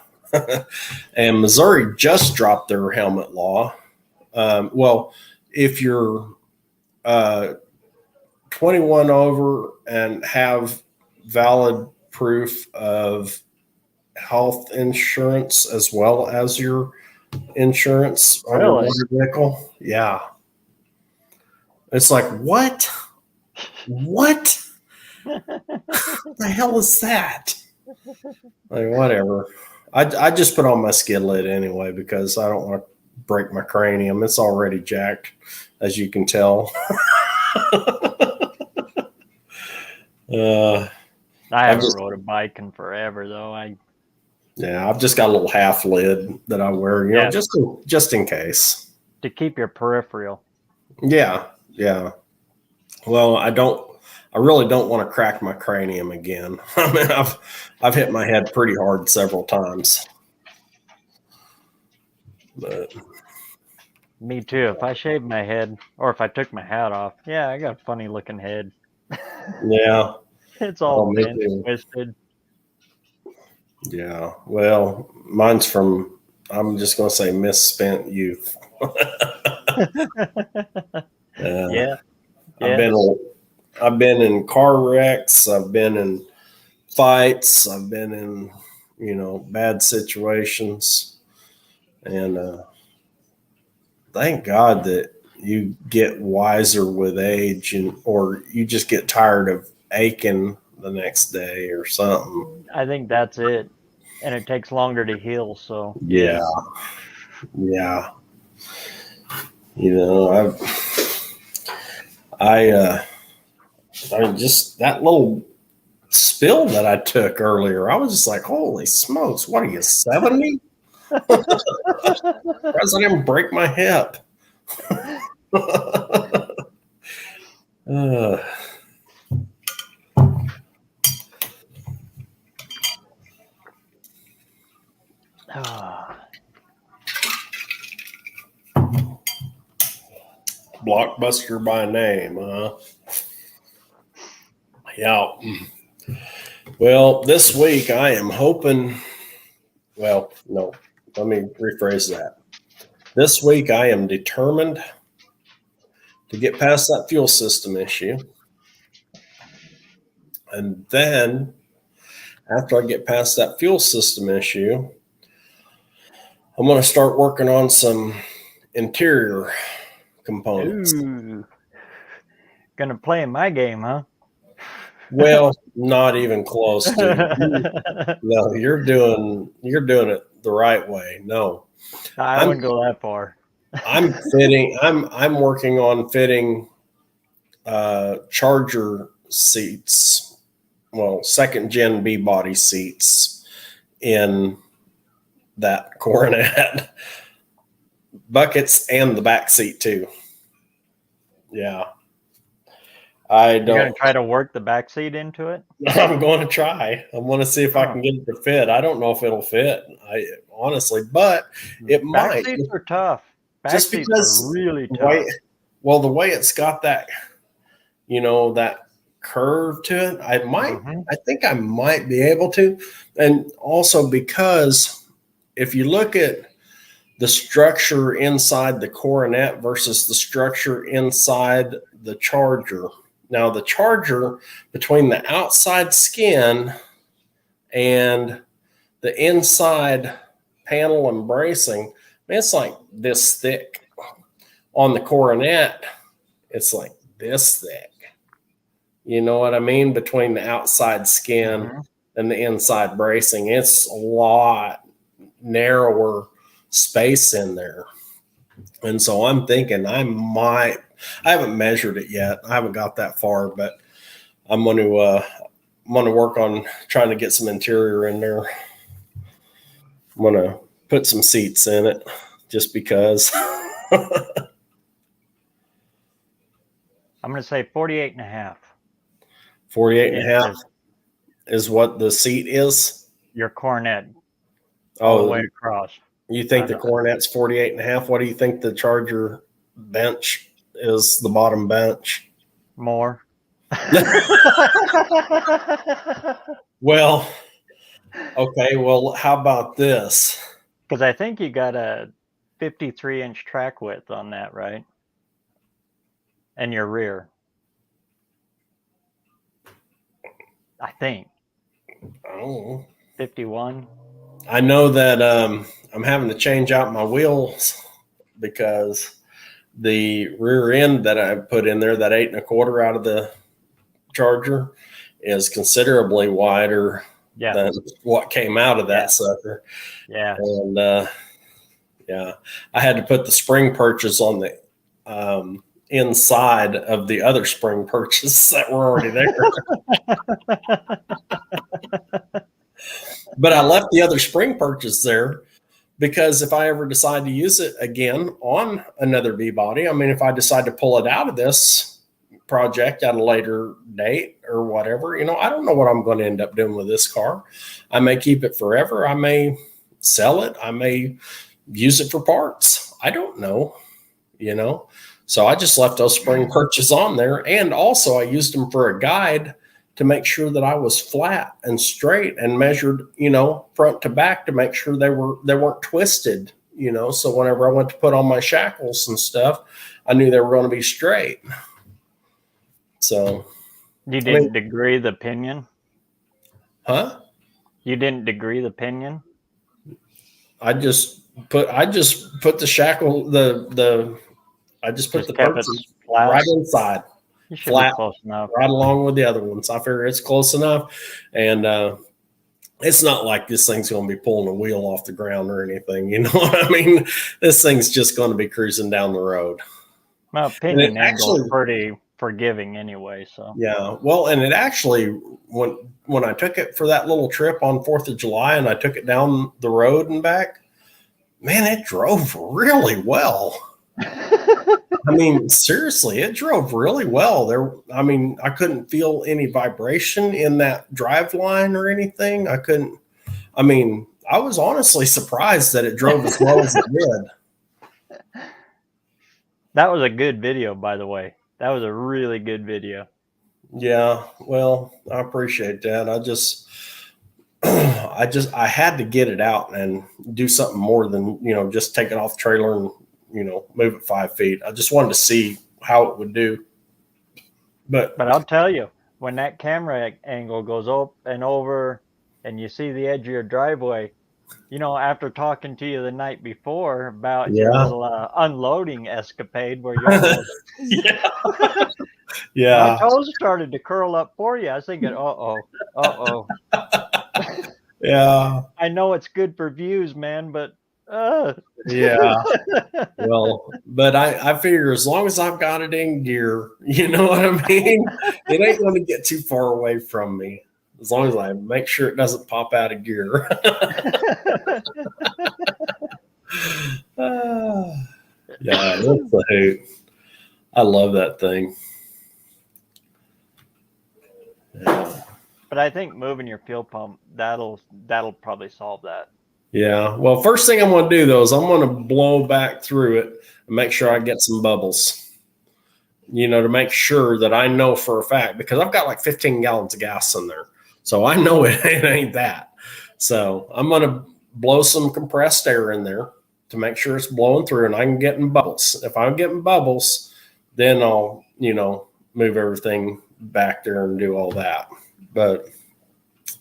And Missouri just dropped their helmet law. Well, if you're 21 over and have valid proof of health insurance as well as your insurance on your motor vehicle, yeah. It's like, what? What? The hell is that? Like, whatever. I just put on my skid lid anyway because I don't want to break my cranium. It's already jacked, as you can tell. I haven't rode a bike in forever, though. I've just got a little half lid that I wear, just in case. To keep your peripheral. Yeah. Well, I really don't want to crack my cranium again. I mean, I've hit my head pretty hard several times. But me too. If I shaved my head or if I took my hat off, I got a funny looking head. Yeah. It's all bent and twisted. Yeah. Well, mine's from, I'm just going to say, misspent youth. Yeah. I've been in car wrecks. I've been in fights. I've been in, bad situations. And thank God that you get wiser with age, or you just get tired of aching the next day or something. I think that's it. and it takes longer to heal. So Yeah. You know, I mean, just that little spill that I took earlier, I was just like, holy smokes, what are you, 70? Because I didn't break my hip. Blockbuster by name, huh? Yeah. Well, this week I am hoping, well, no, let me rephrase that. This week I am determined to get past that fuel system issue. And then after I get past that fuel system issue, I'm going to start working on some interior components. Ooh. Gonna play in my game, huh? Well, not even close to. No, you're doing it the right way. No, I wouldn't go that far. I'm working on fitting charger seats, well, second gen B body seats in that Coronet. Buckets and the back seat too. Yeah. You're gonna try to work the back seat into it? I'm going to try. I want to see if I can get it to fit. I don't know if it'll fit. Honestly, but it might. Back seats are tough. Back seats are really tough. The way it's got that, that curve to it, I think I might be able to. And also because if you look at the structure inside the Coronet versus the structure inside the Charger. Now, the Charger, between the outside skin and the inside panel and bracing, it's like this thick. On the Coronet, it's like this thick. You know what I mean? Between the outside skin and the inside bracing, it's a lot narrower space in there. And so I'm thinking I haven't measured it yet. I haven't got that far, but I'm going to work on trying to get some interior in there. I'm going to put some seats in it just because. I'm going to say 48 and a half. 48 and a half is what the seat is? Your Coronet. All the way across. You think the Coronet's 48 and a half? What do you think the Charger bench is, the bottom bench? More. Well, okay. Well, how about this? Because I think you got a 53-inch track width on that, right? And your rear. I think. Oh. 51. I know that I'm having to change out my wheels because the rear end that I put in there, that 8 1/4 out of the Charger, is considerably wider than what came out of that sucker. Yeah. And I had to put the spring purchase on the inside of the other spring purchase that were already there. But I left the other spring purchase there because if I ever decide to use it again on another B-body, I mean, if I decide to pull it out of this project at a later date or whatever, I don't know what I'm going to end up doing with this car. I may keep it forever. I may sell it. I may use it for parts. I don't know, So I just left those spring purchase on there. And also I used them for a guide to make sure that I was flat and straight and measured, front to back to make sure they weren't twisted, So whenever I went to put on my shackles and stuff, I knew they were going to be straight. So you didn't degree the pinion? Huh? You didn't degree the pinion? I just put the shackle I just put the purchase right inside. You should be close enough. Right along with the other ones. I figure it's close enough. And it's not like this thing's going to be pulling a wheel off the ground or anything. You know what I mean? This thing's just going to be cruising down the road. My opinion angle pretty forgiving anyway. So yeah, well, and it actually when I took it for that little trip on 4th of July and I took it down the road and back, man, it drove really well. I mean, seriously, it drove really well. I mean, I couldn't feel any vibration in that drive line or anything. I was honestly surprised that it drove as well as it did. That was a good video, by the way. That was a really good video. Yeah, well, I appreciate that. I had to get it out and do something more than, just take it off the trailer and, move it 5 feet. I just wanted to see how it would do. But I'll tell you, when that camera angle goes up and over and you see the edge of your driveway, after talking to you the night before about your little unloading escapade where you almost my toes started to curl up for you. I was thinking, uh-oh. Yeah. I know it's good for views, man, but yeah. Well, but I figure as long as I've got it in gear, you know what I mean? It ain't going to get too far away from me. As long as I make sure it doesn't pop out of gear. Yeah, that's a hoot. I love that thing. Yeah. But I think moving your fuel pump, that'll probably solve that. Yeah. Well, first thing I'm going to do, though, is I'm going to blow back through it and make sure I get some bubbles, to make sure that I know for a fact, because I've got like 15 gallons of gas in there. So I know it ain't that. So I'm going to blow some compressed air in there to make sure it's blowing through and I can get in bubbles. If I'm getting bubbles, then I'll, move everything back there and do all that. But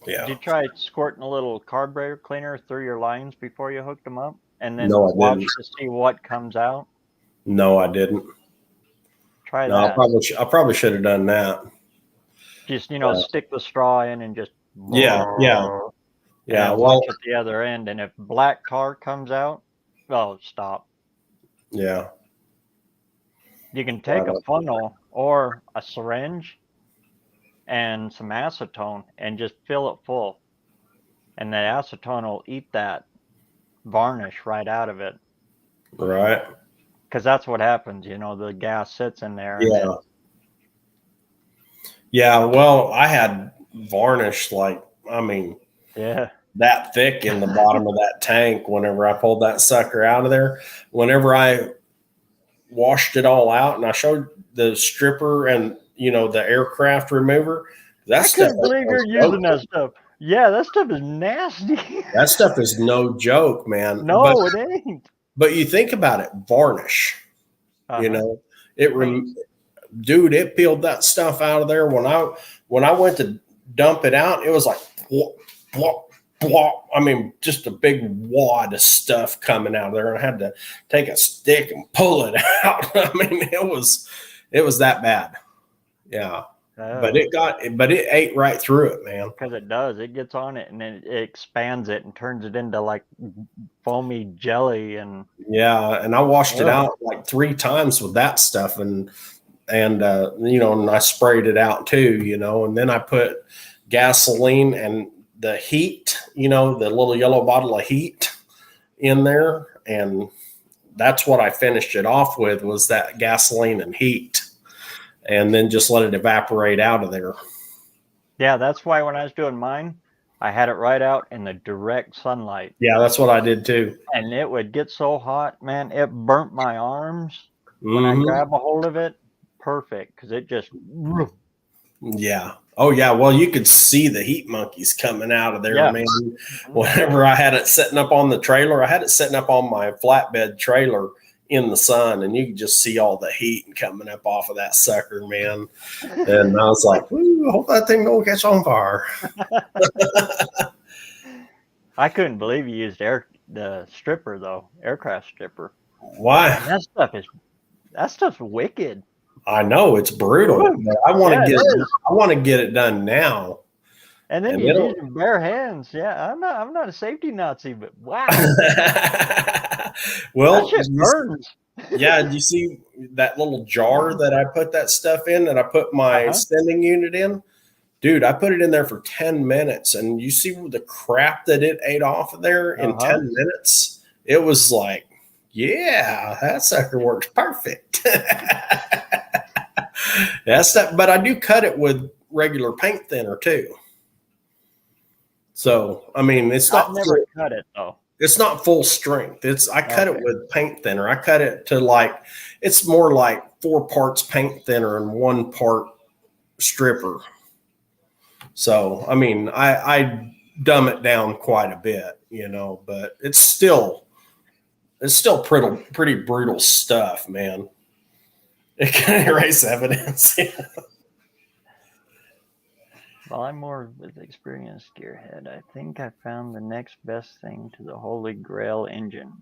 yeah. Did you try squirting a little carburetor cleaner through your lines before you hooked them up? And then watch to see what comes out? No, I didn't. Try that. I probably should have done that. Just, stick the straw in and just yeah. Watch at the other end. And if black car comes out, stop. Yeah. You can take a funnel or a syringe and some acetone and just fill it full. And the acetone will eat that varnish right out of it. Right. Because that's what happens, the gas sits in there. Yeah. Yeah, well, I had varnish that thick in the bottom of that tank whenever I pulled that sucker out of there. Whenever I washed it all out and I showed the stripper and, the aircraft remover, I can't believe you're using that stuff. Yeah, that stuff is nasty. That stuff is no joke, man. No, it ain't. But you think about it, varnish, dude, it peeled that stuff out of there. When I went to dump it out, it was like, blop, blop, blop. I mean, just a big wad of stuff coming out of there. And I had to take a stick and pull it out. I mean, it was that bad. Yeah. But it ate right through it, man. Because it does. It gets on it and then it expands it and turns it into like foamy jelly. And yeah, and I washed it out like 3 times with that stuff and I sprayed it out too, and then I put gasoline and the heat, the little yellow bottle of heat in there. And that's what I finished it off with, was that gasoline and heat, and then just let it evaporate out of there. Yeah, that's why when I was doing mine, I had it right out in the direct sunlight. Yeah, that's what I did too. And it would get so hot, man, it burnt my arms when I grab a hold of it. Perfect, because it just... Yeah. Oh, yeah. Well, you could see the heat monkeys coming out of there, man. Whenever I had it setting up on the trailer, I had it setting up on my flatbed trailer in the sun, and you could just see all the heat coming up off of that sucker, man. And I was like, ooh, I hope that thing don't catch on fire. I couldn't believe you used the stripper, though, aircraft stripper. Why? That stuff's wicked. I know it's brutal. But I want to get it done now. And then And you it'll- use your bare hands. Yeah, I'm not a safety Nazi, but wow, well, that shit burns. yeah, you see that little jar that I put that stuff in, that I put my sending unit in? Dude, I put it in there for 10 minutes, and you see the crap that it ate off of there in 10 minutes? It was like, yeah, that sucker works perfect. That's that, but I do cut it with regular paint thinner too. So, I mean, it's not I've never cut it though. It's not full strength. I cut it with paint thinner. I cut it to like, it's more like 4 parts paint thinner and 1 part stripper. So, I mean, I dumb it down quite a bit, but it's still pretty brutal stuff, man. It can erase evidence. Well, I'm more with experienced gearhead. I think I found the next best thing to the Holy Grail engine.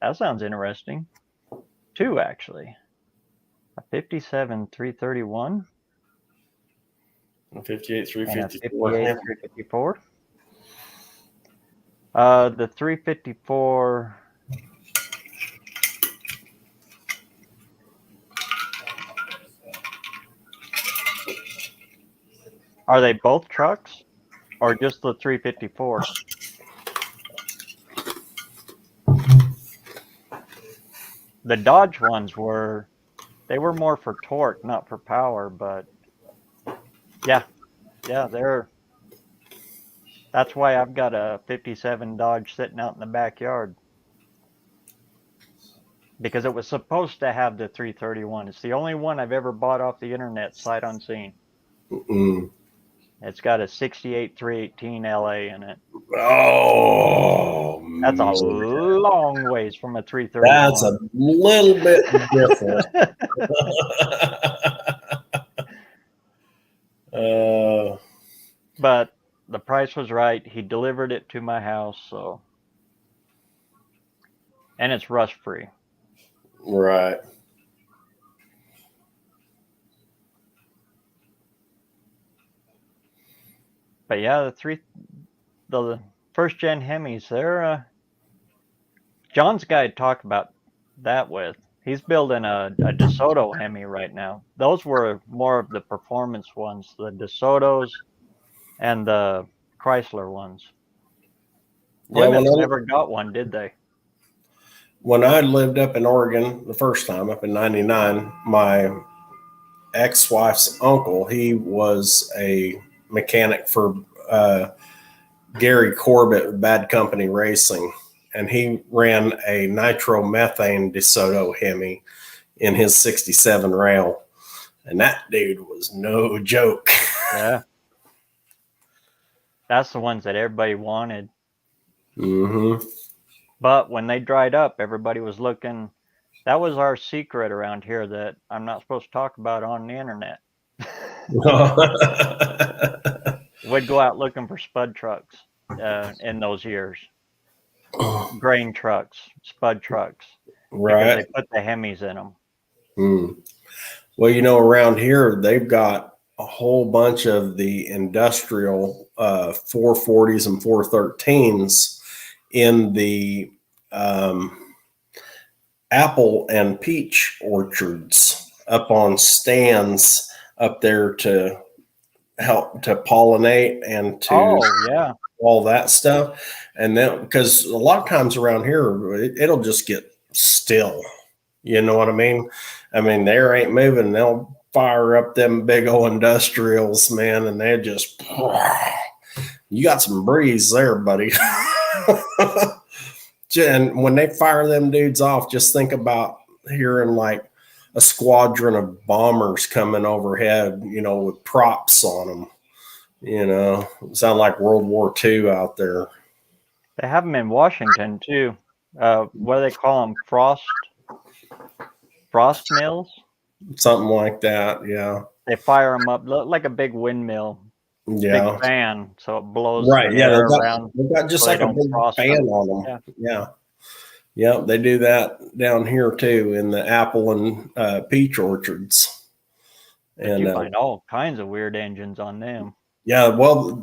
That sounds interesting. 2 actually. A 57 331. A 58 And a 354. 58 354. The 354. Are they both trucks, or just the 354? The Dodge ones were more for torque, not for power. But yeah, that's why I've got a 57 Dodge sitting out in the backyard, because it was supposed to have the 331. It's the only one I've ever bought off the internet sight unseen. It's got a 68 318 LA in it. Oh, that's a long ways from a 331. That's a little bit different. But the price was right. He delivered it to my house, so, and it's rust free. Right. But yeah, the first gen Hemis, they're John's guy talked about that with. He's building a DeSoto Hemi right now. Those were more of the performance ones, the DeSotos and the Chrysler ones. Plymouth never got one, did they? When I lived up in Oregon the first time, up in '99, my ex-wife's uncle, he was a mechanic for Gary Corbett, Bad Company Racing, and he ran a nitromethane DeSoto Hemi in his 67 rail, and that dude was no joke. Yeah. That's the ones that everybody wanted. But when they dried up, everybody was looking. That was our secret around here that I'm not supposed to talk about on the internet. We'd go out looking for spud trucks in those years. Grain trucks, spud trucks. Right. Because they put the Hemis in them. Well, around here, they've got a whole bunch of the industrial 440s and 413s in the apple and peach orchards up on stands up there to help to pollinate and to all that stuff. And then, because a lot of times around here, it'll just get still. You know what I mean? I mean, they ain't moving. They'll fire up them big old industrials, man, and they just, you got some breeze there, buddy. And when they fire them dudes off, just think about hearing like a squadron of bombers coming overhead, with props on them. Sound like World War II out there. They have them in Washington too. What do they call them? Frost mills? Something like that, yeah. They fire them up like a big windmill. Yeah. Big fan, so it blows right. the Yeah, air around. They've got just like a big fan on them. Yeah. Yeah, they do that down here too in the apple and peach orchards. And you find all kinds of weird engines on them. Yeah, well,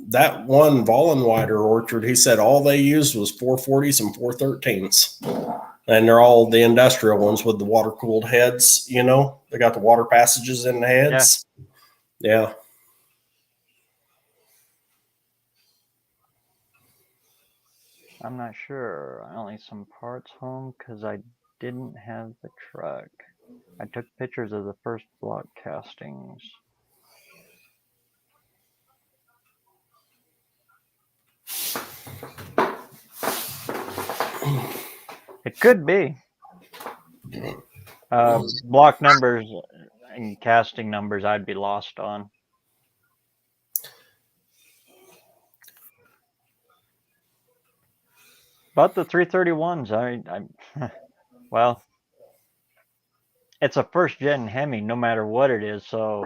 that one Vollenweider orchard, he said all they used was 440s and 413s. And they're all the industrial ones with the water cooled heads, you know, they got the water passages in the heads. Yeah. I'm not sure. I only some parts home because I didn't have the truck. I took pictures of the first block castings. It could be. Block numbers and casting numbers I'd be lost on. But the 331s, I well, it's a first gen Hemi no matter what it is, so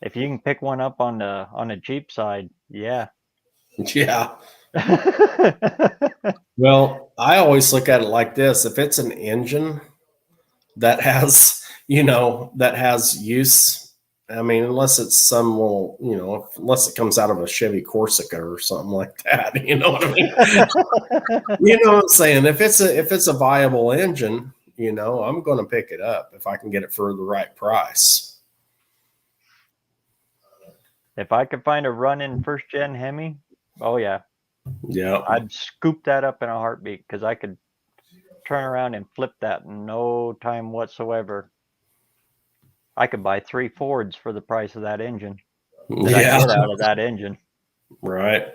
if you can pick one up on the cheap side, yeah. Yeah. Well, I always look at it like this. If it's an engine that has, you know, that has use, I mean, unless it's some little, you know, unless it comes out of a Chevy Corsica or something like that, you know what I mean? You know what I'm saying? If it's a viable engine, you know, I'm going to pick it up if I can get it for the right price. If I could find a run-in first gen Hemi, oh yeah, Yeah. I'd scoop that up in a heartbeat because I could turn around and flip that in no time whatsoever. I could buy 3 Fords for the price of that engine that I Yeah. get out of that engine. Right.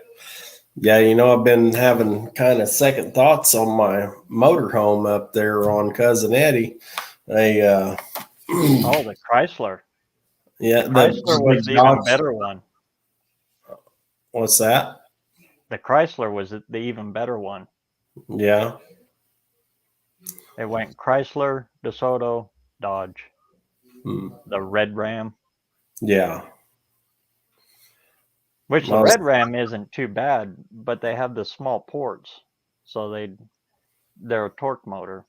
Yeah, you know, I've been having kind of second thoughts on my motorhome up there on Cousin Eddie. They Oh, the Chrysler. yeah, The Chrysler was the even better one. What's that? The Chrysler was the even better one. Yeah. It went Chrysler, DeSoto, Dodge. The Red Ram. Yeah. Which the Red Ram isn't too bad, but they have the small ports, so they're a torque motor.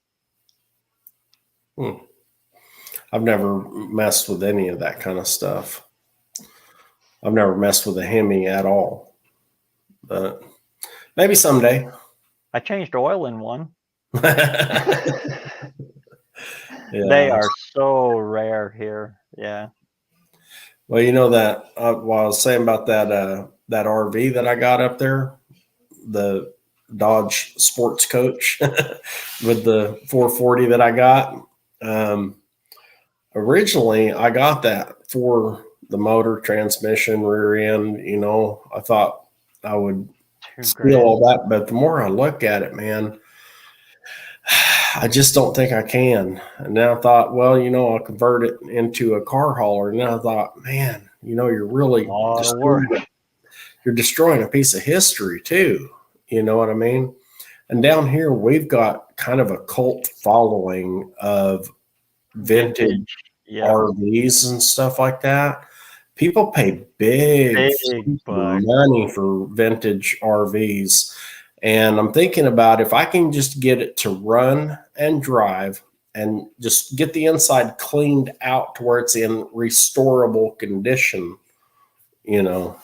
I've never messed with any of that kind of stuff. I've never messed with a Hemi at all, but maybe someday. I changed oil in one. Yeah. They are so rare here. Yeah. Well, you know that what I was saying about that that RV that I got up there, the Dodge Sports Coach with the 440 that I got. Originally, I got that for the motor, transmission, rear end. You know, I thought I would steal all that, but the more I look at it, man, I just don't think I can. And then I thought, well, you know, I'll convert it into a car hauler. And then I thought, man, you know, you're really you're destroying a piece of history too. You know what I mean? And down here, we've got kind of a cult following of vintage RVs and stuff like that. People pay big money for vintage RVs. And I'm thinking about if I can just get it to run and drive and just get the inside cleaned out to where it's in restorable condition, you know,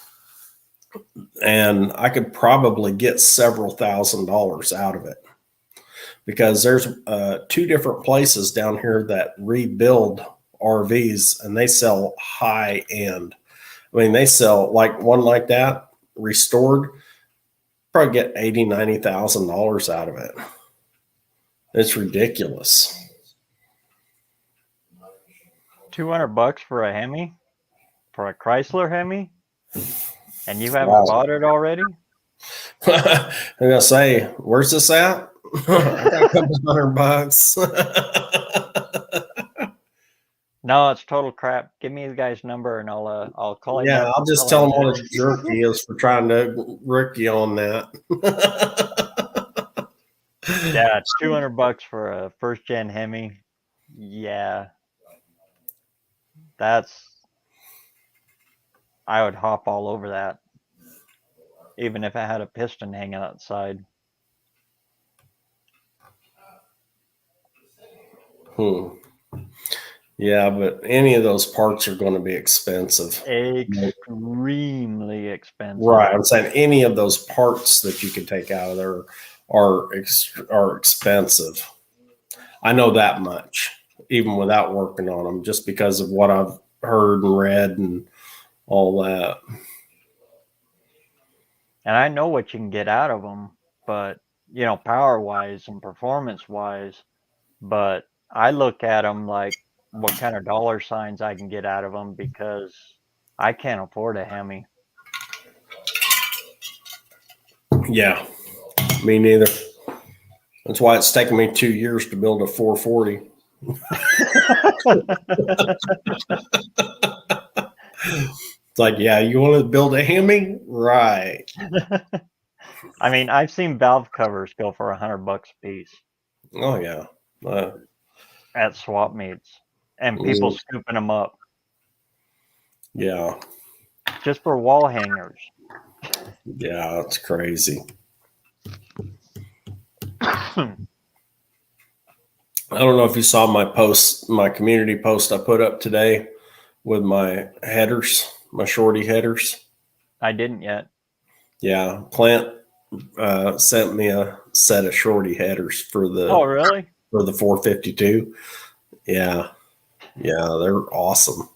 and I could probably get several $1,000s out of it. Because there's 2 different places down here that rebuild RVs and they sell high end. I mean, they sell like one like that restored, probably get $80,000-$90,000 out of it. It's ridiculous. $200 for a Hemi, for a Chrysler Hemi, and you haven't bought it already? I'm gonna say, where's this at? I got a couple $100. No, it's total crap. Give me the guy's number and I'll call him. Yeah, I'll just tell him what a jerk he is for trying to rick you on that. Yeah, $200 for a first gen Hemi. Yeah, I would hop all over that, even if I had a piston hanging outside. Yeah, but any of those parts are going to be expensive. Extremely expensive. Right. I'm saying any of those parts that you can take out of there are expensive. I know that much, even without working on them, just because of what I've heard and read and all that. And I know what you can get out of them, but power wise and performance wise. But I look at them like what kind of dollar signs I can get out of them, because I can't afford a Hemi. Yeah, me neither. That's why it's taken me 2 years to build a 440. It's like, yeah, you want to build a Hemi? Right. I mean, I've seen valve covers go for $100 a piece. Oh, yeah. At swap meets, and people scooping them up. Yeah. Just for wall hangers. Yeah, it's crazy. I don't know if you saw my community post I put up today with my headers, my shorty headers. I didn't yet. Yeah, Clint sent me a set of shorty headers for the. Oh, really? For the 452. Yeah, they're awesome.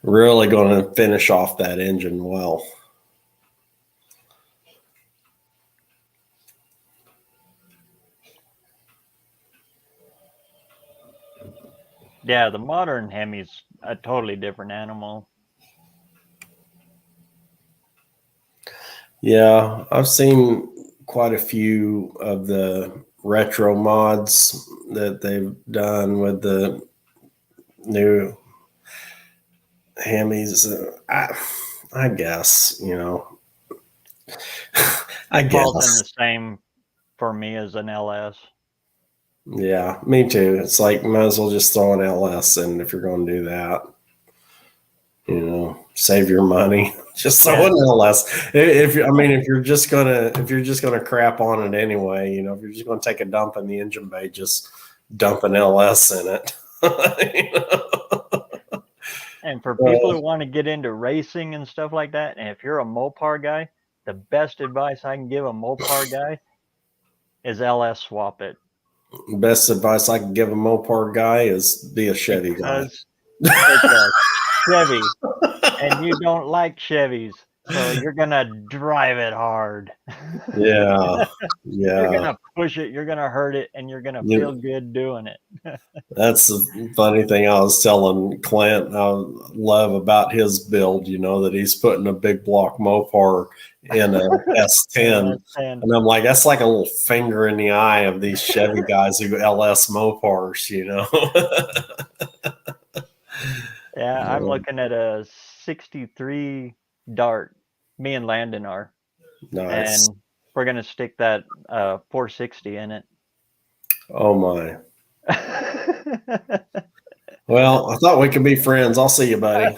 Really going to finish off that engine well. Yeah, the modern Hemi's a totally different animal. Yeah, I've seen quite a few of the retro mods that they've done with the new Hemis. I guess, I It falls in guess. the same for me as an LS. Yeah, me too. It's like, might as well just throw an LS in if you're going to do that. Save your money. Just throw an LS. If you're just gonna crap on it anyway, if you're just gonna take a dump in the engine bay, just dump an LS in it. And for people who want to get into racing and stuff like that, and if you're a Mopar guy, the best advice I can give a Mopar guy is LS swap it. Best advice I can give a Mopar guy is be a Chevy guy. It's a Chevy, and you don't like Chevys, so you're gonna drive it hard. Yeah. You're gonna push it, you're gonna hurt it, and you're gonna feel good doing it. That's the funny thing I was telling Clint I love about his build, that he's putting a big block Mopar in a S10. And I'm like, that's like a little finger in the eye of these Chevy guys who LS Mopars, Yeah, I'm looking at a 63 Dart. Me and Landon are. Nice. And we're going to stick that 460 in it. Oh, my. Well, I thought we could be friends. I'll see you, buddy.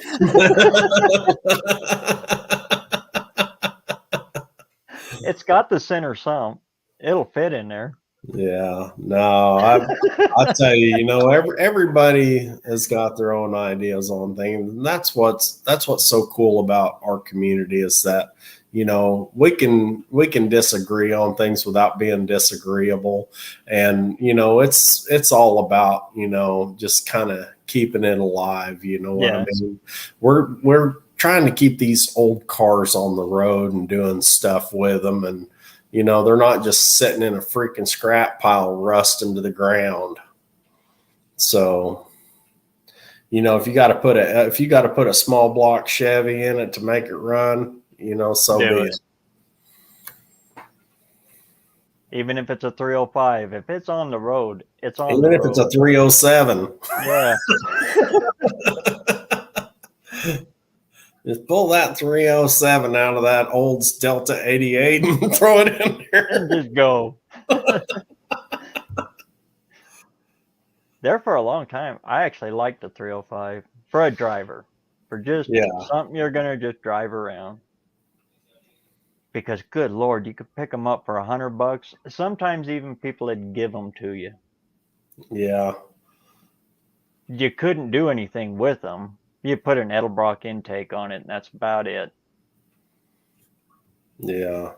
It's got the center sump. It'll fit in there. Yeah, no, I tell you, everybody has got their own ideas on things, and that's what's so cool about our community is that we can disagree on things without being disagreeable, and it's all about just kind of keeping it alive. You know what I mean? We're trying to keep these old cars on the road and doing stuff with them, and they're not just sitting in a freaking scrap pile rusting to the ground. So, if you got to put a small block Chevy in it to make it run, so be it. Even if it's a 305, if it's on the road, it's on. Even if it's a 307. Yeah. Just pull that 307 out of that old Delta 88 and throw it in there. And just go. There for a long time, I actually liked the 305 for a driver. For just something you're going to just drive around. Because, good Lord, you could pick them up for $100. Sometimes even people would give them to you. Yeah. you couldn't do anything with them. You put an Edelbrock intake on it, and that's about it. Yeah.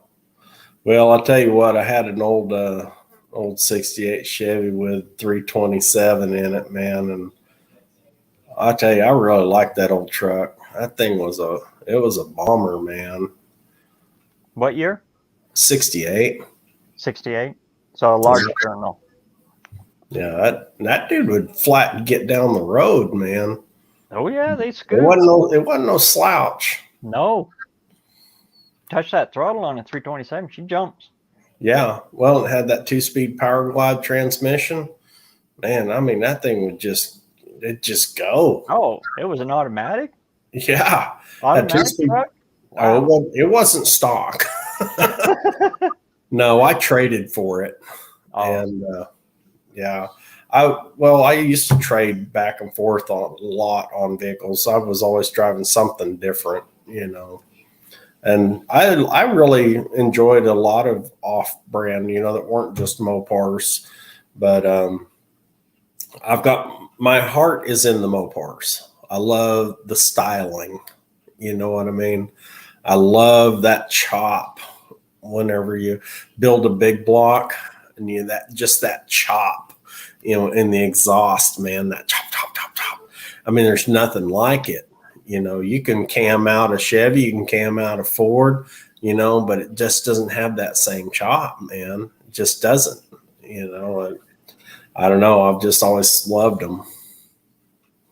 Well, I'll tell you what, I had an old 68 Chevy with 327 in it, man, and I tell you, I really like that old truck. That thing was a bomber, man. What year? 68. 68. So a large journal. Yeah, that dude would flat get down the road, man. Oh yeah, they It scoot. wasn't no slouch. No. Touch that throttle on a 327, she jumps. Yeah. Well, it had that 2-speed power glide transmission. Man, I mean, that thing would just go. Oh, it was an automatic? Yeah. Automatic truck? Wow. Oh, it wasn't stock. No, I traded for it. Oh. And yeah. I used to trade back and forth a lot on vehicles. I was always driving something different, you know. And I really enjoyed a lot of off-brand, you know, that weren't just Mopars. But I've got my heart is in the Mopars. I love the styling. You know what I mean? I love that chop. Whenever you build a big block and that chop, you know, in the exhaust, man, that chop, chop, chop, chop. I mean, there's nothing like it. You know, you can cam out a Chevy, you can cam out a Ford, you know, but it just doesn't have that same chop, man. It just doesn't, you know. I don't know. I've just always loved them.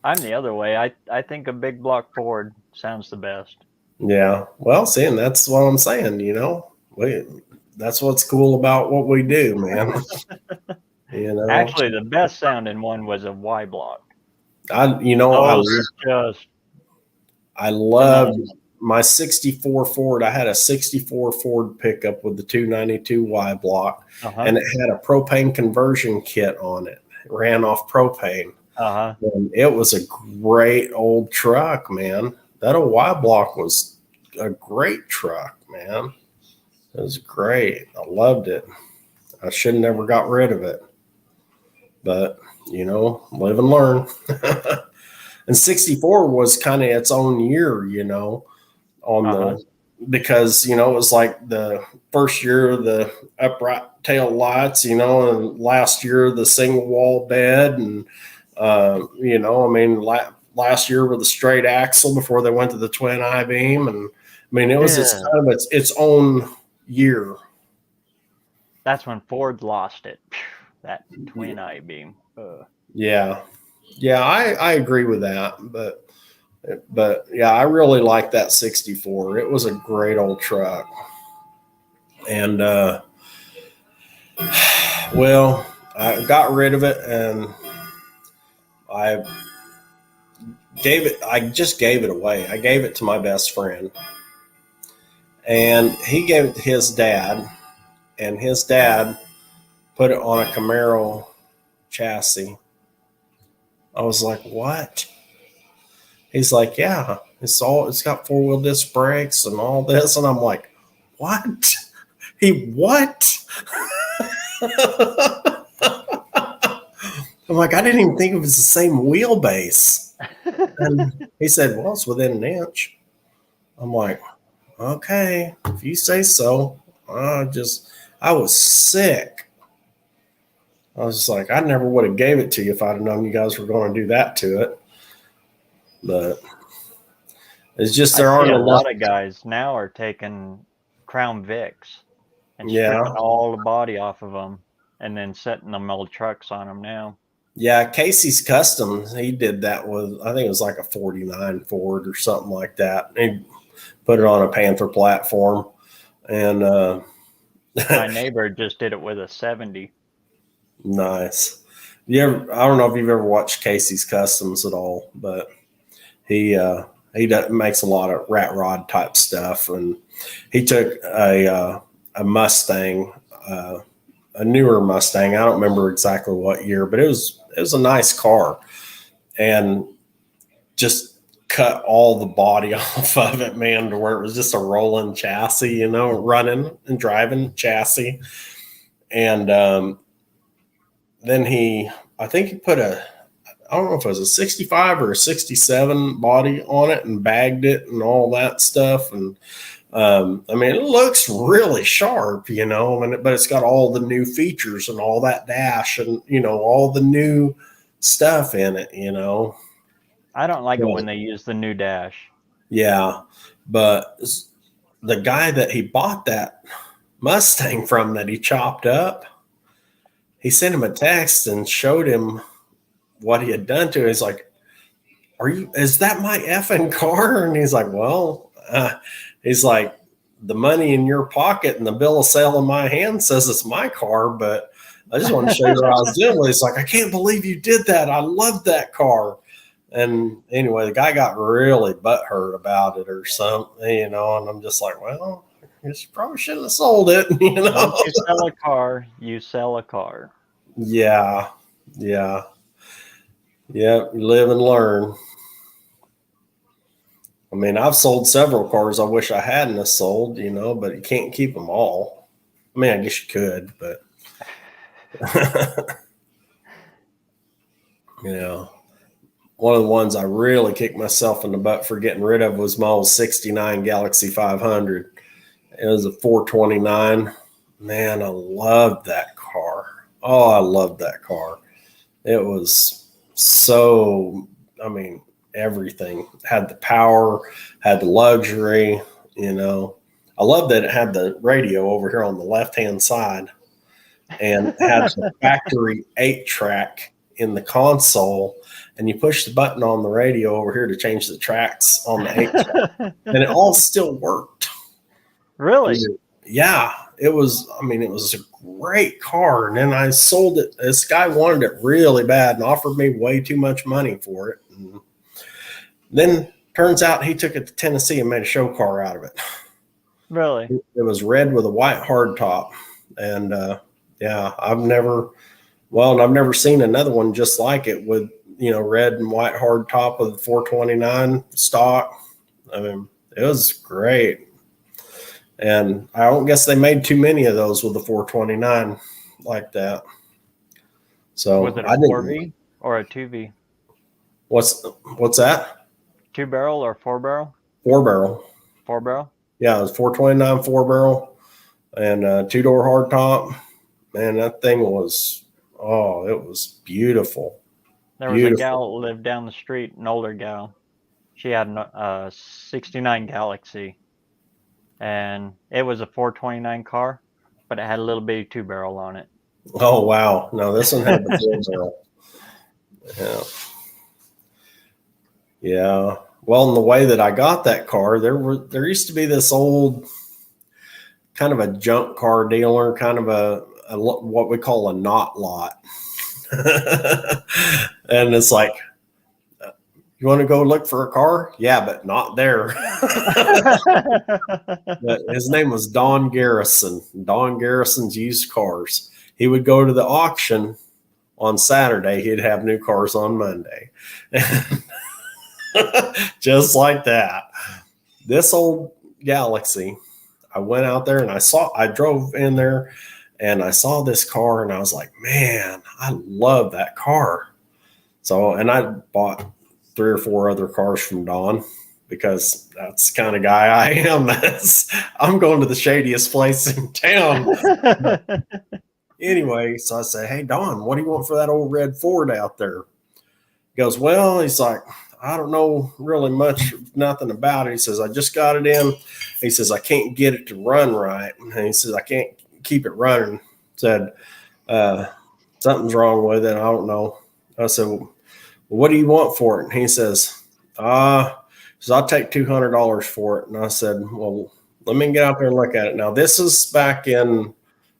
I'm the other way. I think a big block Ford sounds the best. Yeah. Well, see, and that's what I'm saying, you know. That's what's cool about what we do, man. You know, Actually, the best sounding one was a Y block. I loved my 64 Ford. I had a 64 Ford pickup with the 292 Y block, and it had a propane conversion kit on it. It ran off propane. And it was a great old truck, man. That old Y block was a great truck, man. It was great. I loved it. I should have never got rid of it. But, you know, live and learn. And 64 was kind of its own year, you know, because, you know, it was like the first year of the upright tail lights, you know, and last year the single wall bed. And, you know, I mean, last year with the straight axle before they went to the twin I-beam. And I mean, it was kind of its own year. That's when Ford lost it. That twin I-beam. Yeah. I agree with that, but yeah, I really like that 64. It was a great old truck. And well, I got rid of it and I just gave it away. I gave it to my best friend. And he gave it to his dad, and his dad put it on a Camaro chassis. I was like, what? He's like, yeah, it's got 4-wheel disc brakes and all this. And I'm like, what? What? I'm like, I didn't even think it was the same wheelbase. And he said, well, it's within an inch. I'm like, okay, if you say so. I was sick. I was just like, I never would have gave it to you if I'd have known you guys were going to do that to it. But it's just there aren't a lot of guys now are taking Crown Vics and stripping all the body off of them and then setting them old trucks on them now. Yeah, Casey's Customs, he did that with, I think it was like a 49 Ford or something like that. He put it on a Panther platform. And my neighbor just did it with a 70. Nice. I don't know if you've ever watched Casey's Customs at all, but he makes a lot of rat rod type stuff. And he took a Mustang, a newer Mustang. I don't remember exactly what year, but it was a nice car, and just cut all the body off of it, man, to where it was just a rolling chassis, you know, running and driving chassis. And then I think he put I don't know if it was a 65 or a 67 body on it, and bagged it and all that stuff. And I mean, it looks really sharp, you know, but it's got all the new features and all that dash and, you know, all the new stuff in it, you know. I don't like it when they use the new dash. Yeah, but the guy that he bought that Mustang from that he chopped up, he sent him a text and showed him what he had done to it. He's like, is that my effing car? And he's like, well, he's like, the money in your pocket and the bill of sale in my hand says it's my car, but I just want to show you what I was doing. He's like, I can't believe you did that. I love that car. And anyway, the guy got really butthurt about it or something, you know, and I'm just like, well, you probably shouldn't have sold it, you know. Once you sell a car, you sell a car. Yeah. Yeah. Yeah. You live and learn. I mean, I've sold several cars I wish I hadn't have sold, you know, but you can't keep them all. I mean, I guess you could, but you know, one of the ones I really kicked myself in the butt for getting rid of was my old 69 Galaxy 500. It was a 429. Man, I loved that car. Oh, I loved that car. It was so, I mean, everything. Had the power, had the luxury, you know. I love that it had the radio over here on the left-hand side and had the factory 8-track in the console, and you push the button on the radio over here to change the tracks on the 8-track, and it all still worked. Really? Yeah, it was, I mean, it was a great car. And then I sold it. This guy wanted it really bad and offered me way too much money for it. And then turns out he took it to Tennessee and made a show car out of it. Really? It was red with a white hardtop. And yeah, I've never seen another one just like it with, you know, red and white hardtop with 429 stock. I mean, it was great. And I don't guess they made too many of those with the 429 like that. So was it a 4V or a 2V? What's that? 2-barrel or 4-barrel? 4-barrel. 4-barrel? Yeah, it was 429 4-barrel and 2-door hardtop. Man, that thing was, oh, it was beautiful. There was a gal that lived down the street, an older gal. She had a 69 Galaxy. And it was a 429 car, but it had a little bitty 2-barrel on it. Oh, wow. No, this one had the 4-barrel. Yeah. Yeah. Well, in the way that I got that car, there used to be this old kind of a junk car dealer, kind of a what we call a knot lot. And it's like, you want to go look for a car? Yeah, but not there. His name was Don Garrison. Don Garrison's Used Cars. He would go to the auction on Saturday. He'd have new cars on Monday. Just like that. This old Galaxy, I went out there and I drove in there and I saw this car and I was like, man, I love that car. So, and I bought 3 or 4 other cars from Don because that's the kind of guy I am. I'm going to the shadiest place in town. Anyway, so I say, hey, Don, what do you want for that old red Ford out there? He goes, well, he's like, I don't know really nothing about it. He says, I just got it in. He says, I can't get it to run right. And he says, I can't keep it running. Said, something's wrong with it. I don't know. I said, well, what do you want for it? And he says, I'll take $200 for it. And I said, well, let me get out there and look at it. Now, this is back in,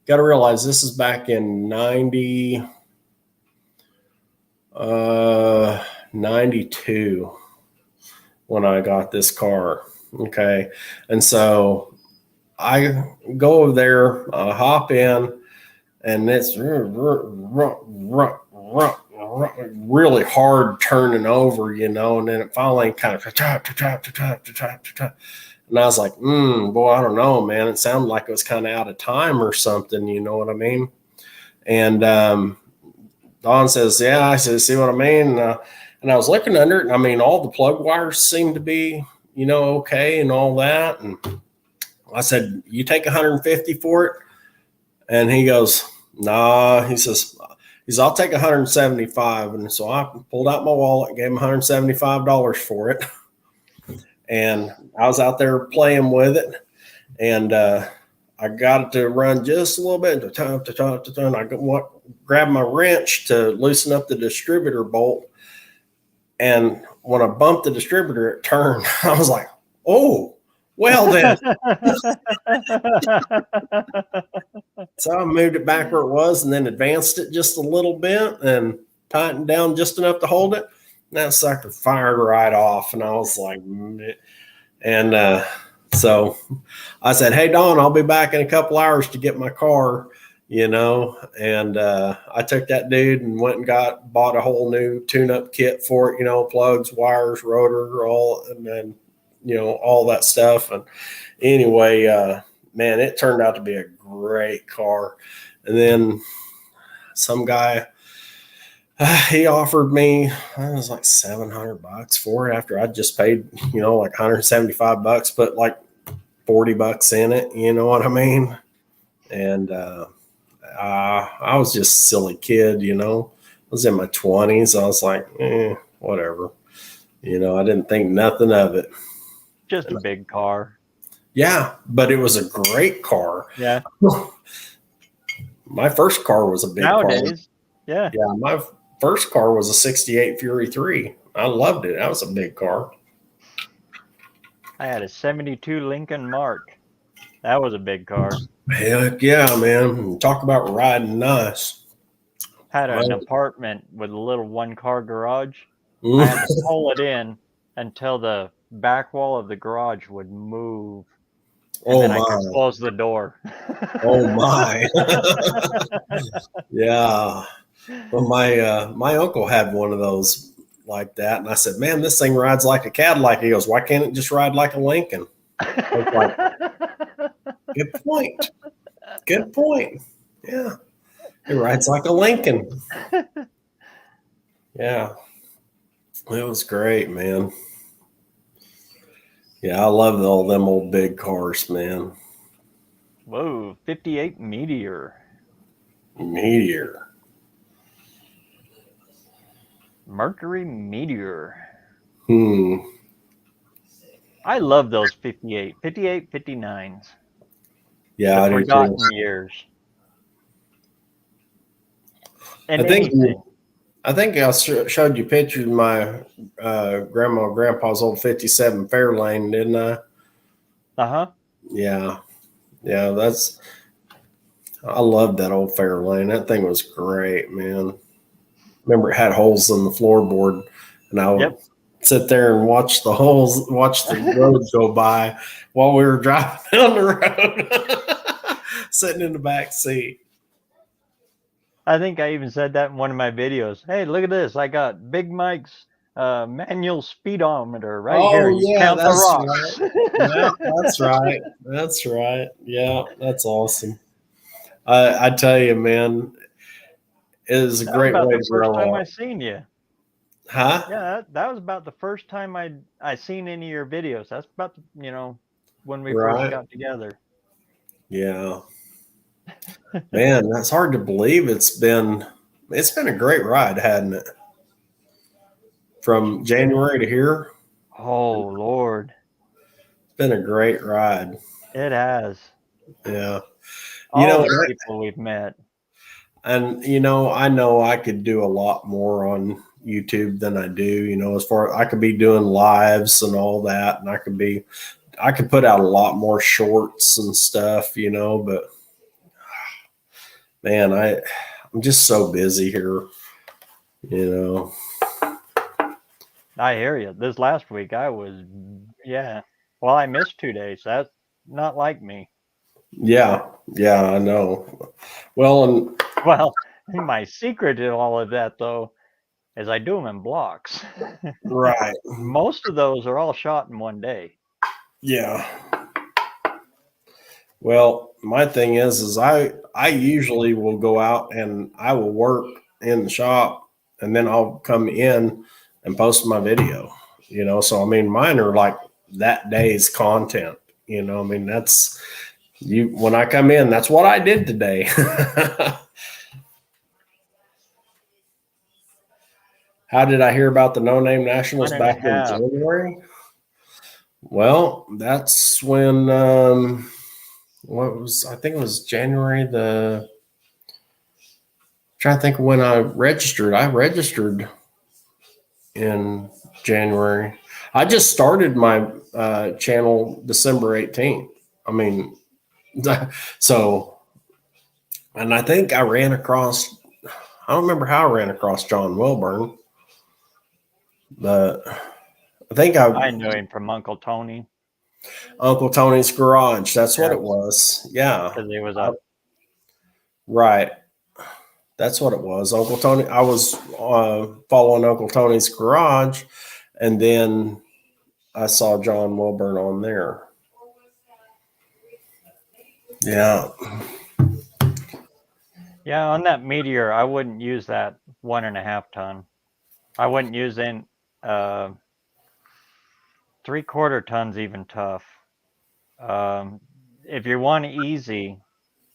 got to realize this is back in 92 when I got this car. Okay. And so I go over there, hop in, and it's really hard turning over, you know, and then it finally kind of and I was like, boy, I don't know, man. It sounded like it was kind of out of time or something, you know what I mean? And Don says, yeah. I said, see what I mean? And I was looking under it, and I mean, all the plug wires seem to be, okay and all that. And I said, you take 150 for it? And he goes, nah. He says, I'll take 175. And so I pulled out my wallet, gave him $175 for it. And I was out there playing with it. And I got it to run just a little bit. I grabbed my wrench to loosen up the distributor bolt. And when I bumped the distributor, it turned. I was like, oh, well then. So I moved it back where it was and then advanced it just a little bit and tightened down just enough to hold it. And that sucker fired right off. And I was like, and so I said, hey, Don, I'll be back in a couple hours to get my car, and I took that dude and went and bought a whole new tune-up kit for it, plugs, wires, rotor, and then, all that stuff. And anyway, man, it turned out to be a great car. And then some guy, he offered me, it was like $700 for it after I just paid, like $175, put like $40 in it. You know what I mean? And I was just a silly kid, I was in my 20s. I was like, whatever. I didn't think nothing of it. Just a big car. Yeah, but it was a great car. Yeah. My first car was a big Nowadays, car. yeah. Yeah, my first car was a 68 Fury 3. I loved it. That was a big car. I had a 72 Lincoln Mark. That was a big car. Heck yeah, man. Talk about riding nice. Had an apartment with a little one-car garage. I had to pull it in until the back wall of the garage would move. And then I could close the door. Oh my. Yeah. Well, my uncle had one of those like that. And I said, man, this thing rides like a Cadillac. He goes, why can't it just ride like a Lincoln? I was like, good point. Good point. Yeah. It rides like a Lincoln. Yeah. It was great, man. Yeah, I love all them old big cars, man. Whoa, 58 Meteor. Mercury Meteor. I love those 58, 59s. Yeah, I do forgotten too. years. And I think I showed you pictures of my grandma and grandpa's old 57 Fairlane, didn't I? Uh-huh. Yeah. Yeah, I love that old Fairlane. That thing was great, man. Remember, it had holes in the floorboard, and I would sit there and watch the road go by while we were driving down the road, sitting in the back seat. I think I even said that in one of my videos. Hey, look at this. I got Big Mike's manual speedometer right here. You count the rocks. Right. Yeah, that's right. That's right. Yeah, that's awesome. I tell you, man, it is a great way to grow up. First time I seen you. Huh? Yeah, that was about the first time I seen any of your videos. That's about when we first got together. Yeah. Man, that's hard to believe. It's been a great ride, hadn't it? From January to here. Oh Lord. It's been a great ride. It has. Yeah. All the people we've met. And I know I could do a lot more on YouTube than I do, as far I could be doing lives and all that, and I could put out a lot more shorts and stuff, but man, I'm just so busy here, I hear you. This last week I was, well, I missed 2 days. That's not like me. Yeah, I know. Well, my secret to all of that, though, is I do them in blocks. Right. Most of those are all shot in one day. Yeah. Well, my thing is I usually will go out and I will work in the shop, and then I'll come in and post my video. So I mean, mine are like that day's content. I mean, that's you. When I come in, that's what I did today. How did I hear about the No Name Nationals 1.5. back in January? Well, that's when I think it was January trying to think of when I registered. I registered in January. I just started my channel December 18th. I mean, so, and I think I ran across, I don't remember how I ran across John Wilburn, but I think I knew him from Uncle Tony. Uncle Tony's Garage. That's what it was. Yeah. Because he was a right. That's what it was. Uncle Tony. I was following Uncle Tony's Garage, and then I saw John Wilburn on there. Yeah. Yeah, on that Meteor, I wouldn't use that 1.5 ton. I wouldn't use in 3/4 tons, even tough. If you want easy,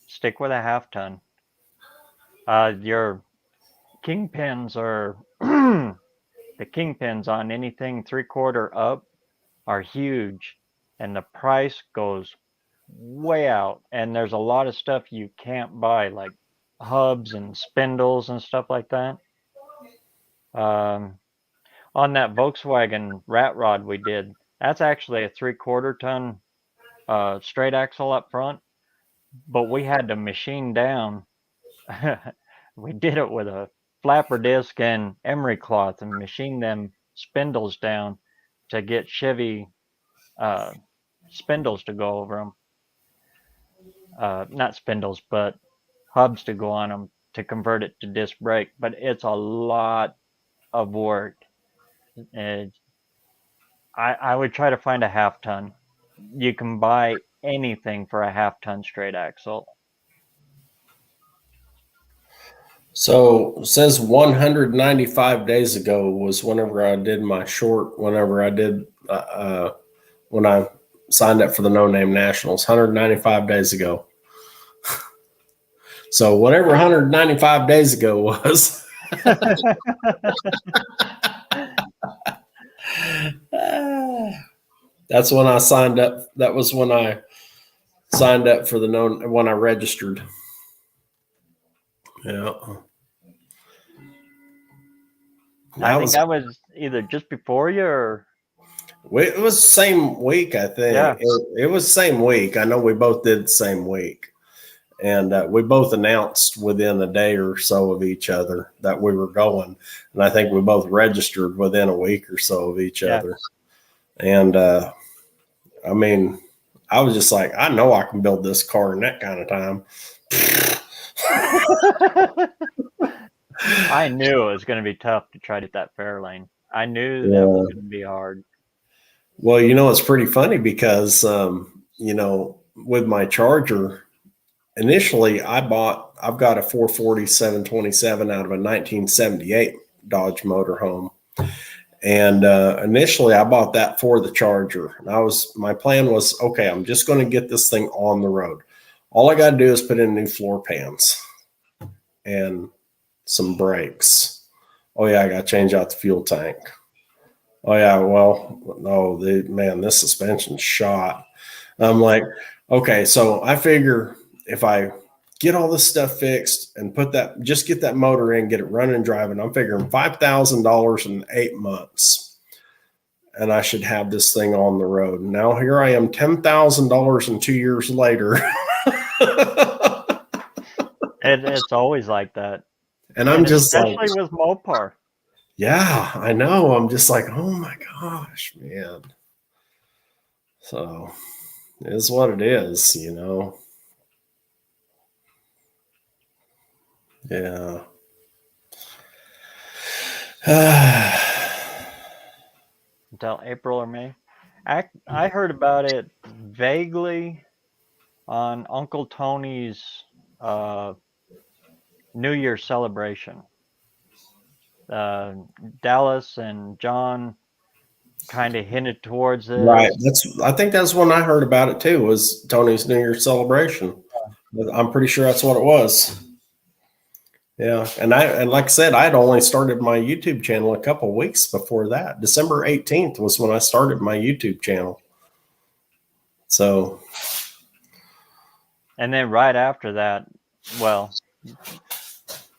stick with a 1/2 ton. Your kingpins are the kingpins on anything 3/4 up are huge, and the price goes way out. And there's a lot of stuff you can't buy, like hubs and spindles and stuff like that. On that Volkswagen rat rod we did, that's actually a 3/4 ton straight axle up front, but we had to machine down. We did it with a flapper disc and emery cloth and machine them spindles down to get Chevy spindles to go over them. Not spindles, but hubs to go on them to convert it to disc brake. But it's a lot of work. I would try to find a 1/2 ton. You can buy anything for a 1/2 ton straight axle. So it says 195 days ago was whenever I did my short, whenever I did, when I signed up for the No Name Nationals, 195 days ago. So whatever 195 days ago was. That's when I signed up. That was when I signed up for when I registered. Yeah. I think that was either just before you or it was the same week, I think. Yeah. It was the same week. I know we both did the same week. And we both announced within a day or so of each other that we were going. And I think we both registered within a week or so of each other. And I mean, I was just like, I know I can build this car in that kind of time. I knew it was going to be tough to try to get that Fairlane. I knew that was going to be hard. Well, it's pretty funny because, with my Charger, initially I've got a 440 727 out of a 1978 Dodge motorhome. And initially I bought that for the Charger. And my plan was, okay, I'm just going to get this thing on the road. All I got to do is put in new floor pans and some brakes. Oh yeah, I got to change out the fuel tank. Oh yeah, well, this suspension's shot. I'm like, okay, so I figure if I get all this stuff fixed and just get that motor in, get it running and driving, I'm figuring $5,000 in 8 months. And I should have this thing on the road. Now here I am, $10,000 and 2 years later. It's always like that. And I'm just especially with Mopar. Yeah, I know. I'm just like, oh my gosh, man. So it is what it is, Yeah. Until April or May. I heard about it vaguely on Uncle Tony's New Year celebration. Dallas and John kind of hinted towards this. Right. I think that's when I heard about it too, was Tony's New Year's celebration. I'm pretty sure that's what it was. Yeah. And like I said, I had only started my YouTube channel a couple of weeks before that. December 18th was when I started my YouTube channel. So. And then right after that, well,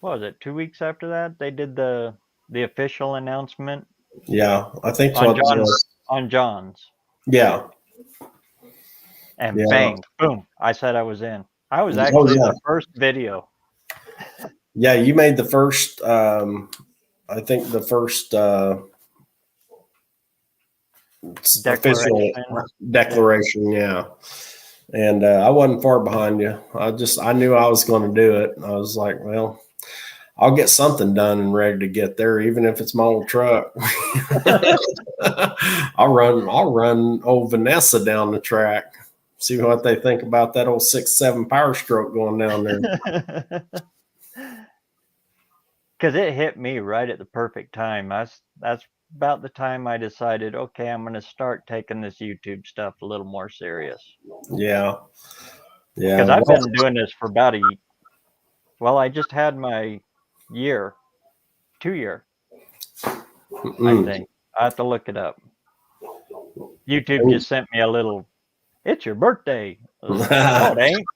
what was it? 2 weeks after that, they did the official announcement. Yeah, I think on John's. Yeah. And bang, boom! I said I was in. I was actually the first video. Yeah, you made the first. I think the first official declaration. Yeah. And I wasn't far behind you. I knew I was going to do it. I was like, well, I'll get something done and ready to get there, even if it's my old truck. I'll run old Vanessa down the track. See what they think about that old 6.7 Power Stroke going down there. Because it hit me right at the perfect time. That's about the time I decided, okay, I'm going to start taking this YouTube stuff a little more serious. Yeah. Yeah. Because I've been doing this for about I just had my 2 year. I think. I have to look it up. YouTube just sent me a little, it's your birthday. No, it ain't.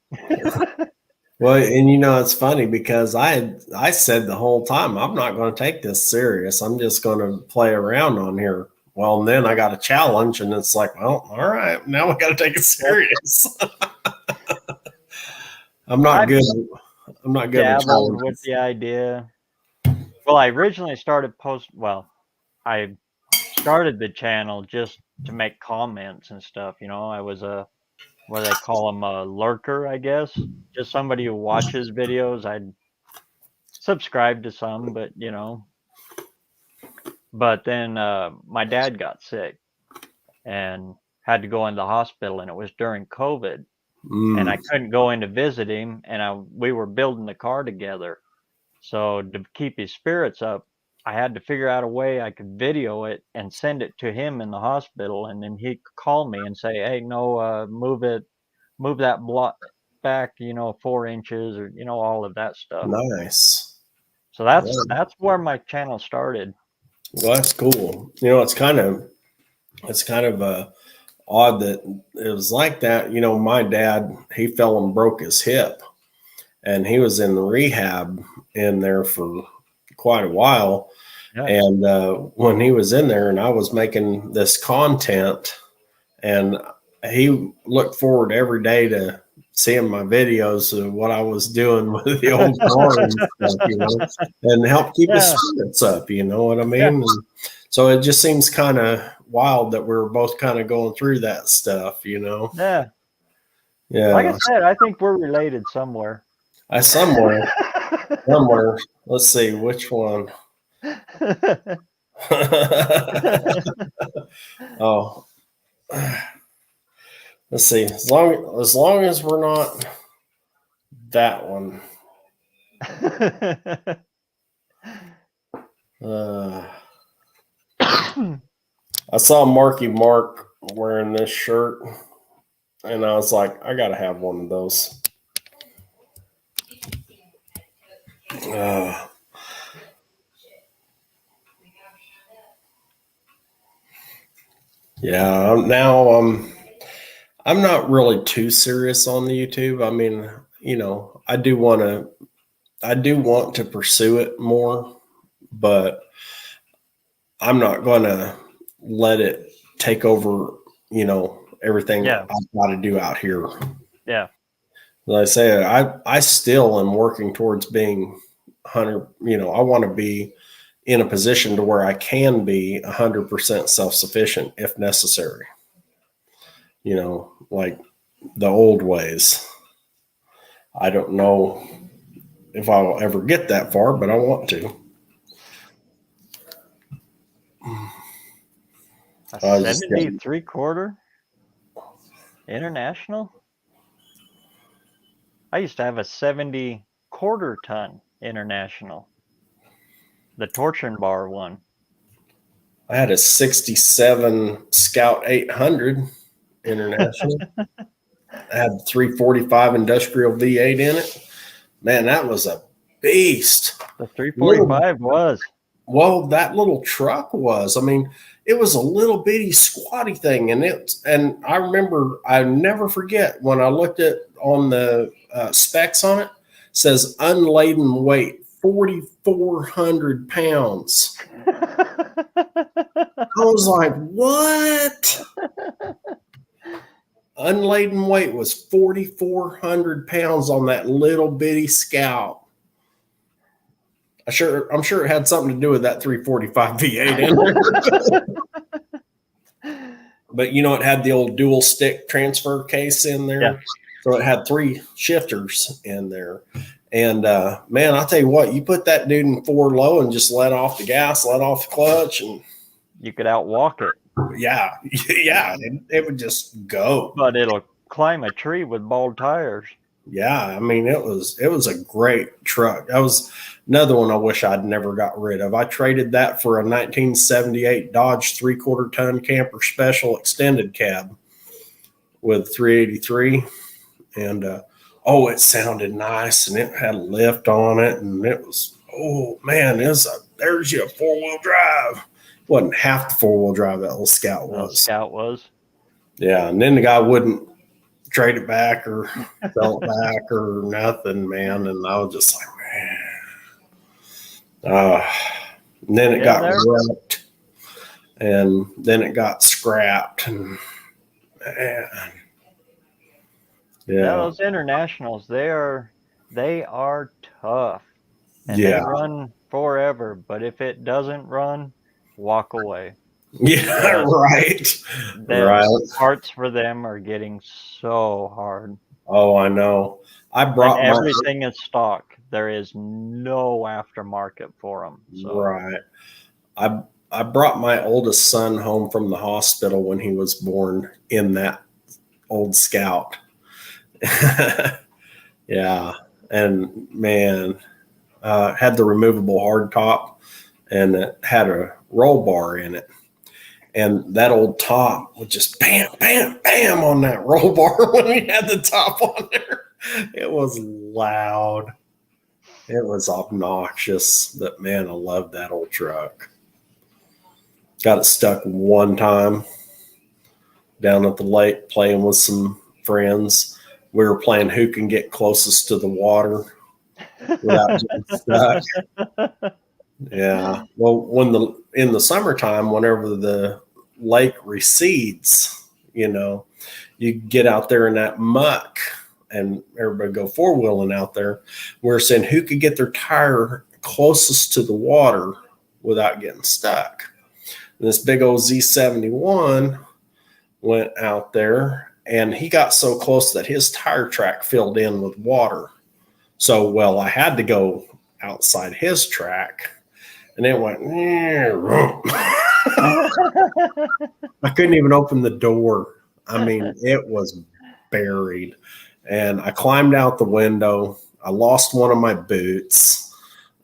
Well, and it's funny because I said the whole time, I'm not going to take this serious. I'm just going to play around on here. Well, and then I got a challenge, and it's like, well, all right, now we got to take it serious. I'm not good with dabbled with the idea. Well, I originally started I started the channel just to make comments and stuff. I was what do they call them, a lurker, I guess. Just somebody who watches videos. I'd subscribe to some, but But then my dad got sick and had to go in the hospital, and it was during COVID. And I couldn't go in to visit him, and we were building the car together. So to keep his spirits up, I had to figure out a way I could video it and send it to him in the hospital, and then he could call me and say, "Hey, no, move that block back, 4 inches," or all of that stuff. Nice. So that's where my channel started. Well, that's cool. It's kind of odd that it was like that. My dad, he fell and broke his hip, and he was in rehab in there for quite a while. Yeah. And when he was in there and I was making this content, and he looked forward every day to seeing my videos of what I was doing with the old car and stuff, and help keep his spirits up, you know what I mean? Yeah. And so it just seems kind of wild that we're both kind of going through that stuff, Yeah. Yeah. Like I said, I think we're related somewhere. Somewhere. Let's see which one. Oh. Let's see. As long as we're not that one. I saw Marky Mark wearing this shirt, and I was like, I gotta have one of those. Yeah. Now I'm not really too serious on the YouTube. I mean, I do want to pursue it more, but I'm not going to let it take over, everything I've got to do out here. Yeah. Like I say, I still am working towards being 100, I want to be in a position to where I can be 100% self-sufficient if necessary. Like the old ways. I don't know if I'll ever get that far, but I want to. A 73-quarter international? I used to have a 70-quarter ton international. The torsion bar one. I had a 67 Scout 800 International. I had 345 industrial V8 in it. Man, that was a beast. The 345 was. Well, that little truck was. I mean, it was a little bitty squatty thing, and I remember, I never forget when I looked at on the specs on it, says unladen weight 4,400 pounds. I was like, what? Unladen weight was 4,400 pounds on that little bitty Scout. I'm sure it had something to do with that 345 V8 in there. But it had the old dual stick transfer case in there. Yeah. So it had 3 shifters in there. And man, I'll tell you what, you put that dude in 4 low and just let off the gas, let off the clutch, and you could outwalk it. Yeah, it would just go. But it'll climb a tree with bald tires. Yeah, I mean, it was a great truck. That was another one I wish I'd never got rid of. I traded that for a 1978 Dodge 3/4 ton camper special extended cab with 383, and it sounded nice, and it had a lift on it, and it was, oh man, there's your 4-wheel drive. It wasn't half the 4-wheel drive that little Scout was. Scout was. Yeah, and then the guy wouldn't trade it back or sell it back or nothing, man. And I was just like, man. And then it got wrecked, and then it got scrapped, and man. Yeah, those internationals, they are tough, and they run forever. But if it doesn't run, walk away. Yeah, right. Parts for them are getting so hard. Oh, I know. I brought everything in stock. There is no aftermarket for them. So. Right. I brought my oldest son home from the hospital when he was born in that old Scout. Yeah, and man, had the removable hard top, and it had a roll bar in it. And that old top would just bam, bam, bam on that roll bar when we had the top on there. It was loud. It was obnoxious. But man, I loved that old truck. Got it stuck one time down at the lake playing with some friends. We were playing who can get closest to the water without getting stuck. Yeah. Well, in the summertime, whenever the lake recedes, you get out there in that muck, and everybody go 4-wheeling out there. We're saying who could get their tire closest to the water without getting stuck. And this big old Z71 went out there, and he got so close that his tire track filled in with water. So, I had to go outside his track. And it went, I couldn't even open the door. I mean, it was buried. And I climbed out the window. I lost one of my boots.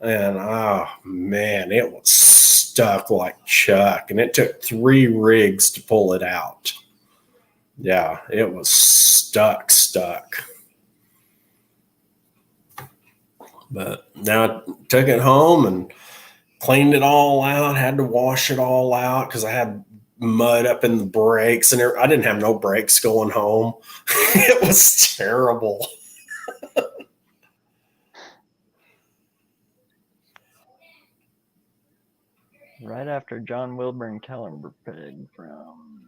And, oh, man, it was stuck like Chuck. And it took 3 rigs to pull it out. Yeah, it was stuck. But now I took it home and cleaned it all out, had to wash it all out because I had mud up in the brakes, and I didn't have no brakes going home. It was terrible. Right after John Wilburn Kellenberg from...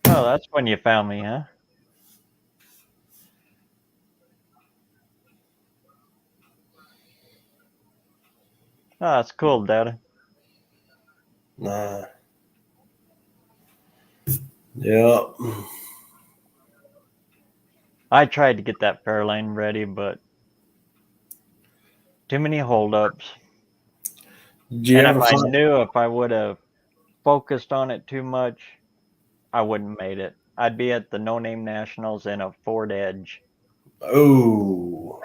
Oh, that's when you found me, huh? Oh, that's cool, Dad. Nah. Yeah. I tried to get that Fairlane ready, but too many holdups. And if I knew if I would have focused on it too much, I wouldn't have made it. I'd be at the No Name Nationals in a Ford Edge. Oh.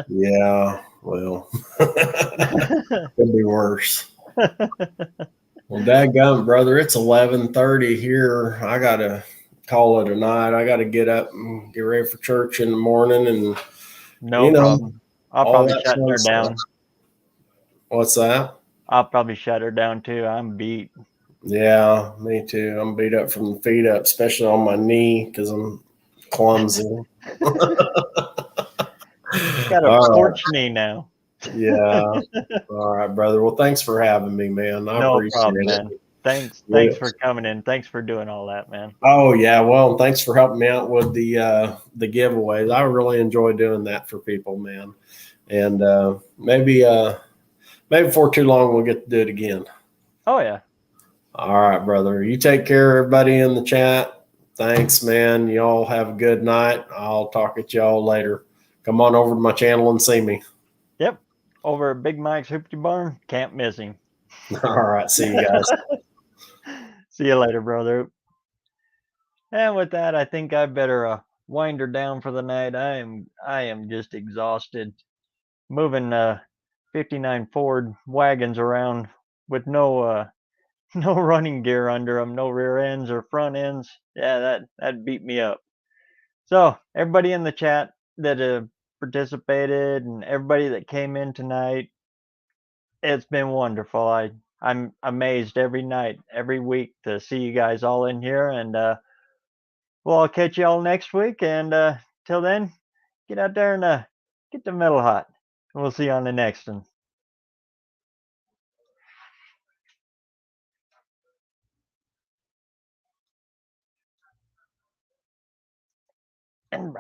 Yeah, well, could be worse. Well, dadgum, brother, it's 11:30 here. I gotta call it a night. I gotta get up and get ready for church in the morning, and No problem. I'll all probably that shut her fun stuff. down. What's that? I'll probably shut her down too. I'm beat. Yeah, me too. I'm beat up from the feet up, especially on my knee because I'm clumsy. Got a All right. porch knee now. Yeah. All right, brother. Well, thanks for having me, man. I No appreciate problem, it. man. Thanks Yeah. for coming in. Thanks for doing all that, man. Oh yeah, well, thanks for helping me out with the giveaways. I really enjoy doing that for people, man. And maybe before too long we'll get to do it again. Oh yeah. All right, brother. You take care, everybody in the chat. Thanks, man. Y'all have a good night. I'll talk at y'all later. Come on over to my channel and see me. Yep. Over at Big Mike's Hoopty Barn. Can't miss him. All right. See you guys. See you later, brother. And with that, I think I better wind her down for the night. I am just exhausted. Moving 59 Ford wagons around with no no running gear under them, no rear ends or front ends. Yeah, that beat me up. So everybody in the chat that participated and everybody that came in tonight, it's been wonderful. I'm amazed every night, every week to see you guys all in here. And well, I'll catch you all next week. And till then, get out there and get the metal hot. We'll see you on the next one. And